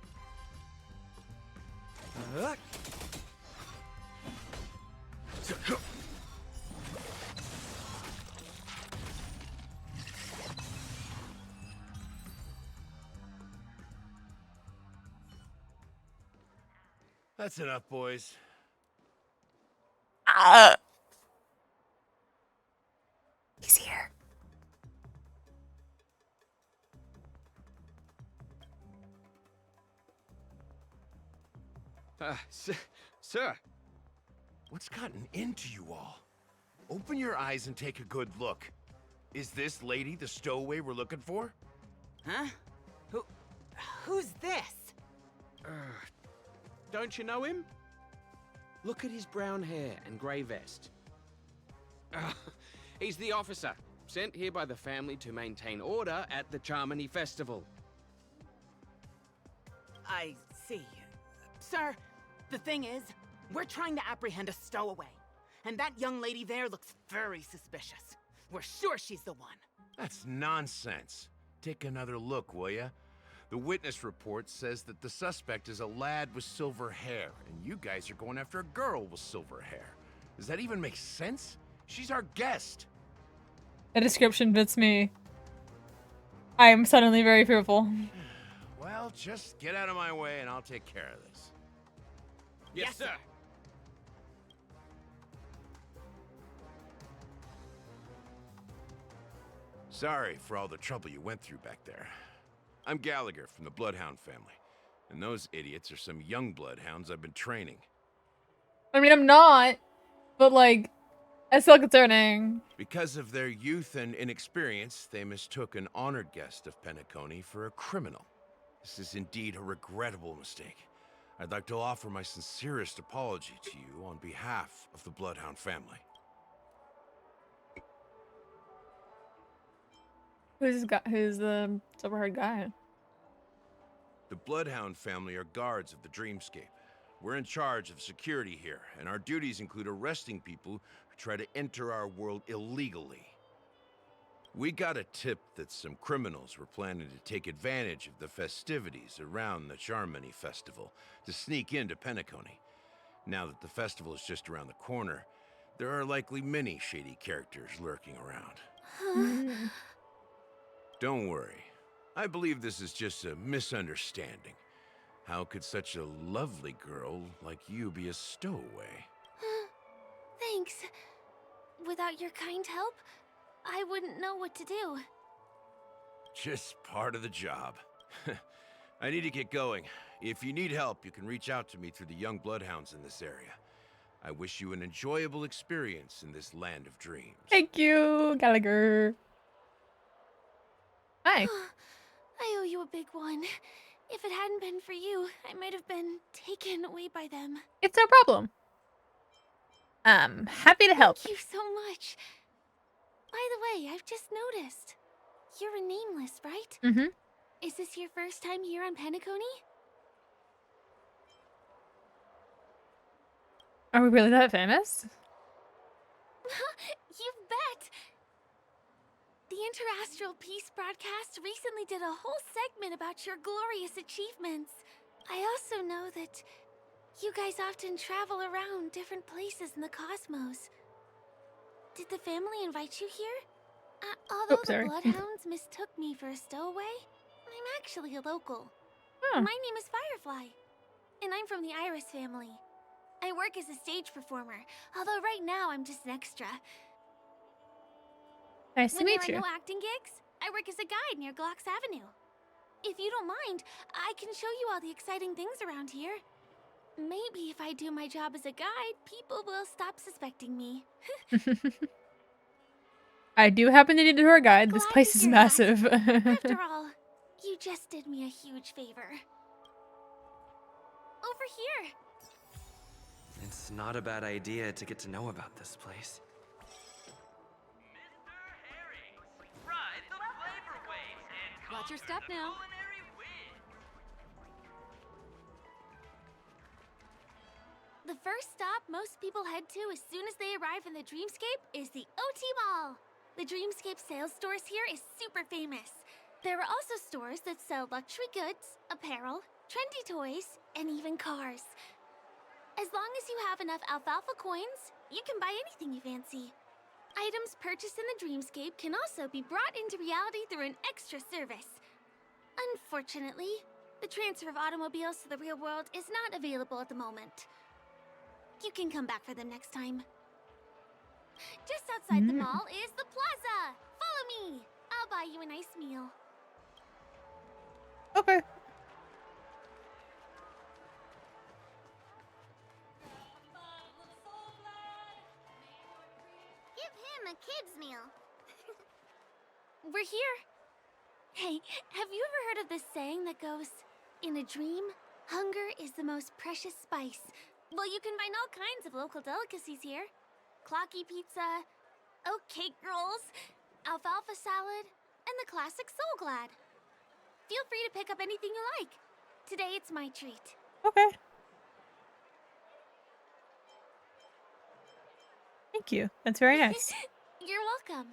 That's enough, boys. He's here. Sir. What's gotten into you all? Open your eyes and take a good look. Is this lady the stowaway we're looking for? Huh? Who's this? Don't you know him? Look at his brown hair and grey vest. He's the officer, sent here by the family to maintain order at the Charmony Festival. I see. Sir, The thing is, we're trying to apprehend a stowaway. And that young lady there looks very suspicious. We're sure she's the one. That's nonsense. Take another look, will ya? The witness report says that the suspect is a lad with silver hair, and you guys are going after a girl with silver hair. Does that even make sense? She's our guest. The description fits me. I am suddenly very fearful. Well, just get out of my way and I'll take care of this. Yes, sir. Sorry for all the trouble you went through back there. I'm Gallagher from the Bloodhound family, and those idiots are some young bloodhounds I've been training. I mean, I'm not, but like, it's still concerning. Because of their youth and inexperience, they mistook an honored guest of Penacony for a criminal. This is indeed a regrettable mistake. I'd like to offer my sincerest apology to you on behalf of the Bloodhound family. Who's the silver-haired guy? The Bloodhound family are guards of the Dreamscape. We're in charge of security here, and our duties include arresting people who try to enter our world illegally. We got a tip that some criminals were planning to take advantage of the festivities around the Charmony Festival to sneak into Penacony. Now that the festival is just around the corner, there are likely many shady characters lurking around. Don't worry. I believe this is just a misunderstanding. How could such a lovely girl like you be a stowaway? Thanks. Without your kind help, I wouldn't know what to do. Just part of the job. I need to get going. If you need help, you can reach out to me through the young bloodhounds in this area. I wish you an enjoyable experience in this land of dreams. Thank you, Gallagher. Hi. I owe you a big one. If it hadn't been for you, I might have been taken away by them. It's no problem. Happy to help. Thank you so much. By the way, I've just noticed. You're a nameless, right? Mm-hmm. Is this your first time here on Penacony? Are we really that famous? You bet! The Interastral Peace broadcast recently did a whole segment about your glorious achievements. I also know that you guys often travel around different places in the cosmos. Did the family invite you here? Although the Bloodhounds mistook me for a stowaway, I'm actually a local. My name is Firefly, and I'm from the Iris family. I work as a stage performer, although right now I'm just an extra. Nice to meet you. When there are no acting gigs, I work as a guide near Glocks Avenue. If you don't mind, I can show you all the exciting things around here. Maybe if I do my job as a guide, people will stop suspecting me. I do happen to need a tour guide. This place is massive. After all, you just did me a huge favor. Over here. It's not a bad idea to get to know about this place. Watch your step now. The first stop most people head to as soon as they arrive in the Dreamscape is the OT Mall. The Dreamscape sales stores here is super famous. There are also stores that sell luxury goods, apparel, trendy toys, and even cars. As long as you have enough alfalfa coins, you can buy anything you fancy. Items purchased in the Dreamscape can also be brought into reality through an extra service. Unfortunately, the transfer of automobiles to the real world is not available at the moment. You can come back for them next time. Just outside the mall is the plaza! Follow me! I'll buy you a nice meal. Okay. Give him a kid's meal. We're here. Hey, have you ever heard of this saying that goes, in a dream, hunger is the most precious spice? Well, you can find all kinds of local delicacies here. Clocky pizza, oat cake rolls, alfalfa salad, and the classic Soul Glad. Feel free to pick up anything you like. Today it's my treat. Okay. Thank you. That's very nice. You're welcome.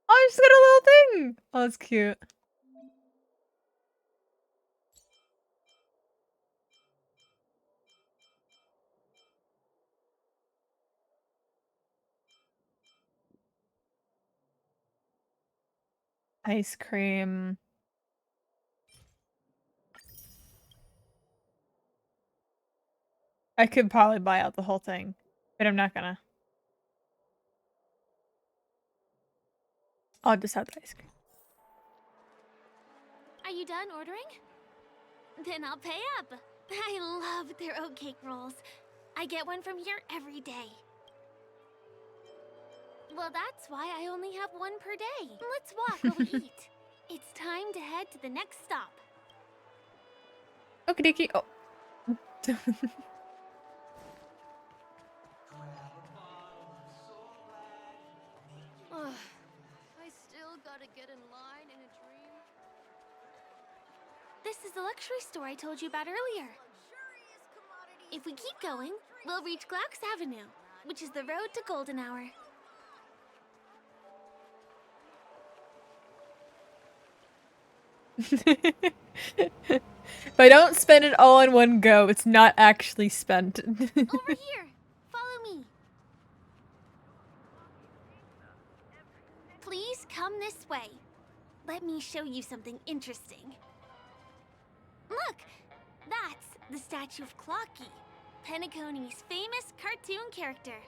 Oh, I just got a little thing. Oh, that's cute. Ice cream. I could probably buy out the whole thing, but I'm not gonna. I'll just have the ice cream. Are you done ordering? Then I'll pay up. I love their oatcake rolls. I get one from here every day. Well, that's why I only have one per day. Let's walk while we eat. It's time to head to the next stop. Okie dokie. Oh. Ugh, I still gotta get in line in a dream. This is the luxury store I told you about earlier. If we keep going, we'll reach Glauc's Avenue, which is the road to Golden Hour. If I don't spend it all in one go, it's not actually spent. Over here! Follow me! Please come this way. Let me show you something interesting. Look! That's the statue of Clocky, Penacony's famous cartoon character.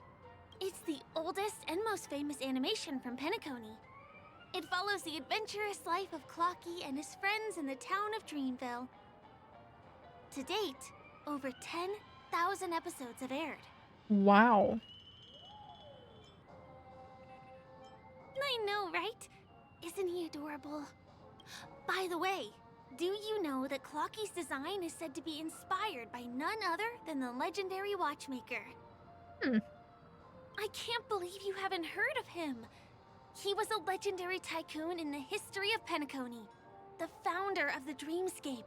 It's the oldest and most famous animation from Penacony. It follows the adventurous life of Clocky and his friends in the town of Dreamville. To date, over 10,000 episodes have aired. Wow. I know, right? Isn't he adorable? By the way, do you know that Clocky's design is said to be inspired by none other than the legendary watchmaker? I can't believe you haven't heard of him. He was a legendary tycoon in the history of Penacony, the founder of the Dreamscape,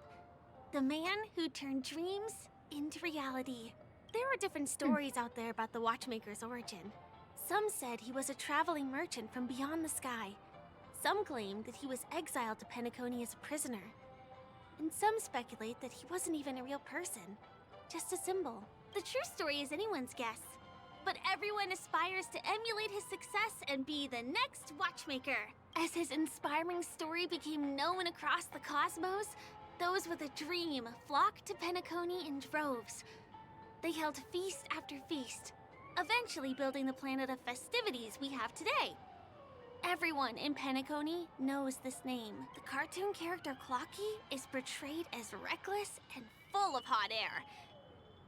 the man who turned dreams into reality. There are different stories out there about the watchmaker's origin. Some said he was a traveling merchant from beyond the sky. Some claimed that he was exiled to Penacony as a prisoner. And some speculate that he wasn't even a real person, just a symbol. The true story is anyone's guess. But everyone aspires to emulate his success and be the next watchmaker. As his inspiring story became known across the cosmos, those with a dream flocked to Penacony in droves. They held feast after feast, eventually building the planet of festivities we have today. Everyone in Penacony knows this name. The cartoon character Clocky is portrayed as reckless and full of hot air.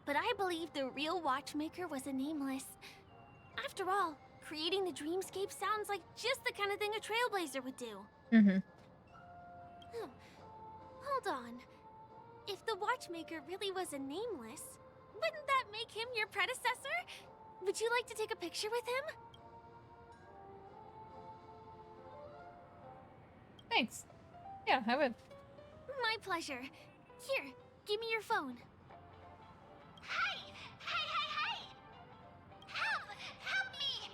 But I believe the real watchmaker was a nameless. After all, creating the dreamscape sounds like just the kind of thing a trailblazer would do. Hold on. If the watchmaker really was a nameless, wouldn't that make him your predecessor? Would you like to take a picture with him? Thanks. Yeah, I would. My pleasure. Here, give me your phone. Hey! Hey! Help! Help me!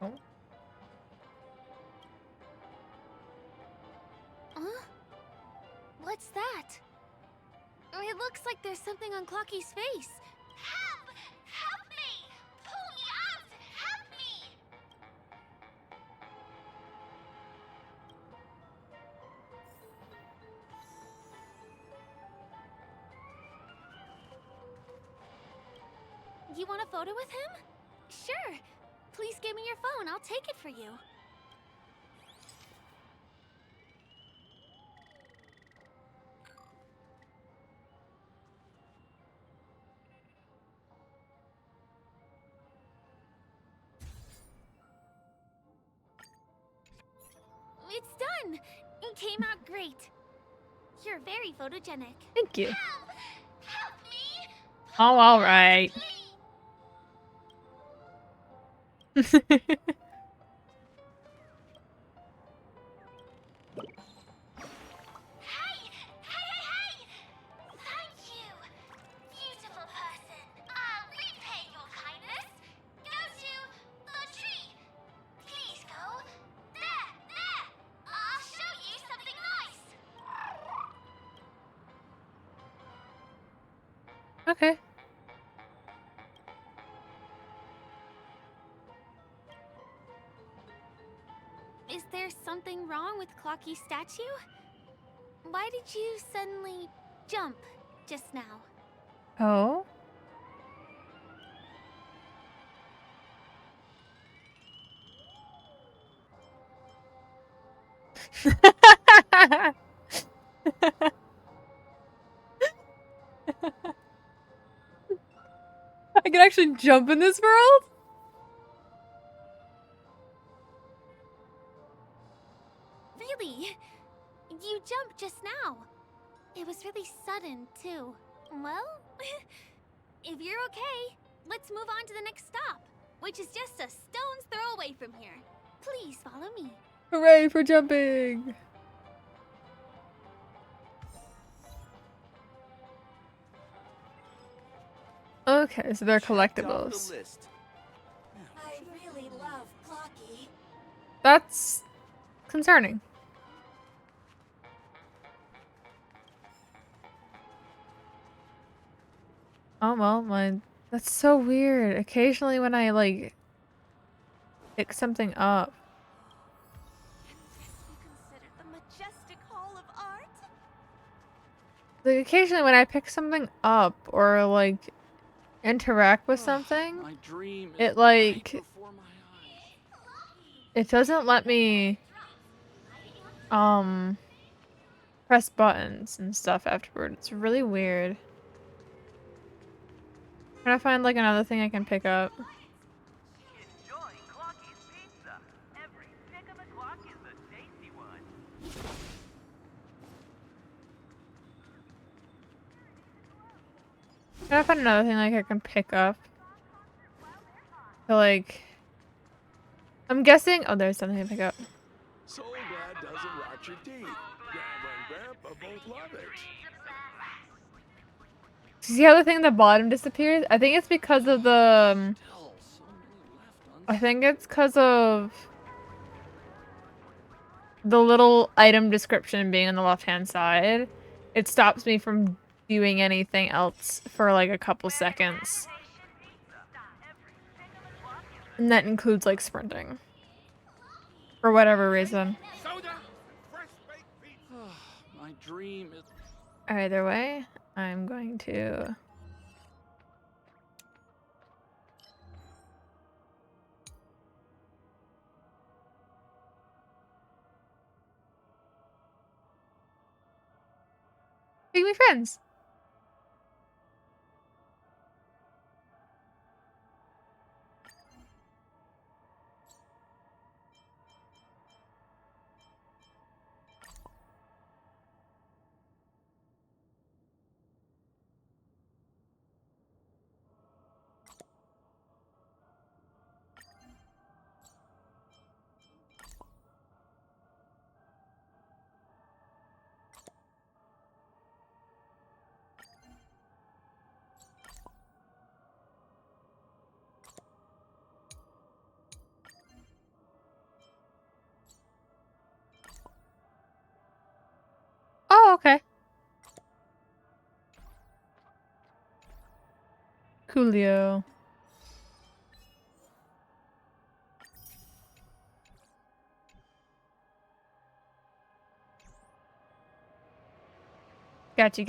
Oh. Huh? What's that? It looks like there's something on Clocky's face. Help! Help me! Pull me out! Help me! You want a photo with him? Sure. Please give me your phone. I'll take it for you. It's done! It came out great. You're very photogenic. Thank you. Help me! Oh, all right. Thank you! Beautiful person! I'll repay your kindness! Go to the tree! Please go! There! There! I'll show you something nice! Okay. Is there something wrong with Clocky's statue? Why did you suddenly jump just now? Oh? I can actually jump in this world? Really? You jumped just now. It was really sudden, too. Well, if you're okay, let's move on to the next stop, which is just a stone's throw away from here. Please follow me. Hooray for jumping! Okay, so they're collectibles. I really love Clocky. That's concerning. Oh well, that's so weird. Occasionally when I like pick something up. The majestic hall of art? Like occasionally when I pick something up or like interact with something, it like it doesn't let me press buttons and stuff afterward. It's really weird. Trying to find like another thing I can pick up. Trying to find another thing like I can pick up. So like, I'm guessing. Oh, there's something to pick up. Soul glad doesn't rot your teeth. Grandma and Grandpa both love it. See how the thing at the bottom disappears? I think it's because of the. I think it's because of the little item description being on the left-hand side. It stops me from doing anything else for like a couple seconds. And that includes like sprinting. For whatever reason. My dream is... Either way, I'm going to... Make me friends! Oh, okay. Coolio. Gotcha.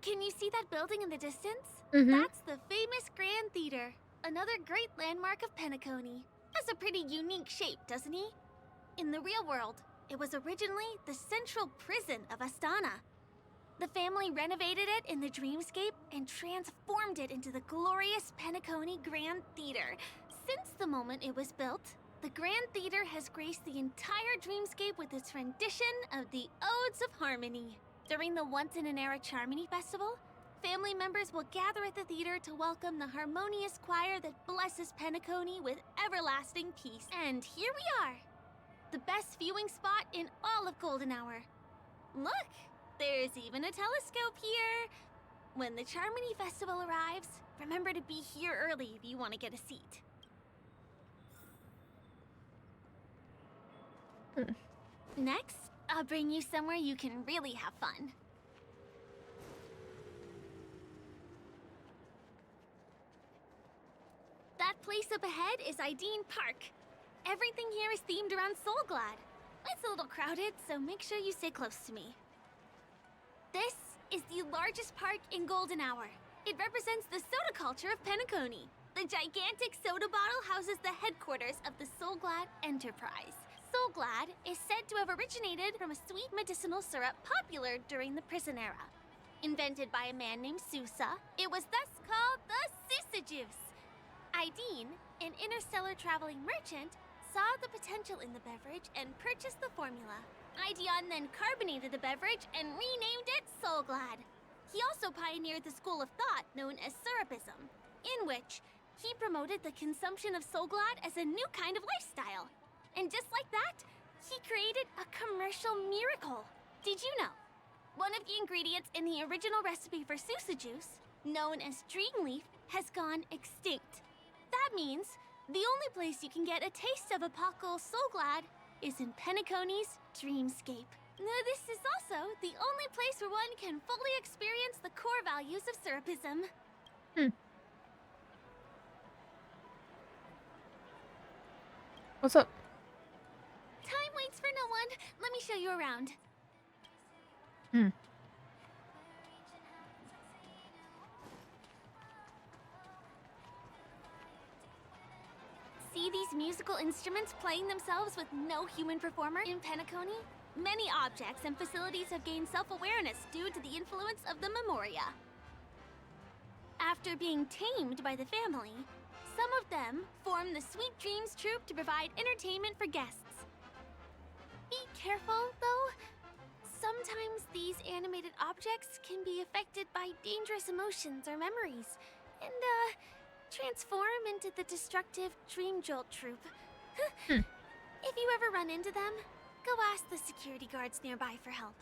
Can you see that building in the distance? Mm-hmm. That's the famous Grand Theater, another great landmark of Penacony. Has a pretty unique shape, doesn't he? In the real world, it was originally the central prison of Astana. The family renovated it in the dreamscape and transformed it into the glorious Penacony Grand Theater. Since the moment it was built, the Grand Theater has graced the entire dreamscape with its rendition of the Odes of Harmony. During the Once-in-an-Era Charmony Festival, family members will gather at the theater to welcome the harmonious choir that blesses Penacony with everlasting peace. And here we are, the best viewing spot in all of Golden Hour. Look, there's even a telescope here. When the Charmony Festival arrives, remember to be here early if you want to get a seat. Next, I'll bring you somewhere you can really have fun. That place up ahead is Ideen Park. Everything here is themed around Soulglad. It's a little crowded, so make sure you stay close to me. This is the largest park in Golden Hour. It represents the soda culture of Penacony. The gigantic soda bottle houses the headquarters of the Soulglad Enterprise. Soulglad is said to have originated from a sweet medicinal syrup popular during the prison era. Invented by a man named Sousa, it was thus called the Sousa Juice. Ideen, an interstellar traveling merchant, saw the potential in the beverage and purchased the formula. Ideon then carbonated the beverage and renamed it Soulglad. He also pioneered the school of thought known as Syrupism, in which he promoted the consumption of Soulglad as a new kind of lifestyle. And just like that, he created a commercial miracle. Did you know? One of the ingredients in the original recipe for Sousa Juice, known as Dreamleaf, has gone extinct. That means the only place you can get a taste of Apocal Soulglad is in Penacony's Dreamscape. Now, this is also the only place where one can fully experience the core values of Syrupism. What's up? Time waits for no one. Let me show you around. See these musical instruments playing themselves with no human performer? In Penacony, many objects and facilities have gained self-awareness due to the influence of the Memoria. After being tamed by the family, some of them form the Sweet Dreams Troupe to provide entertainment for guests. Be careful, though. Sometimes these animated objects can be affected by dangerous emotions or memories, and, transform into the destructive Dream Jolt Troupe. If you ever run into them, go ask the security guards nearby for help.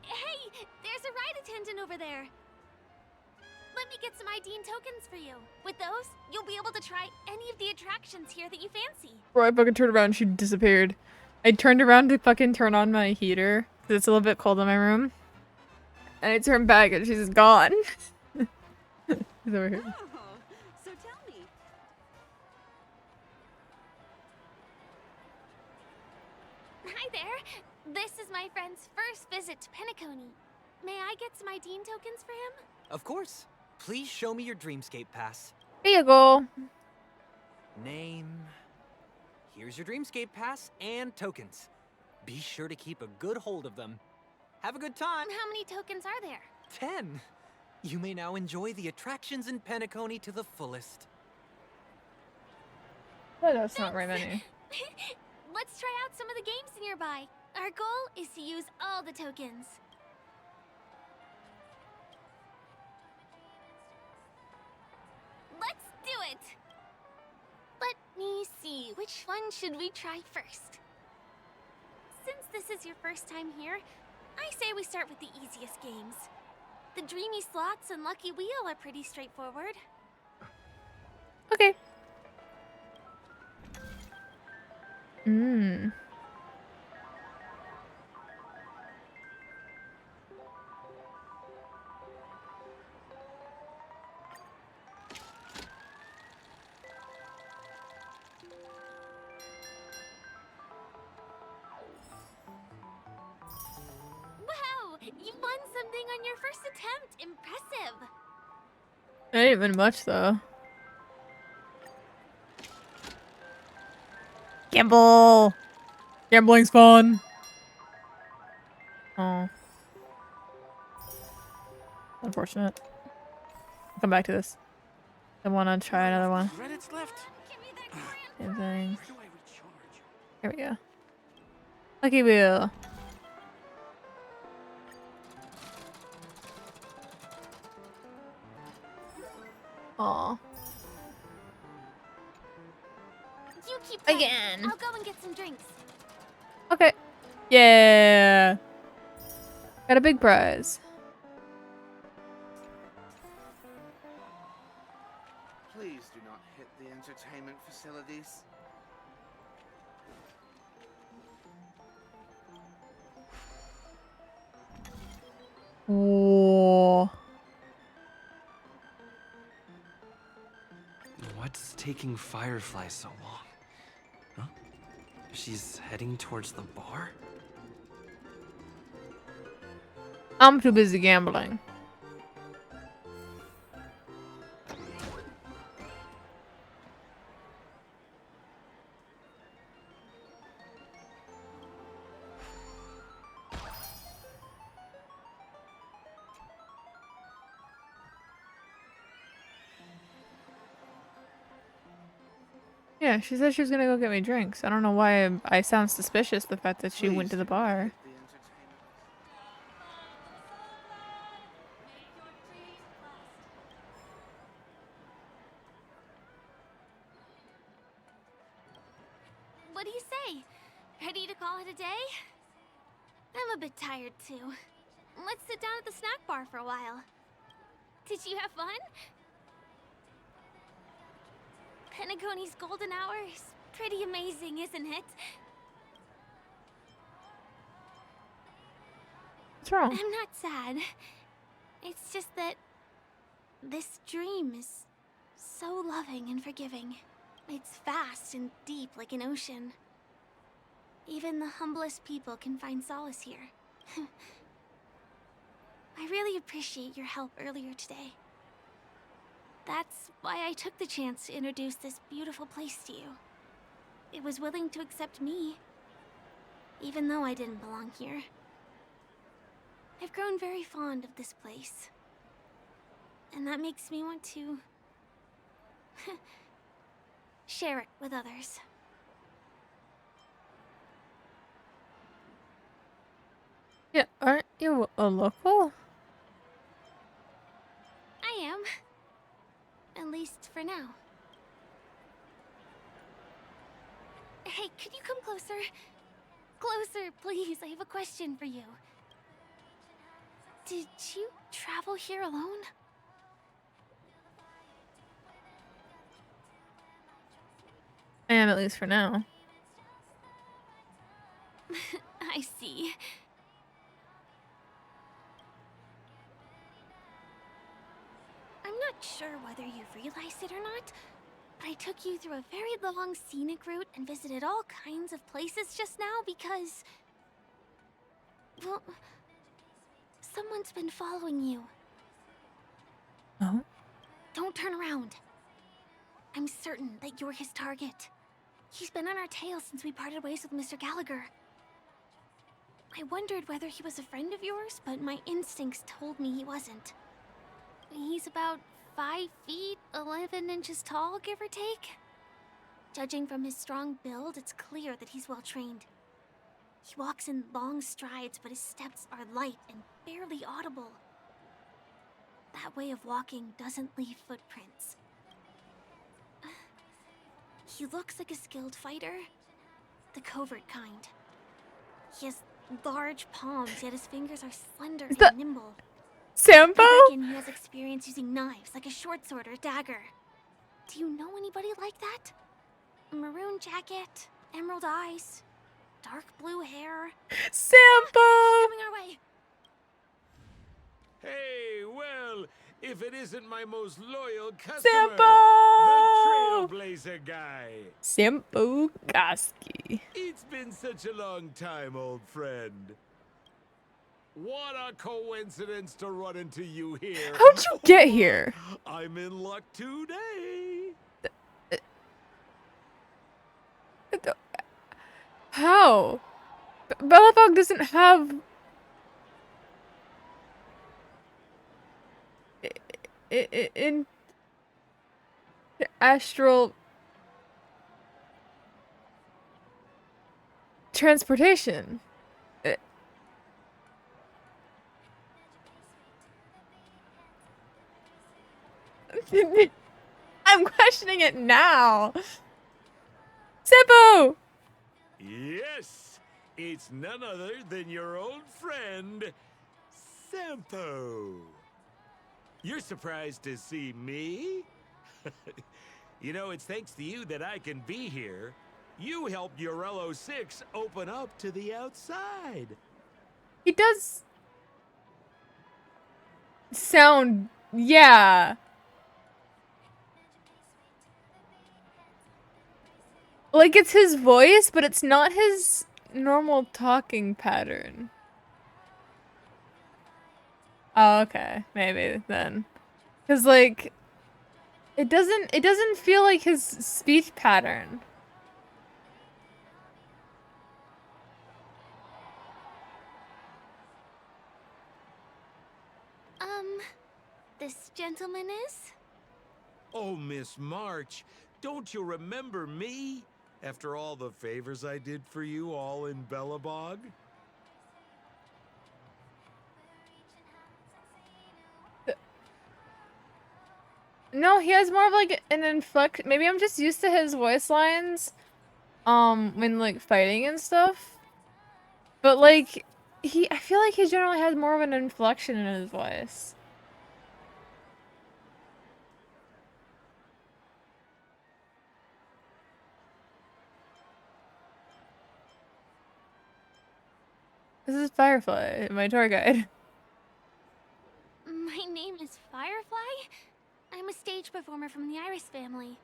Hey, there's a ride attendant over there. Let me get some Ideen tokens for you. With those, you'll be able to try any of the attractions here that you fancy. Bro, I fucking turned around and she disappeared. I turned around to fucking turn on my heater, because it's a little bit cold in my room. And I turned back and she's gone. She's over here. So tell me. Hi there. This is my friend's first visit to Penacony. May I get some Ideen tokens for him? Of course. Please show me your Dreamscape pass. Here you go. Name. Here's your Dreamscape pass and tokens. Be sure to keep a good hold of them. Have a good time. How many tokens are there? 10. You may now enjoy the attractions in Penacony to the fullest. Oh, that's not very many. Let's try out some of the games nearby. Our goal is to use all the tokens. Let's do it! Let me see, which one should we try first? Since this is your first time here, I say we start with the easiest games. The Dreamy Slots and Lucky Wheel are pretty straightforward. Okay. Wow! You won something on your first attempt! Impressive! Not even much, though. Gamble! Gambling's fun! Oh. Unfortunate. I'll come back to this. I want to try another one. Credits left. Same thing. Here we go. Lucky wheel. Aw. You keep playing. Again. I'll go and get some drinks. Okay. Yeah. Got a big prize. Please do not hit the entertainment facilities. Whoa. What's taking Firefly so long? Huh? She's heading towards the bar? I'm too busy gambling. Yeah, she said she was gonna go get me drinks. I don't know why I sound suspicious the fact that she went to the bar. What do you say? Ready to call it a day? I'm a bit tired too. Let's sit down at the snack bar for a while. Did you have fun? Penacony's golden hour is pretty amazing, isn't it? What's wrong? I'm not sad. It's just that this dream is so loving and forgiving. It's vast and deep like an ocean. Even the humblest people can find solace here. I really appreciate your help earlier today. That's why I took the chance to introduce this beautiful place to you. It was willing to accept me, even though I didn't belong here. I've grown very fond of this place, and that makes me want to share it with others. Yeah, aren't you a local? I am. At least for now. Hey, could you come closer? Closer, please. I have a question for you. Did you travel here alone? I am, at least for now. I see. I'm not sure whether you've realized it or not, but I took you through a very long scenic route and visited all kinds of places just now because... well, someone's been following you. Oh? Don't turn around. I'm certain that you're his target. He's been on our tail since we parted ways with Mr. Gallagher. I wondered whether he was a friend of yours, but my instincts told me he wasn't. He's about 5 feet, 11 inches tall, give or take. Judging from his strong build, it's clear that he's well trained. He walks in long strides, but his steps are light and barely audible. That way of walking doesn't leave footprints. He looks like a skilled fighter, the covert kind. He has large palms, yet his fingers are slender and nimble. Sambo? I reckon he has experience using knives, like a short sword or a dagger. Do you know anybody like that? A maroon jacket, emerald eyes, dark blue hair. Sambo! Coming our way. Hey, well, if it isn't my most loyal customer, Sambo! the Trailblazer guy. Sambo Koski. It's been such a long time, old friend. What a coincidence to run into you here. How'd you get here? I'm in luck today. How? Belafog doesn't have... in astral transportation. I'm questioning it now. Simpo! Yes, it's none other than your old friend, Sampo. You're surprised to see me? You know, it's thanks to you that I can be here. You helped Urello 6 open up to the outside. He does sound, yeah. Like it's his voice, but it's not his normal talking pattern. Oh, okay. Maybe then. 'Cause like it doesn't feel like his speech pattern. This gentleman is? Oh, Miss March, don't you remember me? After all the favors I did for you all in Bellabog? No, he has more of like an inflect. Maybe I'm just used to his voice lines, when like fighting and stuff. But like, I feel like he generally has more of an inflection in his voice. This is Firefly, my tour guide. My name is Firefly? I'm a stage performer from the Iris family.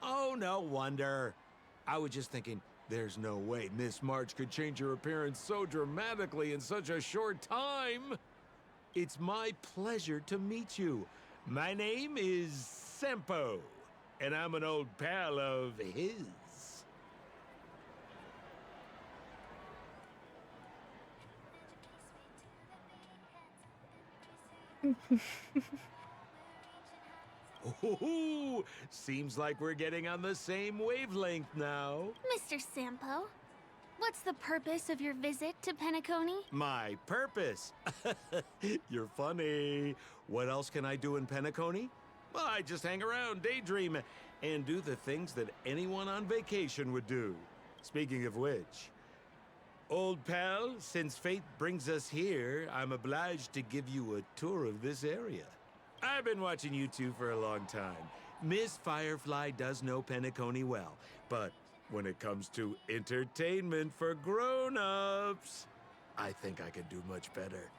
Oh, no wonder. I was just thinking, there's no way Miss March could change her appearance so dramatically in such a short time. It's my pleasure to meet you. My name is Sempo, and I'm an old pal of his. Ooh, seems like we're getting on the same wavelength now. Mr. Sampo, what's the purpose of your visit to Penacony? My purpose? You're funny. What else can I do in Penacony? Well, I just hang around, daydream, and do the things that anyone on vacation would do. Speaking of which, old pal, since fate brings us here, I'm obliged to give you a tour of this area. I've been watching you two for a long time. Miss Firefly does know Penacony well, but when it comes to entertainment for grown-ups, I think I could do much better.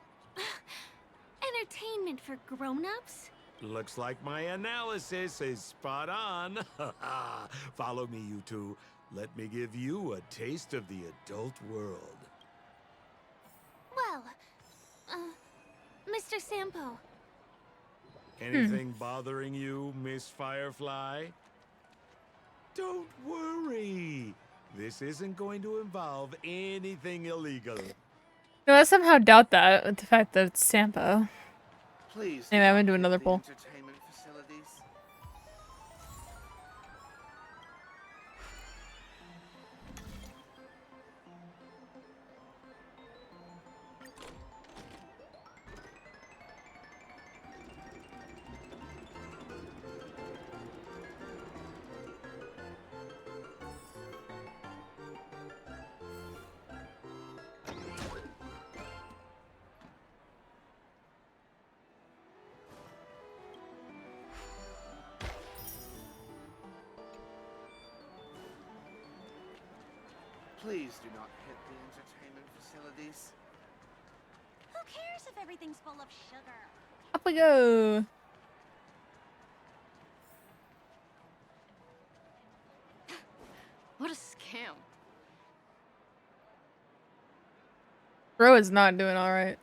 Entertainment for grown-ups? Looks like my analysis is spot on. Follow me, you two. Let me give you a taste of the adult world. Well, Mr. Sampo. Anything bothering you, Miss Firefly? Don't worry. This isn't going to involve anything illegal. No, I somehow doubt that with the fact that it's Sampo. Please. Anyway, I'm gonna do another poll. Entertainment facilities. Please do not hit the entertainment facilities. Who cares if everything's full of sugar? Up we go. What a scam. Bro is not doing alright.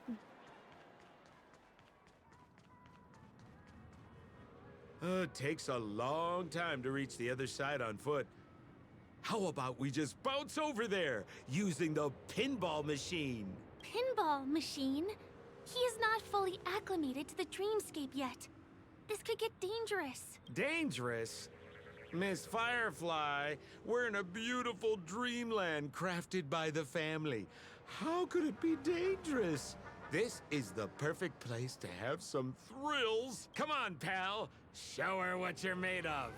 It takes a long time to reach the other side on foot. How about we just bounce over there using the pinball machine? Pinball machine? He is not fully acclimated to the dreamscape yet. This could get dangerous. Dangerous? Miss Firefly, we're in a beautiful dreamland crafted by the family. How could it be dangerous? This is the perfect place to have some thrills. Come on, pal. Show her what you're made of.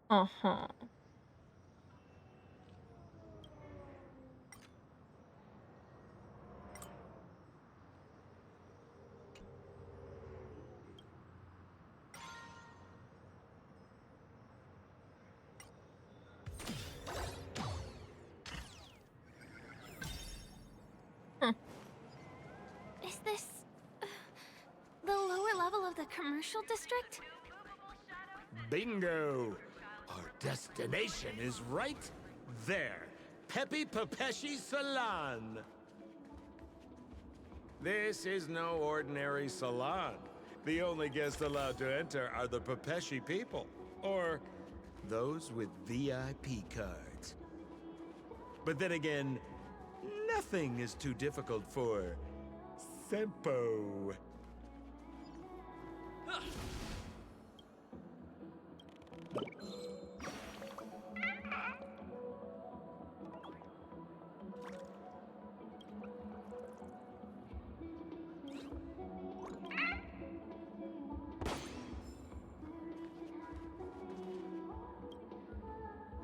Uh-huh. Is this the lower level of the commercial district? Bingo! Our destination is right there. Peppy Papeshi Salon. This is no ordinary salon. The only guests allowed to enter are the Papeshi people, or those with VIP cards. But then again, nothing is too difficult for Sempo.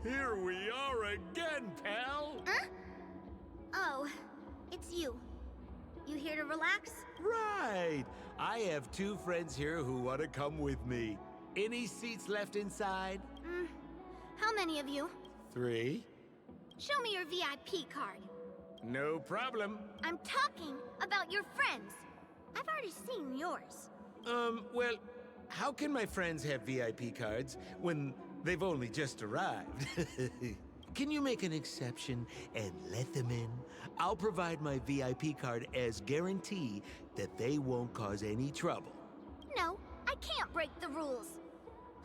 Here we are again, pal! Huh? Oh, it's you. You here to relax? Right! I have 2 friends here who want to come with me. Any seats left inside? How many of you? 3. Show me your VIP card. No problem. I'm talking about your friends. I've already seen yours. Well, how can my friends have VIP cards when they've only just arrived? Can you make an exception and let them in? I'll provide my VIP card as guarantee that they won't cause any trouble. No, I can't break the rules.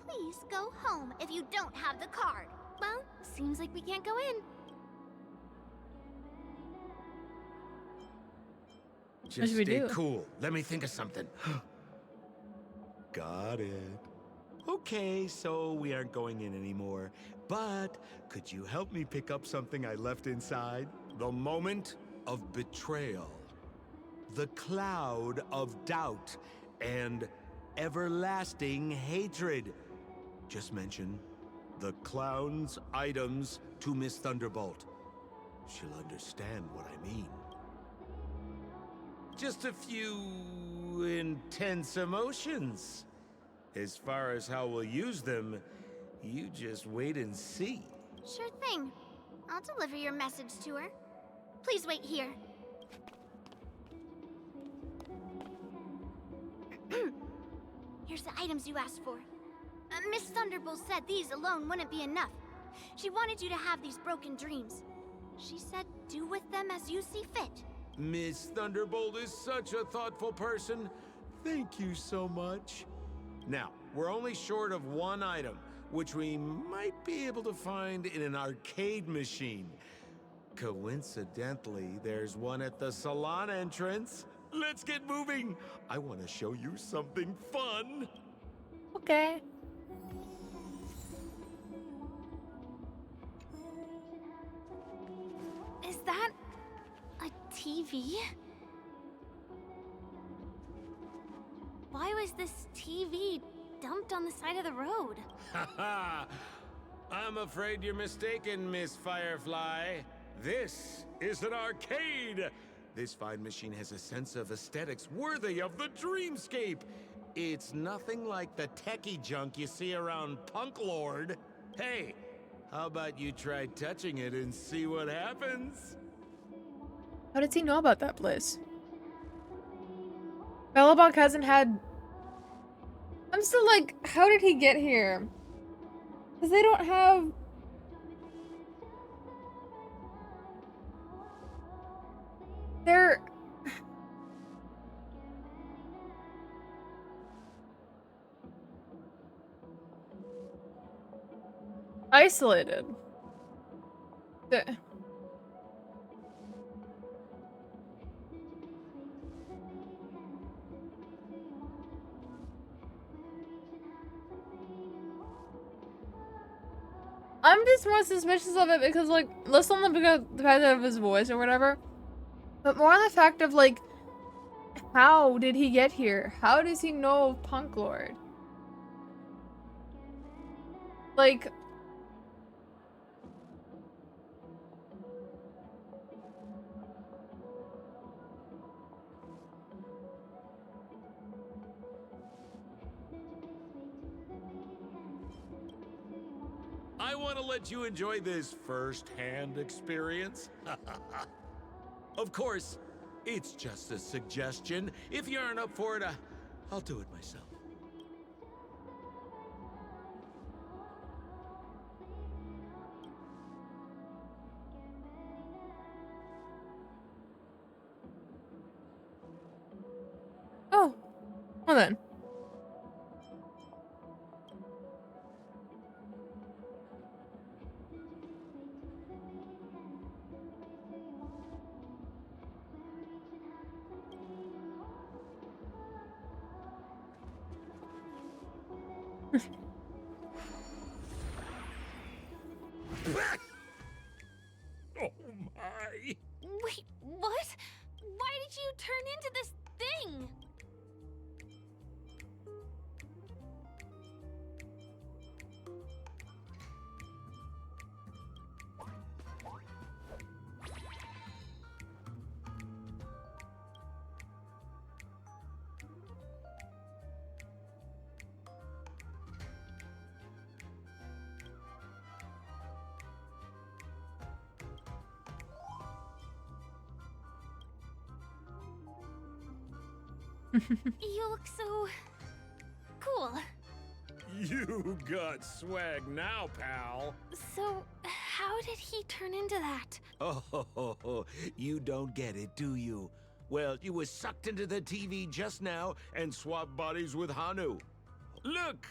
Please go home if you don't have the card. Well, seems like we can't go in. Just should we stay do? cool. Let me think of something. Got it. Okay, so we aren't going in anymore. But could you help me pick up something I left inside? The moment of betrayal. The cloud of doubt and everlasting hatred. Just mention the clown's items to Miss Thunderbolt. She'll understand what I mean. Just a few intense emotions. As far as how we'll use them, you just wait and see. Sure thing. I'll deliver your message to her. Please wait here. Here's the items you asked for. Miss Thunderbolt said these alone wouldn't be enough. She wanted you to have these broken dreams. She said do with them as you see fit. Miss Thunderbolt is such a thoughtful person. Thank you so much. Now, we're only short of 1 item, which we might be able to find in an arcade machine. Coincidentally, there's one at the salon entrance. Let's get moving. I want to show you something fun. Okay. Is that a TV? Why was this TV dumped on the side of the road? Haha! I'm afraid you're mistaken, Miss Firefly. This is an arcade. This fine machine has a sense of aesthetics worthy of the dreamscape. It's nothing like the techie junk you see around Punk Lord. Hey, how about you try touching it and see what happens? How does he know about that place? Bellabog hasn't had... I'm still like, how did he get here? Because they don't have... They're... isolated. I'm just more suspicious of it because, like, less on the fact of his voice or whatever, but more on the fact of, like, how did he get here? How does he know of Punk Lord? Like, I want to let you enjoy this first-hand experience. Of course, it's just a suggestion. If you aren't up for it, I'll do it myself. oh, well then. Oh my! Wait, what? Why did you turn into this thing? You look so cool. You got swag now, pal. So, how did he turn into that? Oh, you don't get it, do you? Well, you was sucked into the TV just now and swapped bodies with Hanu. Look!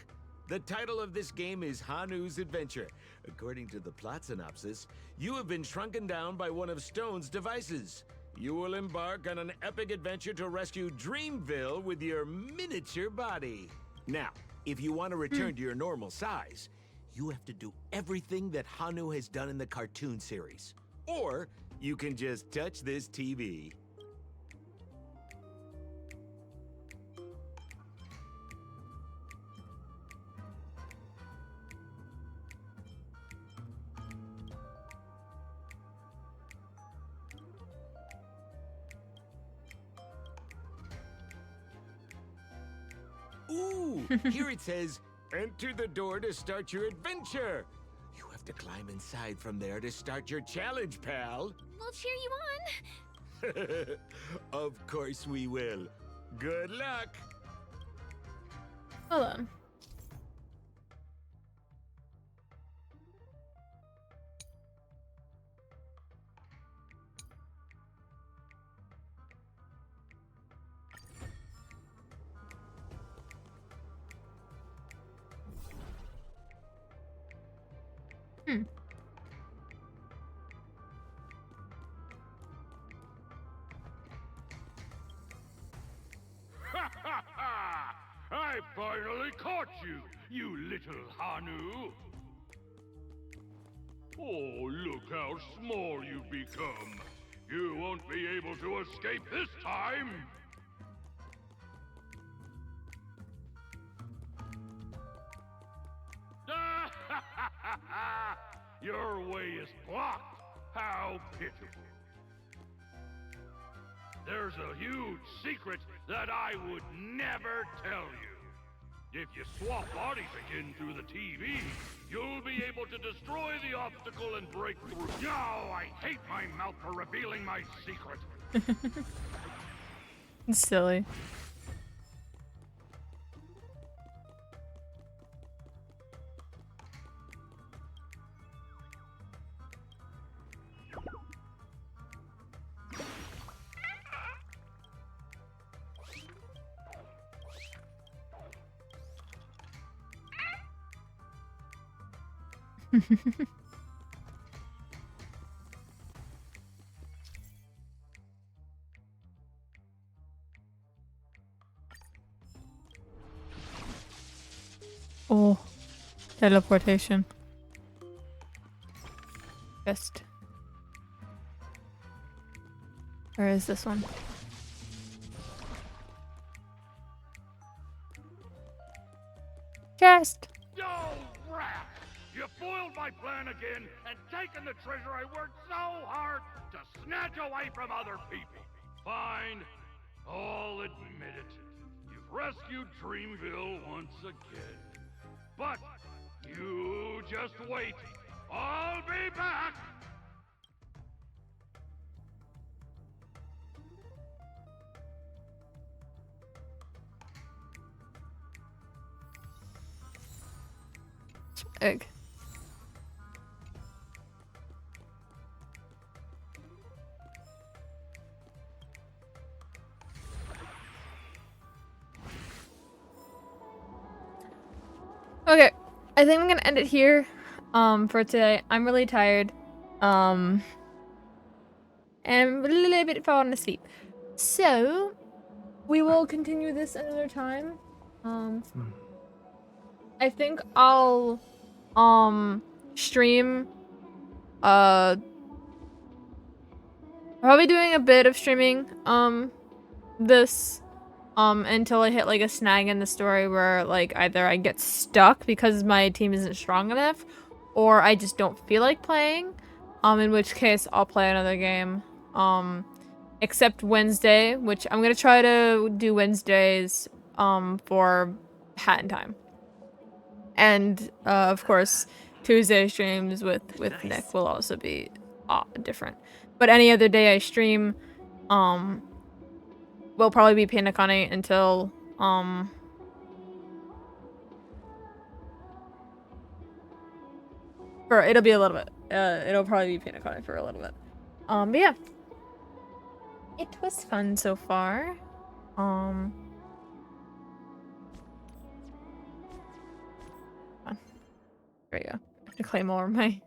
The title of this game is Hanu's Adventure. According to the plot synopsis, you have been shrunken down by one of Stone's devices. You will embark on an epic adventure to rescue Dreamville with your miniature body. Now, if you want to return to your normal size, you have to do everything that Hanu has done in the cartoon series. Or you can just touch this TV. Ooh, here it says, enter the door to start your adventure. You have to climb inside from there to start your challenge, pal. We'll cheer you on. Of course we will. Good luck. Hold on. I finally caught you, you little Hanu! Oh, look how small you've become. You won't be able to escape this time! Your way is blocked! How pitiful. There's a huge secret that I would never tell you. If you swap bodies again through the TV, you'll be able to destroy the obstacle and break through. Oh, I hate my mouth for revealing my secret. It's silly. Oh, teleportation. Just. Or is this one? Chest. Oh, rat! You foiled my plan again and taken the treasure I worked so hard to snatch away from other people. Fine. I'll admit it. You've rescued Dreamville once again. But you just wait. I'll be back! Egg. Okay, I think I'm gonna end it here for today. I'm really tired. And I'm a little bit falling asleep. So we will continue this another time. I think I'll stream probably doing a bit of streaming this until I hit like a snag in the story where like either I get stuck because my team isn't strong enough or I just don't feel like playing, in which case I'll play another game, except Wednesday, which I'm gonna try to do Wednesdays for Hat in Time, and of course Tuesday streams with Nick will also be different, but any other day I stream will probably be Penacony until it'll be a little bit. It'll probably be Penacony for a little bit. But yeah. It was fun so far. There we go. I have to claim more of my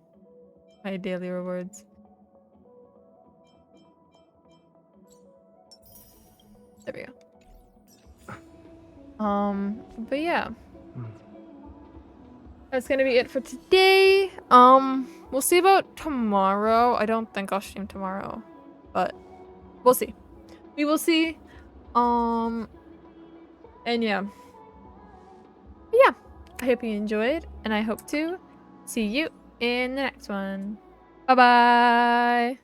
daily rewards. There we go. But yeah. That's gonna be it for today. We'll see about tomorrow. I don't think I'll stream tomorrow, but we'll see. We will see. And yeah. But yeah. I hope you enjoyed, and I hope to see you in the next one. Bye-bye.